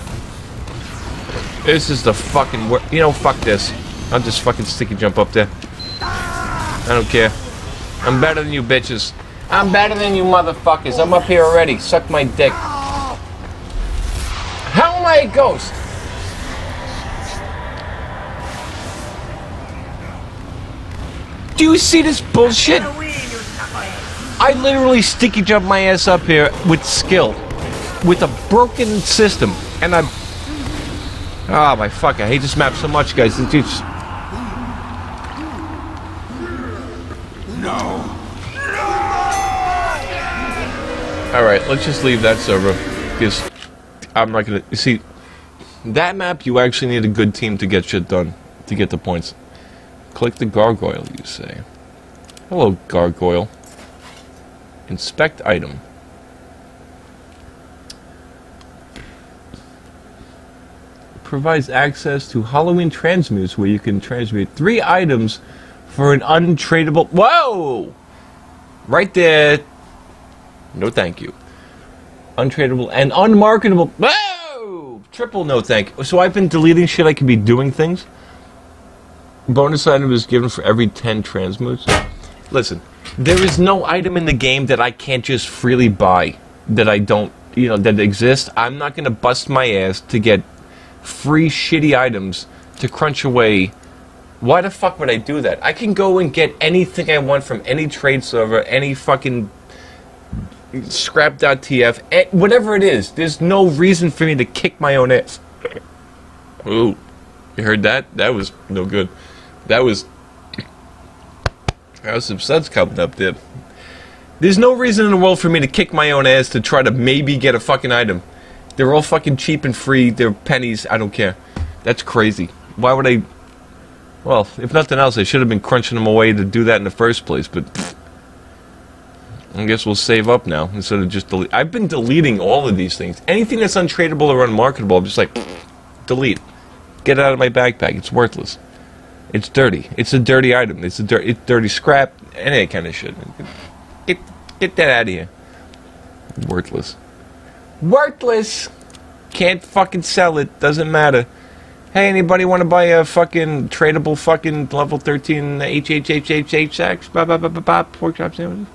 This is the fucking worst. You know, fuck this. I'll just fucking sticky jump up there. I don't care. I'm better than you bitches. I'm better than you motherfuckers. I'm up here already. Suck my dick. How am I a ghost? Do you see this bullshit? I literally sticky jump my ass up here with skill. With a broken system. And I'm... Oh my fuck, I hate this map so much, guys. It's just... No. Alright, let's just leave that server. Because I'm not gonna... You see, that map, you actually need a good team to get shit done. To get the points. Click the gargoyle, you say. Hello, gargoyle. Inspect item. Provides access to Halloween transmutes where you can transmute 3 items for an untradeable... Whoa! Right there. No thank you. Untradeable and unmarketable... Whoa! Triple no thank you. So I've been deleting shit. I can be doing things. Bonus item is given for every 10 transmutes. Listen, there is no item in the game that I can't just freely buy. That I don't... You know, that exists. I'm not going to bust my ass to get... free shitty items to crunch away. Why the fuck would I do that? I can go and get anything I want from any trade server, any fucking scrap.tf, whatever it is. There's no reason for me to kick my own ass. Ooh, you heard that? That was no good. That was some suds coming up there. There's no reason in the world for me to kick my own ass to try to maybe get a fucking item. They're all fucking cheap and free. They're pennies. I don't care. That's crazy. Why would I... Well, if nothing else, I should have been crunching them away to do that in the first place, but... I guess we'll save up now, instead of just delete... I've been deleting all of these things. Anything that's untradeable or unmarketable, I'm just like... Delete. Get it out of my backpack. It's worthless. It's dirty. It's a dirty item. It's dirty scrap. Any kind of shit. Get that out of here. Worthless. Worthless. Can't fucking sell it. Doesn't matter. Hey, anybody want to buy a fucking tradable fucking level 13 HHHHHX pork chop sandwiches?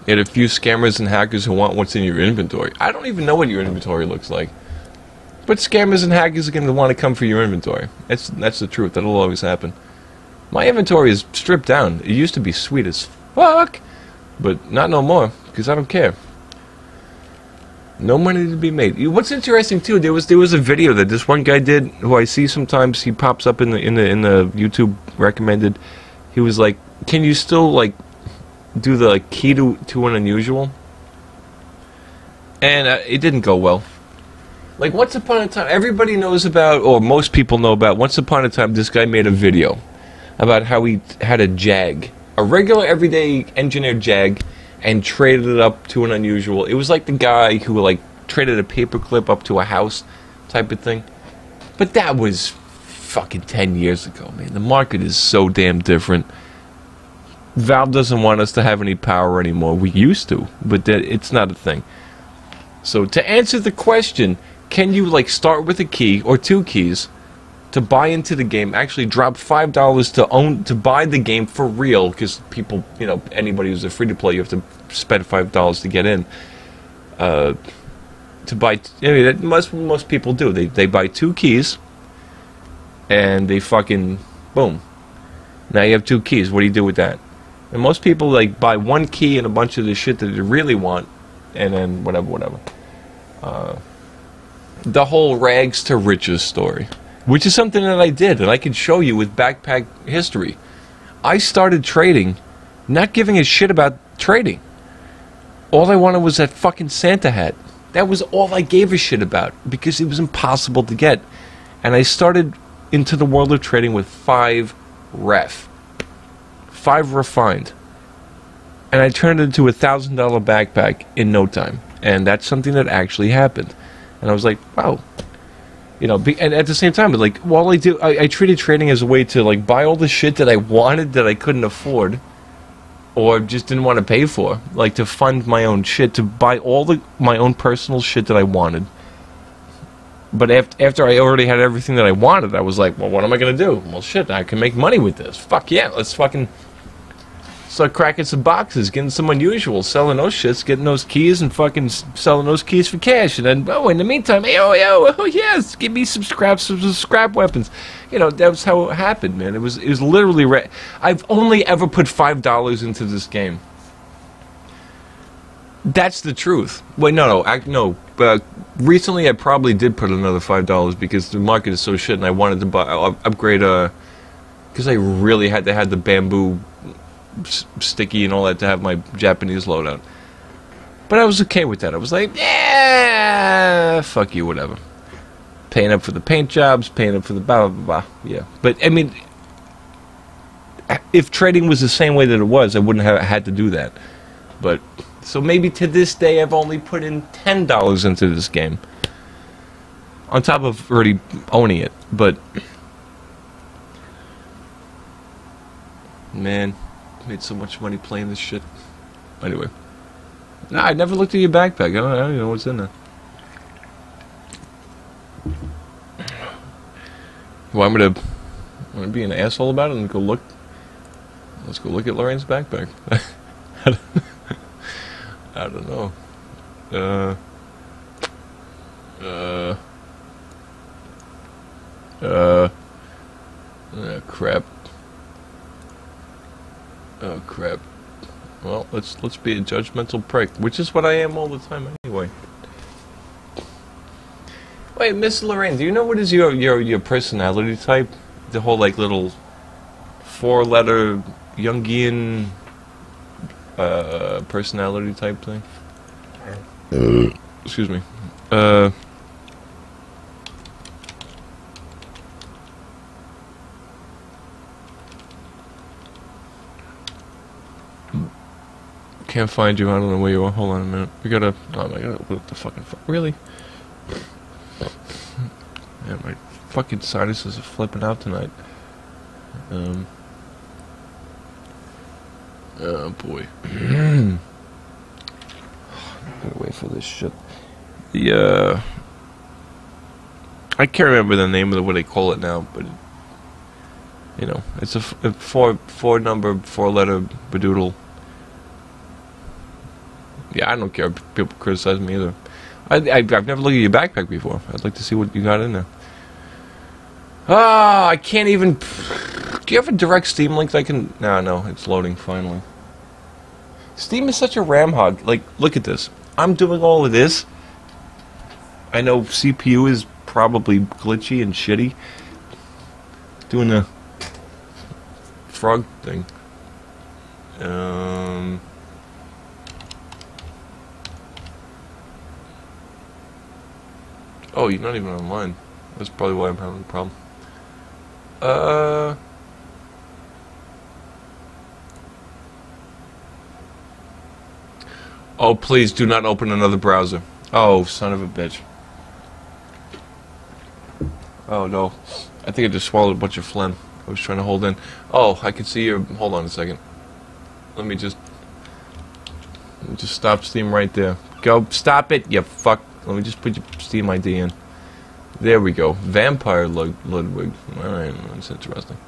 You had a few scammers and hackers who want what's in your inventory. I don't even know what your inventory looks like. But scammers and hackers are going to want to come for your inventory. That's the truth. That'll always happen. My inventory is stripped down. It used to be sweet as fuck. But not no more, because I don't care. No money to be made. What's interesting too, there was a video that this one guy did, who I see sometimes. He pops up in the YouTube recommended. He was like, "Can you still like do the like key to an unusual?" And it didn't go well. Like once upon a time, everybody knows about, or most people know about. Once upon a time, this guy made a video about how he had a Jag. A regular, everyday engineered Jag, and traded it up to an unusual. It was like the guy who, like, traded a paperclip up to a house type of thing. But that was fucking 10 years ago, man. The market is so damn different. Valve doesn't want us to have any power anymore. We used to, but it's not a thing. So, to answer the question, can you, like, start with a key, or 2 keys, to buy into the game, actually drop $5 to buy the game for real, because people, you know, anybody who's a free-to-play, you have to spend $5 to get in. To buy, I mean, most people do. They buy 2 keys, and they fucking, boom. Now you have 2 keys. What do you do with that? And most people, like, buy 1 key and a bunch of the shit that they really want, and then whatever. The whole rags to riches story. Which is something that I did, and I can show you with backpack history. I started trading, not giving a shit about trading. All I wanted was that fucking Santa hat. That was all I gave a shit about, because it was impossible to get. And I started into the world of trading with 5 ref. 5 refined. And I turned it into a $1,000 backpack in no time. And that's something that actually happened. And I was like, wow. You know, and at the same time, like, while I treated trading as a way to, like, buy all the shit that I wanted that I couldn't afford, or just didn't want to pay for, like, to fund my own shit, to buy all my own personal shit that I wanted. But after I already had everything that I wanted, I was like, well, what am I going to do? Well, shit, I can make money with this. Fuck yeah, let's fucking Start cracking some boxes, getting some unusual, selling those shits, getting those keys, and fucking selling those keys for cash. And then, oh, in the meantime, oh yes, give me some scrap weapons. You know, that was how it happened, man. It was literally. I've only ever put $5 into this game. That's the truth. Wait, no. Recently, I probably did put another $5 because the market is so shit, and I wanted to upgrade because I really had to have the bamboo sticky and all that to have my Japanese loadout. But I was okay with that. I was like, yeah, fuck you, whatever. Paying up for the paint jobs, paying up for the blah, blah, blah. Yeah. But, I mean, if trading was the same way that it was, I wouldn't have had to do that. But, so maybe to this day, I've only put in $10 into this game. On top of already owning it. But, man, made so much money playing this shit. Anyway. Nah, I never looked at your backpack. I don't even know what's in there. You want me to be an asshole about it and go look? Let's go look at Lorraine's backpack. I don't know. Crap. Oh crap. Well, let's be a judgmental prick, which is what I am all the time anyway. Wait, Miss Lorraine, do you know what is your personality type? The whole like little 4-letter Jungian personality type thing? Excuse me. Can't find you. I don't know where you are. Hold on a minute. We gotta. Oh my god! What the fucking fuck? Really? Yeah, my fucking sinuses are flipping out tonight. Oh boy. Gotta wait for this shit. The I can't remember the name of what they call it now, but you know, it's a four-number, 4-letter badoodle. Yeah, I don't care if people criticize me either. I've never looked at your backpack before. I'd like to see what you got in there. Ah, I can't even. Do you have a direct Steam link that I can? No, it's loading finally. Steam is such a ram hog. Like, look at this. I'm doing all of this. I know CPU is probably glitchy and shitty. Doing the frog thing. Oh, you're not even online. That's probably why I'm having a problem. Oh, please do not open another browser. Oh, son of a bitch. Oh, no. I think I just swallowed a bunch of phlegm. I was trying to hold in. Oh, I can see your... Hold on a second. Let me just stop Steam right there. Go. Stop it, you fuck. Let me just put your Steam ID in. There we go. Vampire Ludwig. Alright, that's interesting.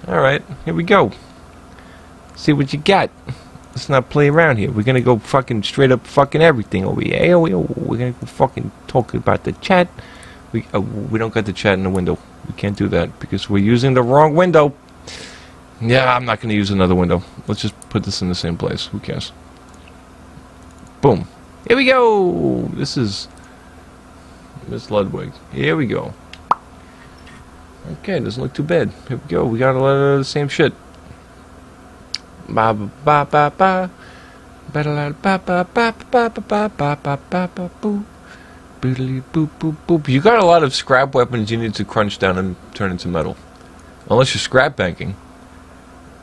Alright, here we go. See what you got. Let's not play around here. We're gonna go fucking straight up fucking everything over here. We're gonna go fucking talk about the chat. We don't got the chat in the window. We can't do that because we're using the wrong window. Yeah, I'm not gonna use another window. Let's just put this in the same place. Who cares? Boom. Here we go! This is Miss Ludwig. Here we go. Okay, doesn't look too bad. Here we go. We got a lot of the same shit. Ba ba ba ba ba. Ba ba ba ba ba ba ba ba ba ba boo. Boodly boop boop boop. You got a lot of scrap weapons you need to crunch down and turn into metal. Unless you're scrap banking.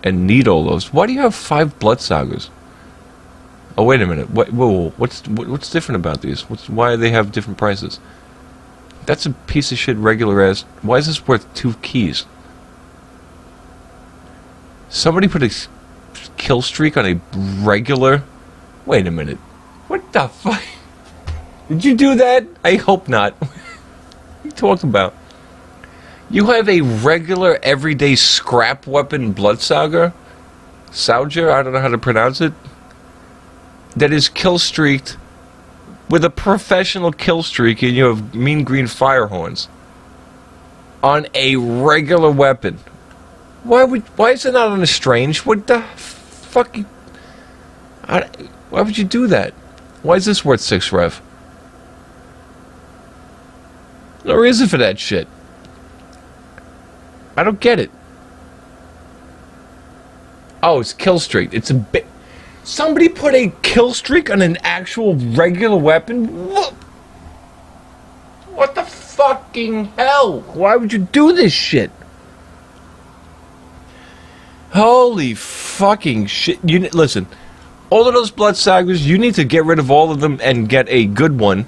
And need all those. Why do you have 5 blood sagas? Oh, wait a minute. What's different about these? Why do they have different prices? That's a piece of shit regular ass. Why is this worth 2 keys? Somebody put a kill streak on a regular... Wait a minute. What the fuck? Did you do that? I hope not. What are you talking about? You have a regular, everyday scrap weapon bloodsaga Sauger, I don't know how to pronounce it, that is kill streaked with a professional kill streak and you have mean green fire horns on a regular weapon. Why is it not on a strange? What the fuck? Why would you do that? Why is this worth 6 rev? No reason for that shit. I don't get it. Oh, it's kill streak. It's a bit. Somebody put a kill streak on an actual regular weapon? What the fucking hell? Why would you do this shit? Holy fucking shit. Listen, all of those blood sagas, you need to get rid of all of them and get a good one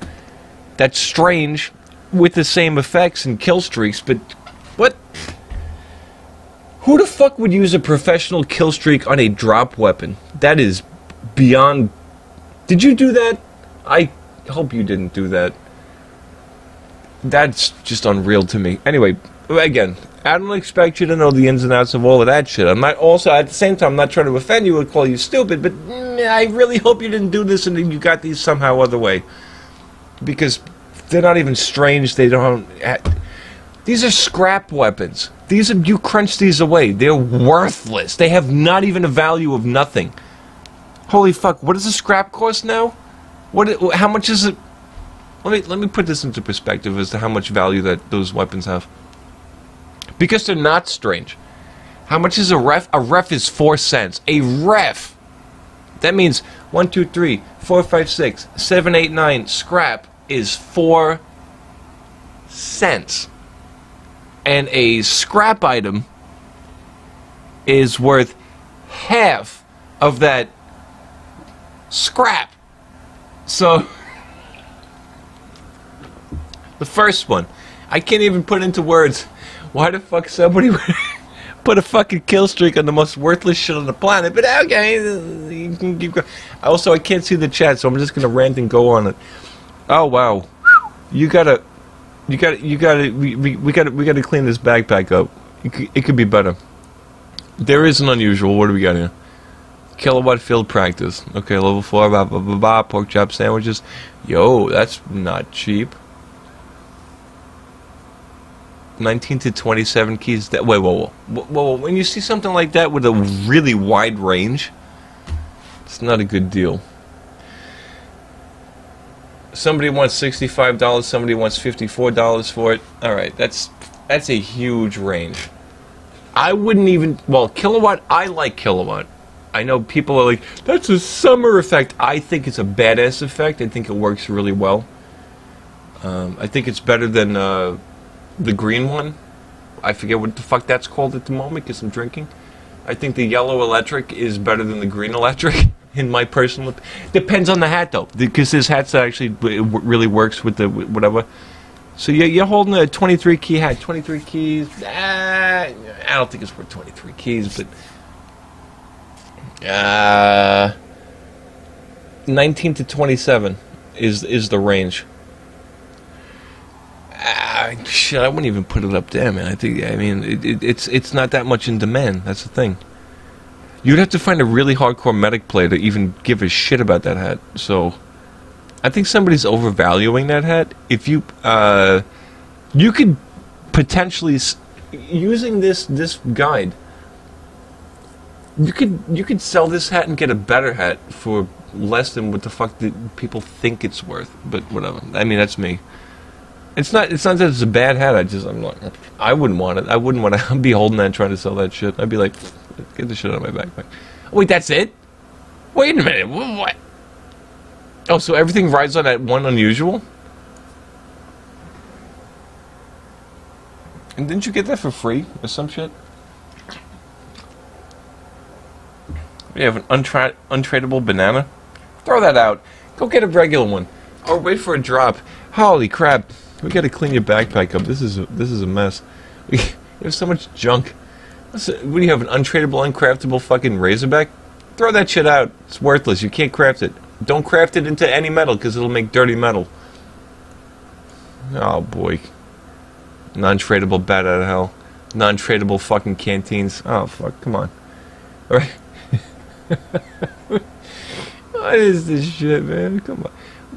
that's strange with the same effects and kill streaks, but what? Who the fuck would use a professional kill streak on a drop weapon? That is beyond... Did you do that? I hope you didn't do that. That's just unreal to me. Anyway, again, I don't expect you to know the ins and outs of all of that shit. I'm not also, at the same time, I'm not trying to offend you or call you stupid, but I really hope you didn't do this and you got these somehow other way. Because they're not even strange, they don't... These are scrap weapons. These are, you crunch these away. They're worthless. They have not even a value of nothing. Holy fuck, what does a scrap cost now? How much is it? Let me put this into perspective as to how much value that those weapons have. Because they're not strange. How much is a ref? A ref is 4 cents. A ref! That means 1, 2, 3, 4, 5, 6, 7, 8, 9. Scrap is 4 cents. And a scrap item is worth half of that scrap. So, the first one, I can't even put into words why the fuck somebody would put a fucking kill streak on the most worthless shit on the planet. But okay, you can keep going. Also, I can't see the chat, so I'm just gonna rant and go on it. Oh wow, we gotta clean this backpack up. It could be better. There is an unusual. What do we got here? Kilowatt field practice. Okay, level 4. Blah blah blah blah. Pork chop sandwiches. Yo, that's not cheap. 19 to 27 keys. That whoa. When you see something like that with a really wide range, it's not a good deal. Somebody wants $65, somebody wants $54 for it. Alright, that's a huge range. I wouldn't even... Well, kilowatt, I like kilowatt. I know people are like, that's a summer effect. I think it's a badass effect. I think it works really well. I think it's better than the green one. I forget what the fuck that's called at the moment because I'm drinking. I think the yellow electric is better than the green electric. In my personal... Depends on the hat, though. Because this hat actually really works with the whatever. So you're holding a 23-key hat. 23 keys... I don't think it's worth 23 keys, but... 19 to 27 is the range. Shit, I wouldn't even put it up there, man. I mean, it's not that much in demand. That's the thing. You'd have to find a really hardcore medic player to even give a shit about that hat. So, I think somebody's overvaluing that hat. If you, you could potentially, using this guide, you could sell this hat and get a better hat for less than what the fuck people think it's worth. But whatever. I mean, that's me. It's not that it's a bad hat. I wouldn't want it. I wouldn't want to be holding that and trying to sell that shit. I'd be like, get the shit out of my backpack. Wait, that's it? Wait a minute. What? Oh, so everything rides on that one unusual? And didn't you get that for free or some shit? We have an untradeable banana. Throw that out. Go get a regular one. Or wait for a drop. Holy crap. We gotta clean your backpack up. This is a mess. We have so much junk. What do you have, an untradeable, uncraftable fucking Razorback? Throw that shit out. It's worthless. You can't craft it. Don't craft it into any metal because it'll make dirty metal. Oh boy. Non-tradable bat out of hell. Non-tradable fucking canteens. Oh fuck, come on. Alright. What is this shit, man? Come on.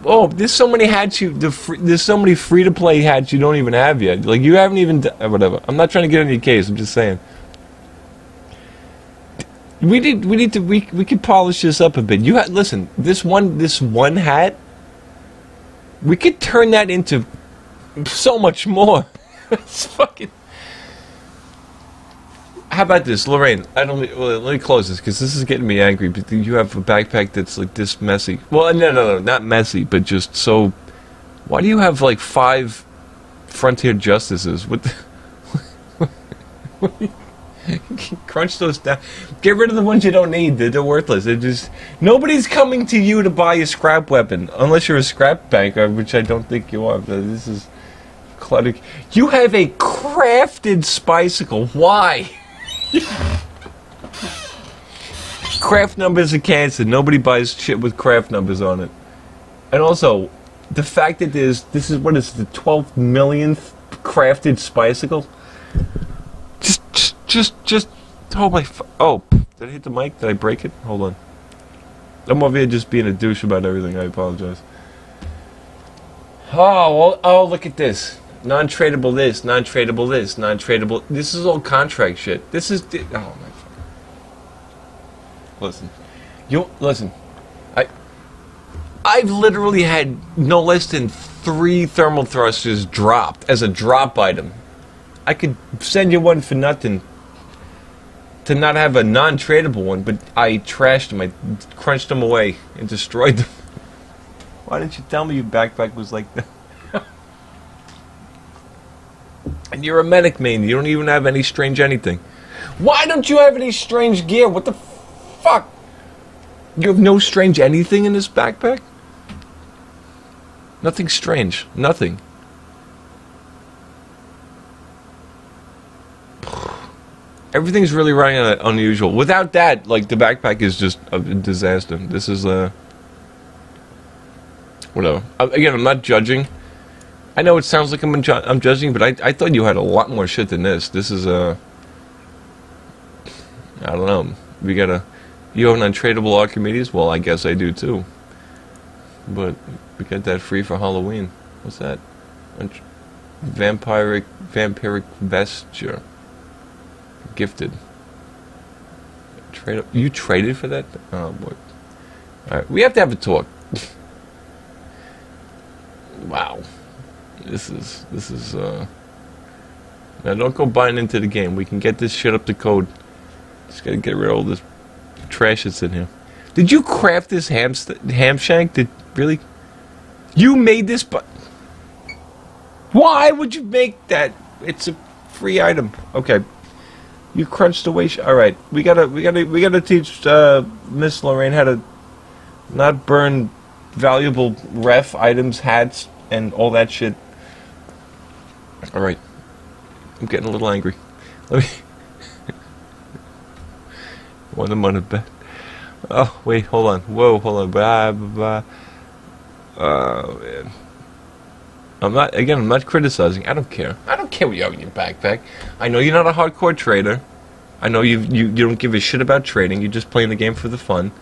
Oh, there's so many hats there's so many free-to-play hats you don't even have yet. Like, you haven't even whatever. I'm not trying to get on your case. I'm just saying. We could polish this up a bit. Listen, this one hat, we could turn that into so much more. It's fucking. How about this, Lorraine? Well, let me close this because this is getting me angry. But you have a backpack that's like this messy. Well, no, not messy, but just so. Why do you have like 5 Frontier Justices? What? Crunch those down. Get rid of the ones you don't need. They're worthless. They're just nobody's coming to you to buy a scrap weapon unless you're a scrap banker, which I don't think you are. But this is cluttered. You have a crafted Spicicle. Why? Craft numbers are cancer. Nobody buys shit with craft numbers on it. And also, the fact that this is what is the 12 millionth crafted Spicicle. Just. Oh, did I hit the mic? Did I break it? Hold on. I'm over here just being a douche about everything. I apologize. Oh, look at this. Non-tradable this, non-tradable this, non-tradable. This is all contract shit. This is. Oh my. Listen. I've literally had no less than 3 thermal thrusters dropped as a drop item. I could send you one for nothing to not have a non-tradable one, but I trashed them. I crunched them away and destroyed them. Why didn't you tell me your backpack was like that? And you're a medic main. You don't even have any strange anything. Why don't you have any strange gear? What the fuck? You have no strange anything in this backpack? Nothing strange. Nothing. Everything's really running unusual. Without that, like, the backpack is just a disaster. This is, whatever. Again, I'm not judging. I know it sounds like I'm judging, but I thought you had a lot more shit than this. This is, I don't know. You have an untradeable Archimedes? Well, I guess I do, too. But we got that free for Halloween. What's that? Vampiric vesture. Gifted. You traded for that? Oh boy. Alright, we have to have a talk. Wow. This is now don't go buying into the game. We can get this shit up to code. Just gotta get rid of all this trash that's in here. Did you craft this ham shank? Really? You made this, but why would you make that? It's a free item. Okay. You crunched away. All right, we gotta teach Miss Lorraine how to not burn valuable ref items, hats, and all that shit. All right, I'm getting a little angry. Let me. Want them on the bed? Oh wait, hold on. Whoa, hold on. Blah blah blah. Oh man. I'm not criticizing. I don't care. I don't care what you have in your backpack. I know you're not a hardcore trader. I know you don't give a shit about trading. You're just playing the game for the fun.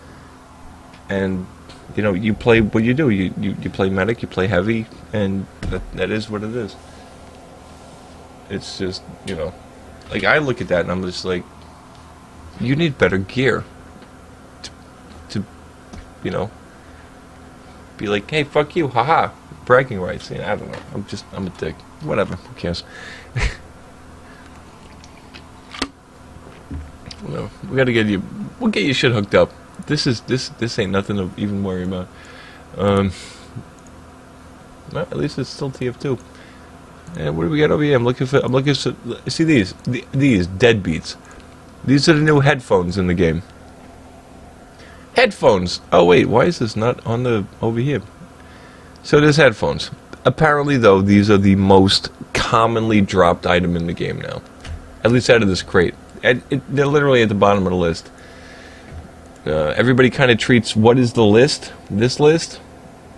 And, you know, you play what you do. You play medic, you play heavy, and that is what it is. It's just, you know, like, I look at that and I'm just like, you need better gear to you know, be like, hey, fuck you, haha. Bragging rights. You know, I don't know. I'm a dick. Whatever. Who cares? Well, we gotta get you. We'll get your shit hooked up. This ain't nothing to even worry about. Well, at least it's still TF2. And what do we got over here? I'm looking for. See these deadbeats. These are the new headphones in the game. Headphones. Oh wait, why is this not on the over here? So there's headphones. Apparently, though, these are the most commonly dropped item in the game now. At least out of this crate. They're literally at the bottom of the list. Everybody kind of treats what is the list? This list?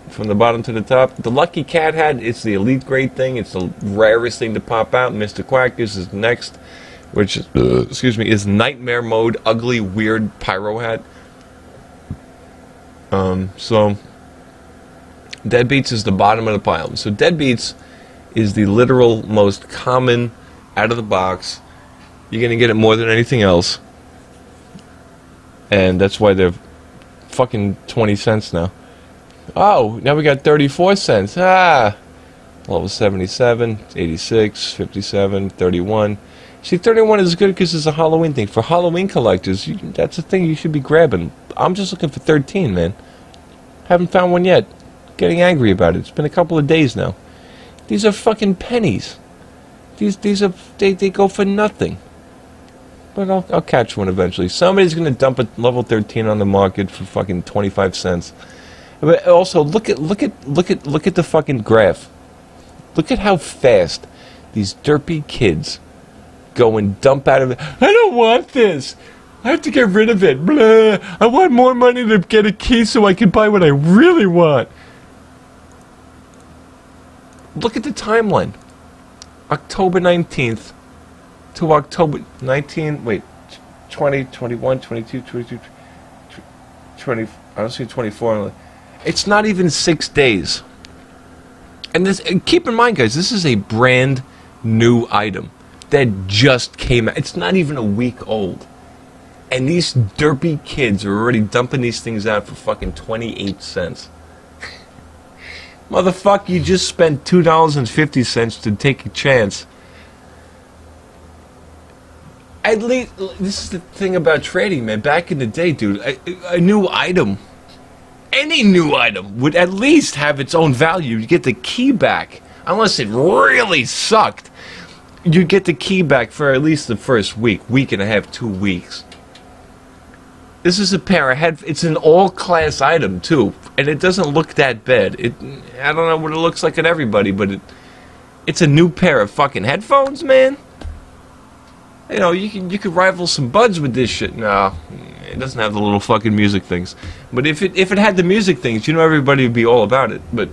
From the bottom to the top. The Lucky Cat hat, it's the elite grade thing. It's the rarest thing to pop out. Mr. Quackers is next. Which is, is Nightmare Mode, ugly, weird pyro hat. So Deadbeats is the bottom of the pile. So Deadbeats is the literal most common out of the box. You're gonna get it more than anything else, and that's why they're fucking 20 cents now. Oh, now we got 34 cents. Ah, level 77, 86, 57, 31. See, 31 is good because it's a Halloween thing. For Halloween collectors, that's the thing you should be grabbing. I'm just looking for 13, man. Haven't found one yet. Getting angry about it. It's been a couple of days now. These are fucking pennies. These are they go for nothing. But I'll catch one eventually. Somebody's gonna dump a level 13 on the market for fucking 25 cents. But also look at the fucking graph. Look at how fast these derpy kids go and dump out of it. I don't want this. I have to get rid of it. Blah. I want more money to get a key so I can buy what I really want. Look at the timeline. October 19th to October 19, wait, 20, 21, 22, 22, 20, I don't see 24. It's not even 6 days. And this, keep in mind, guys, this is a brand new item that just came out. It's not even a week old. And these derpy kids are already dumping these things out for fucking 28 cents. Motherfucker, you just spent $2.50 to take a chance. At least, this is the thing about trading, man. Back in the day, dude, a new item, any new item, would at least have its own value. You get the key back. Unless it really sucked, you'd get the key back for at least the first week and a half, 2 weeks. This is a pair of headphones. It's an all-class item, too. And it doesn't look that bad. I don't know what it looks like on everybody, but it's a new pair of fucking headphones, man. You know, you could rival some buds with this shit. No, it doesn't have the little fucking music things. But if it had the music things, you know everybody would be all about it. But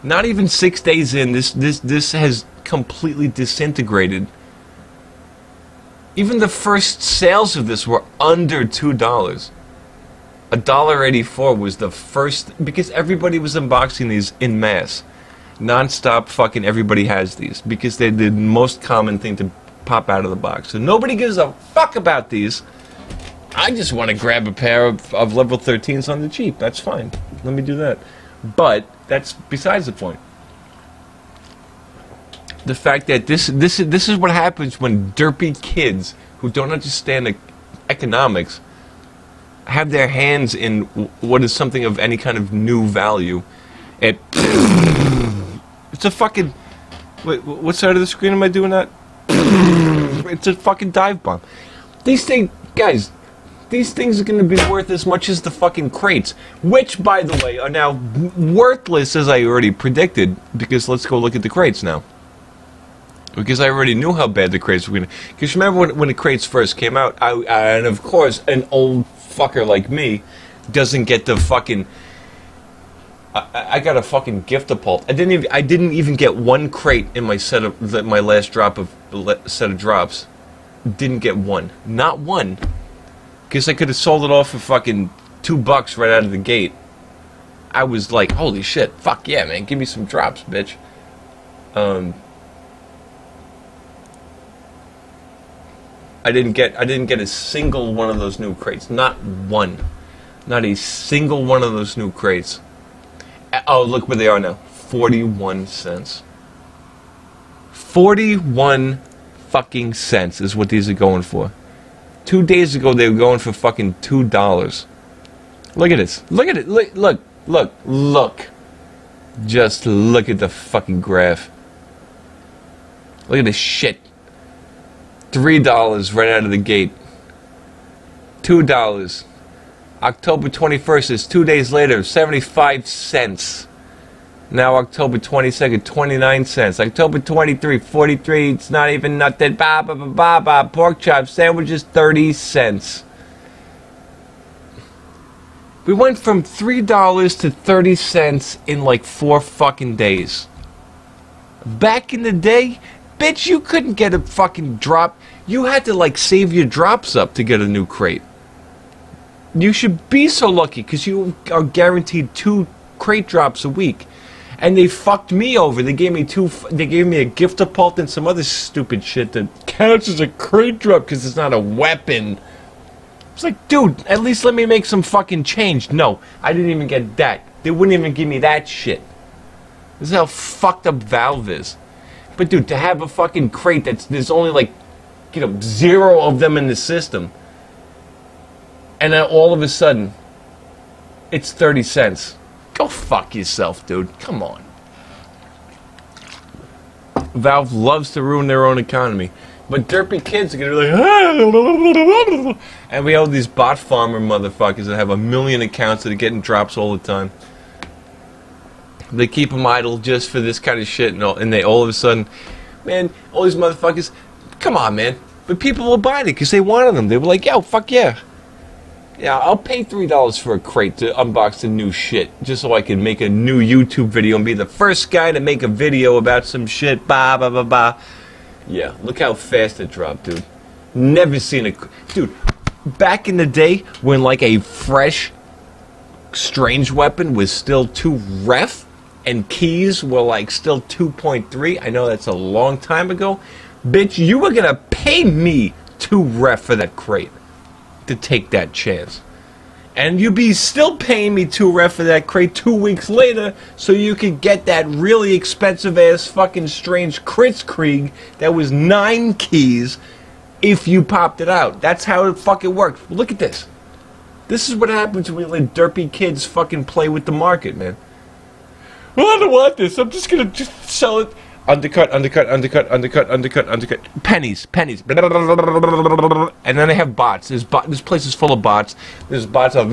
not even 6 days in, this has completely disintegrated. Even the first sales of this were under $2. $1.84 was the first, because everybody was unboxing these in mass. Non-stop fucking everybody has these, because they're the most common thing to pop out of the box. So nobody gives a fuck about these. I just want to grab a pair of level 13s on the cheap. That's fine. Let me do that. But that's besides the point. The fact that this is what happens when derpy kids who don't understand economics have their hands in what is something of any kind of new value. It's a fucking... Wait, what side of the screen am I doing that? It's a fucking dive bomb. These things... Guys, these things are going to be worth as much as the fucking crates. Which, by the way, are now worthless, as I already predicted. Because let's go look at the crates now. Because I already knew how bad the crates were going to... Because remember when the crates first came out, and of course, an old fucker like me doesn't get the fucking... I got a fucking gift-a-pult. I didn't even get one crate in my my last drop of set of drops. Didn't get one. Not one. Because I could have sold it off for fucking $2 right out of the gate. I was like, holy shit, fuck yeah, man, give me some drops, bitch. I didn't get a single one of those new crates. Not one. Not a single one of those new crates. Oh, look where they are now. 41 cents. 41 fucking cents is what these are going for. 2 days ago they were going for fucking $2. Look at this. Look at it. Look. Just look at the fucking graph. Look at this shit. $3 right out of the gate. $2. October 21st is 2 days later, 75 cents. Now October 22nd, 29 cents. October 23, 43, it's not even nothing. Pork chop sandwiches, 30 cents. We went from $3 to 30 cents in like 4 fucking days. Back in the day, bitch, you couldn't get a fucking drop. You had to like save your drops up to get a new crate. You should be so lucky because you are guaranteed 2 crate drops a week. And they fucked me over. They gave me a gift of pult and some other stupid shit that counts as a crate drop because it's not a weapon. It's like, dude, at least let me make some fucking change. No, I didn't even get that. They wouldn't even give me that shit. This is how fucked up Valve is. But dude, to have a fucking crate there's only like, 0 of them in the system. And then all of a sudden, it's 30 cents. Go fuck yourself, dude. Come on. Valve loves to ruin their own economy. But derpy kids are going to be like, and we have these bot farmer motherfuckers that have 1 million accounts that are getting drops all the time. They keep them idle just for this kind of shit, and they all of a sudden, man, all these motherfuckers, come on, man. But people were buying it because they wanted them. They were like, yo, fuck yeah. Yeah, I'll pay $3 for a crate to unbox the new shit, just so I can make a new YouTube video and be the first guy to make a video about some shit, bah, bah, bah, bah. Yeah, look how fast it dropped, dude. Never seen a... Dude, back in the day, when like a fresh, strange weapon was still 2 ref, and keys were like still 2.3, I know that's a long time ago, bitch, you were gonna pay me 2 ref for that crate. To take that chance. And you'd be still paying me 2 ref for that crate 2 weeks later so you could get that really expensive ass fucking strange Kritzkrieg that was 9 keys if you popped it out. That's how it fucking worked. Look at this. This is what happens when we let derpy kids fucking play with the market, man. Well, I don't want this. I'm just gonna sell it. Undercut. Pennies. And then they have bots. This place is full of bots. There's bots of...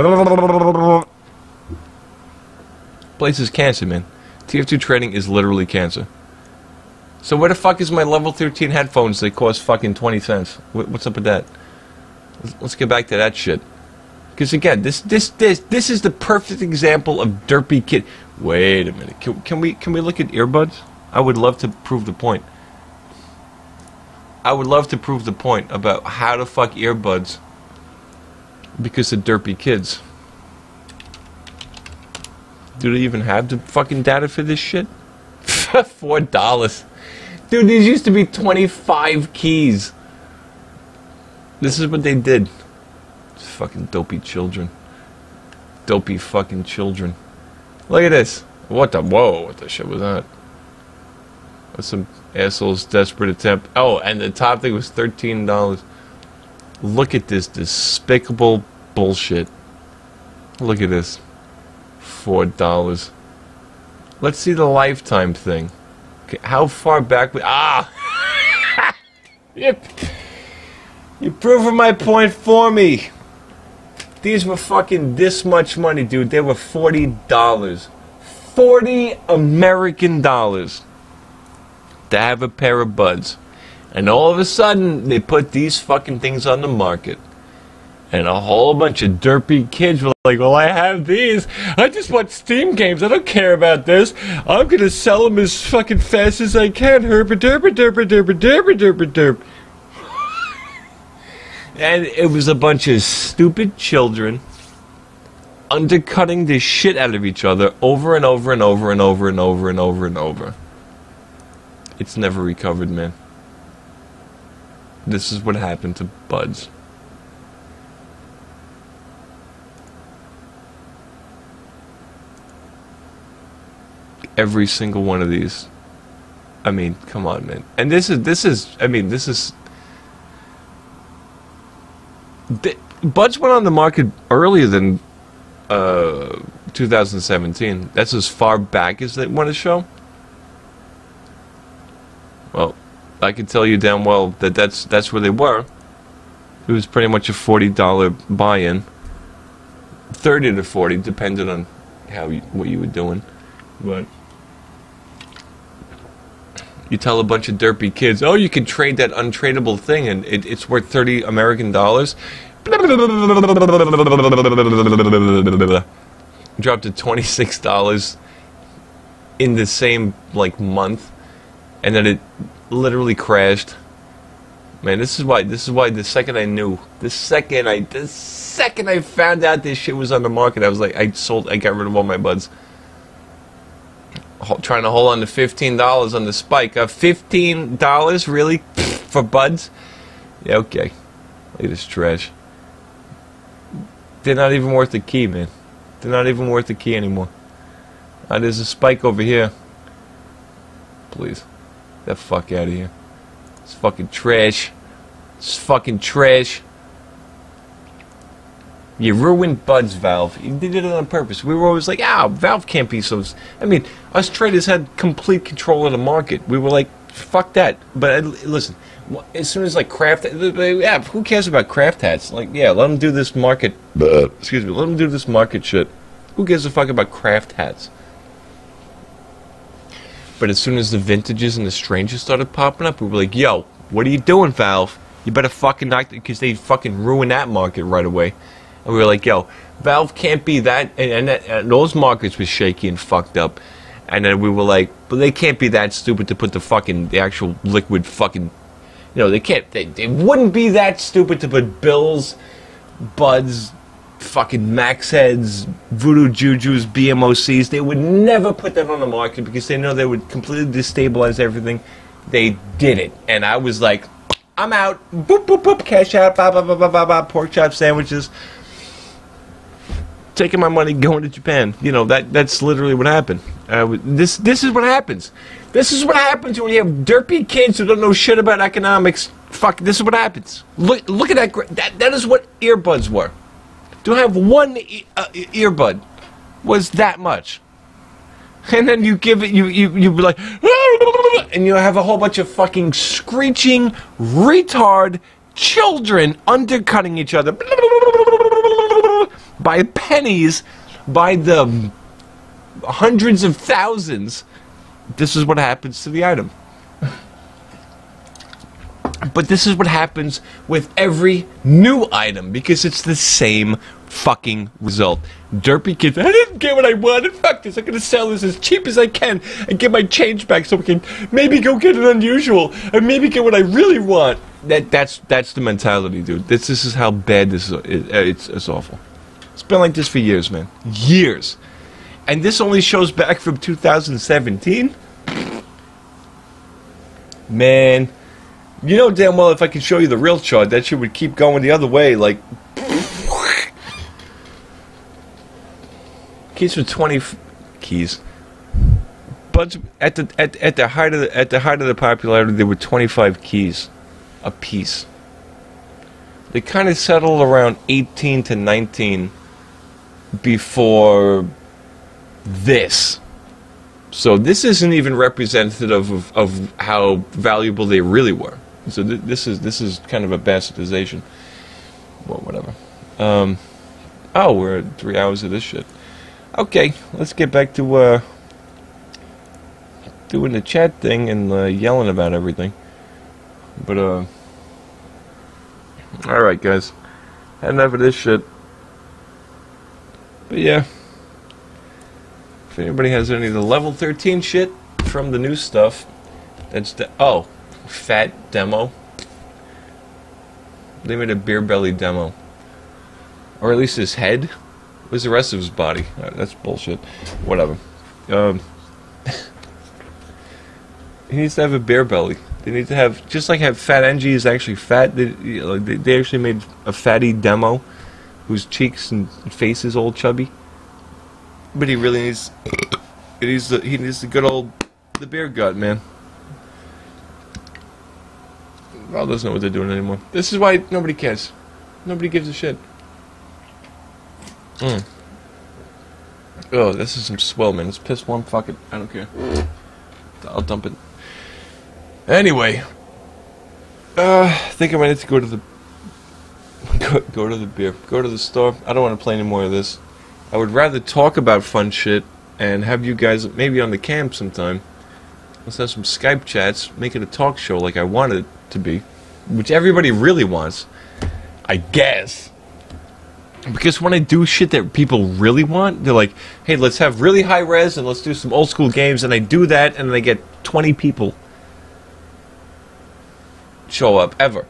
Place is cancer, man. TF2 trading is literally cancer. So where the fuck is my level 13 headphones that cost fucking 20 cents? What's up with that? Let's get back to that shit. Because again, this is the perfect example of derpy kid. Wait a minute. Can we look at earbuds? I would love to prove the point. I would love to prove the point about how to fuck earbuds because of derpy kids. Do they even have the fucking data for this shit? $4. Dude, these used to be 25 keys. This is what they did. Fucking dopey children. Dopey fucking children. Look at this. What the... Whoa, what the shit was that? Some asshole's desperate attempt. Oh, and the top thing was $13. Look at this despicable bullshit. Look at this. $4. Let's see the lifetime thing. Okay, how far back we... Ah! Yep. You're proving my point for me. These were fucking this much money, dude. They were $40. 40 American dollars. To have a pair of buds. And all of a sudden, they put these fucking things on the market. And a whole bunch of derpy kids were like, well, I have these. I just want Steam games. I don't care about this. I'm going to sell them as fucking fast as I can. Herp. And it was a bunch of stupid children undercutting the shit out of each other over and over and over and over and over and over and over. It's never recovered, man. This is what happened to buds. Every single one of these. I mean, come on, man. And this is buds went on the market earlier than 2017. That's as far back as they want to show. Well, I can tell you damn well that that's where they were. It was pretty much a $40 buy-in, 30 to 40, depending on what you were doing. But you tell a bunch of derpy kids, oh, you can trade that untradeable thing, and it's worth 30 American dollars. Dropped to $26 in the same month. And then it literally crashed. Man, this is why the second I found out this shit was on the market, I was like, I got rid of all my buds. Trying to hold on to $15 on the spike. $15 really for buds? Yeah, okay. Look at this trash. They're not even worth the key, man. They're not even worth the key anymore. There's a spike over here. Please. Get the fuck out of here. It's fucking trash. It's fucking trash. You ruined buds, Valve. You did it on purpose. We were always like, Valve can't be so... I mean, us traders had complete control of the market. We were like, fuck that. But listen, as soon as like craft... Yeah, who cares about craft hats? Like, yeah, let them do this market... Excuse me, let them do this market shit. Who gives a fuck about craft hats? But as soon as the vintages and the strangers started popping up, we were like, yo, what are you doing, Valve? You better fucking knock... Because they fucking ruined that market right away. And we were like, yo, Valve can't be that... And those markets were shaky and fucked up. And then we were like, but they can't be that stupid to put the actual liquid fucking... You know, they can't... They wouldn't be that stupid to put bills, buds, fucking max heads, voodoo jujus, BMOCs. They would never put that on the market because they know they would completely destabilize everything. They did it. And I was like, I'm out. Boop, boop, boop. Cash out. Ba, ba, ba, ba, ba, ba. Pork chop sandwiches. Taking my money, going to Japan. You know, that's literally what happened. This is what happens. This is what happens when you have derpy kids who don't know shit about economics. Fuck, this is what happens. Look at that. That is what earbuds were. To have one earbud was that much. And then you give it, you be like, and you have a whole bunch of fucking screeching, retard children undercutting each other by pennies, by the hundreds of thousands. This is what happens to the item. But this is what happens with every new item, because it's the same fucking result. Derpy kids, I didn't get what I wanted, fuck this, I'm gonna sell this as cheap as I can and get my change back so we can maybe go get an unusual, and maybe get what I really want. That's the mentality, dude. This is how bad this is. It's awful. It's been like this for years, man. Years. And this only shows back from 2017? Man... You know damn well if I could show you the real chart, that shit would keep going the other way, like... Keys for 20... Keys. But at the height of the popularity, there were 25 keys a piece. They kind of settled around 18 to 19 before this. So this isn't even representative of how valuable they really were. So this is kind of a bastardization. Well, whatever. Oh, we're at 3 hours of this shit. Okay, let's get back to doing the chat thing and yelling about everything. But all right, guys, had enough of this shit. But yeah, if anybody has any of the level 13 shit from the new stuff, that's fat demo. They made a beer belly demo, or at least his head. Where's the rest of his body? That's bullshit. Whatever. He needs to have a beer belly. They need to have, just like how Fat NG is actually fat. They actually made a fatty demo, whose cheeks and face is all chubby. But he really needs. He needs the good old beer gut, man. Well, doesn't know what they're doing anymore. This is why nobody cares. Nobody gives a shit. Oh, this is some swell, man. It's piss warm. Fuck it. I don't care. I'll dump it. Anyway, I think I might need to go to the go to the store. I don't want to play any more of this. I would rather talk about fun shit and have you guys maybe on the cam sometime. Let's have some Skype chats, make it a talk show like I want it to be, which everybody really wants, I guess. Because when I do shit that people really want, they're like, hey, let's have really high res and let's do some old school games, and I do that and I get 20 people. show up, ever.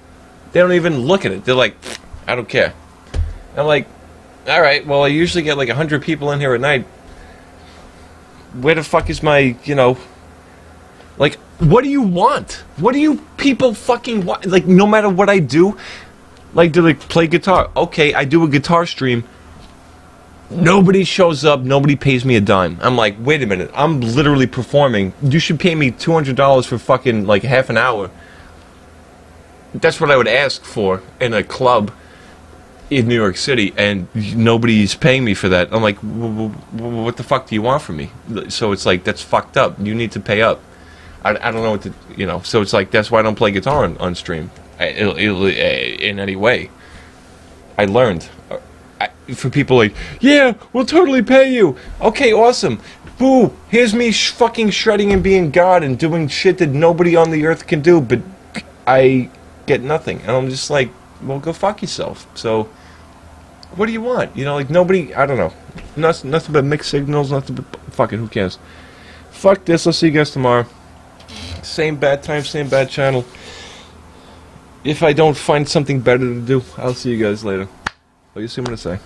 They don't even look at it. They're like, I don't care. I'm like, alright, well, I usually get like 100 people in here at night. Where the fuck is my, you know... Like, what do you want? What do you people fucking want? Like, no matter what I do, like, do they play guitar? Okay, I do a guitar stream. Nobody shows up. Nobody pays me a dime. I'm like, wait a minute. I'm literally performing. You should pay me $200 for fucking, like, half an hour. That's what I would ask for in a club in New York City, and nobody's paying me for that. I'm like, what the fuck do you want from me? So it's like, that's fucked up. You need to pay up. I don't know what to, you know, so it's like, that's why I don't play guitar on stream in any way. I learned. For people like, yeah, we'll totally pay you. Okay, awesome. Boo, here's me fucking shredding and being God and doing shit that nobody on the earth can do, but I get nothing. And I'm just like, well, go fuck yourself. So, what do you want? You know, like, nobody, I don't know. Nothing but mixed signals, nothing but, fucking, who cares? Fuck this, I'll see you guys tomorrow. Same bad time, same bad channel. If I don't find something better to do, I'll see you guys later. Well, you see what I'm gonna say.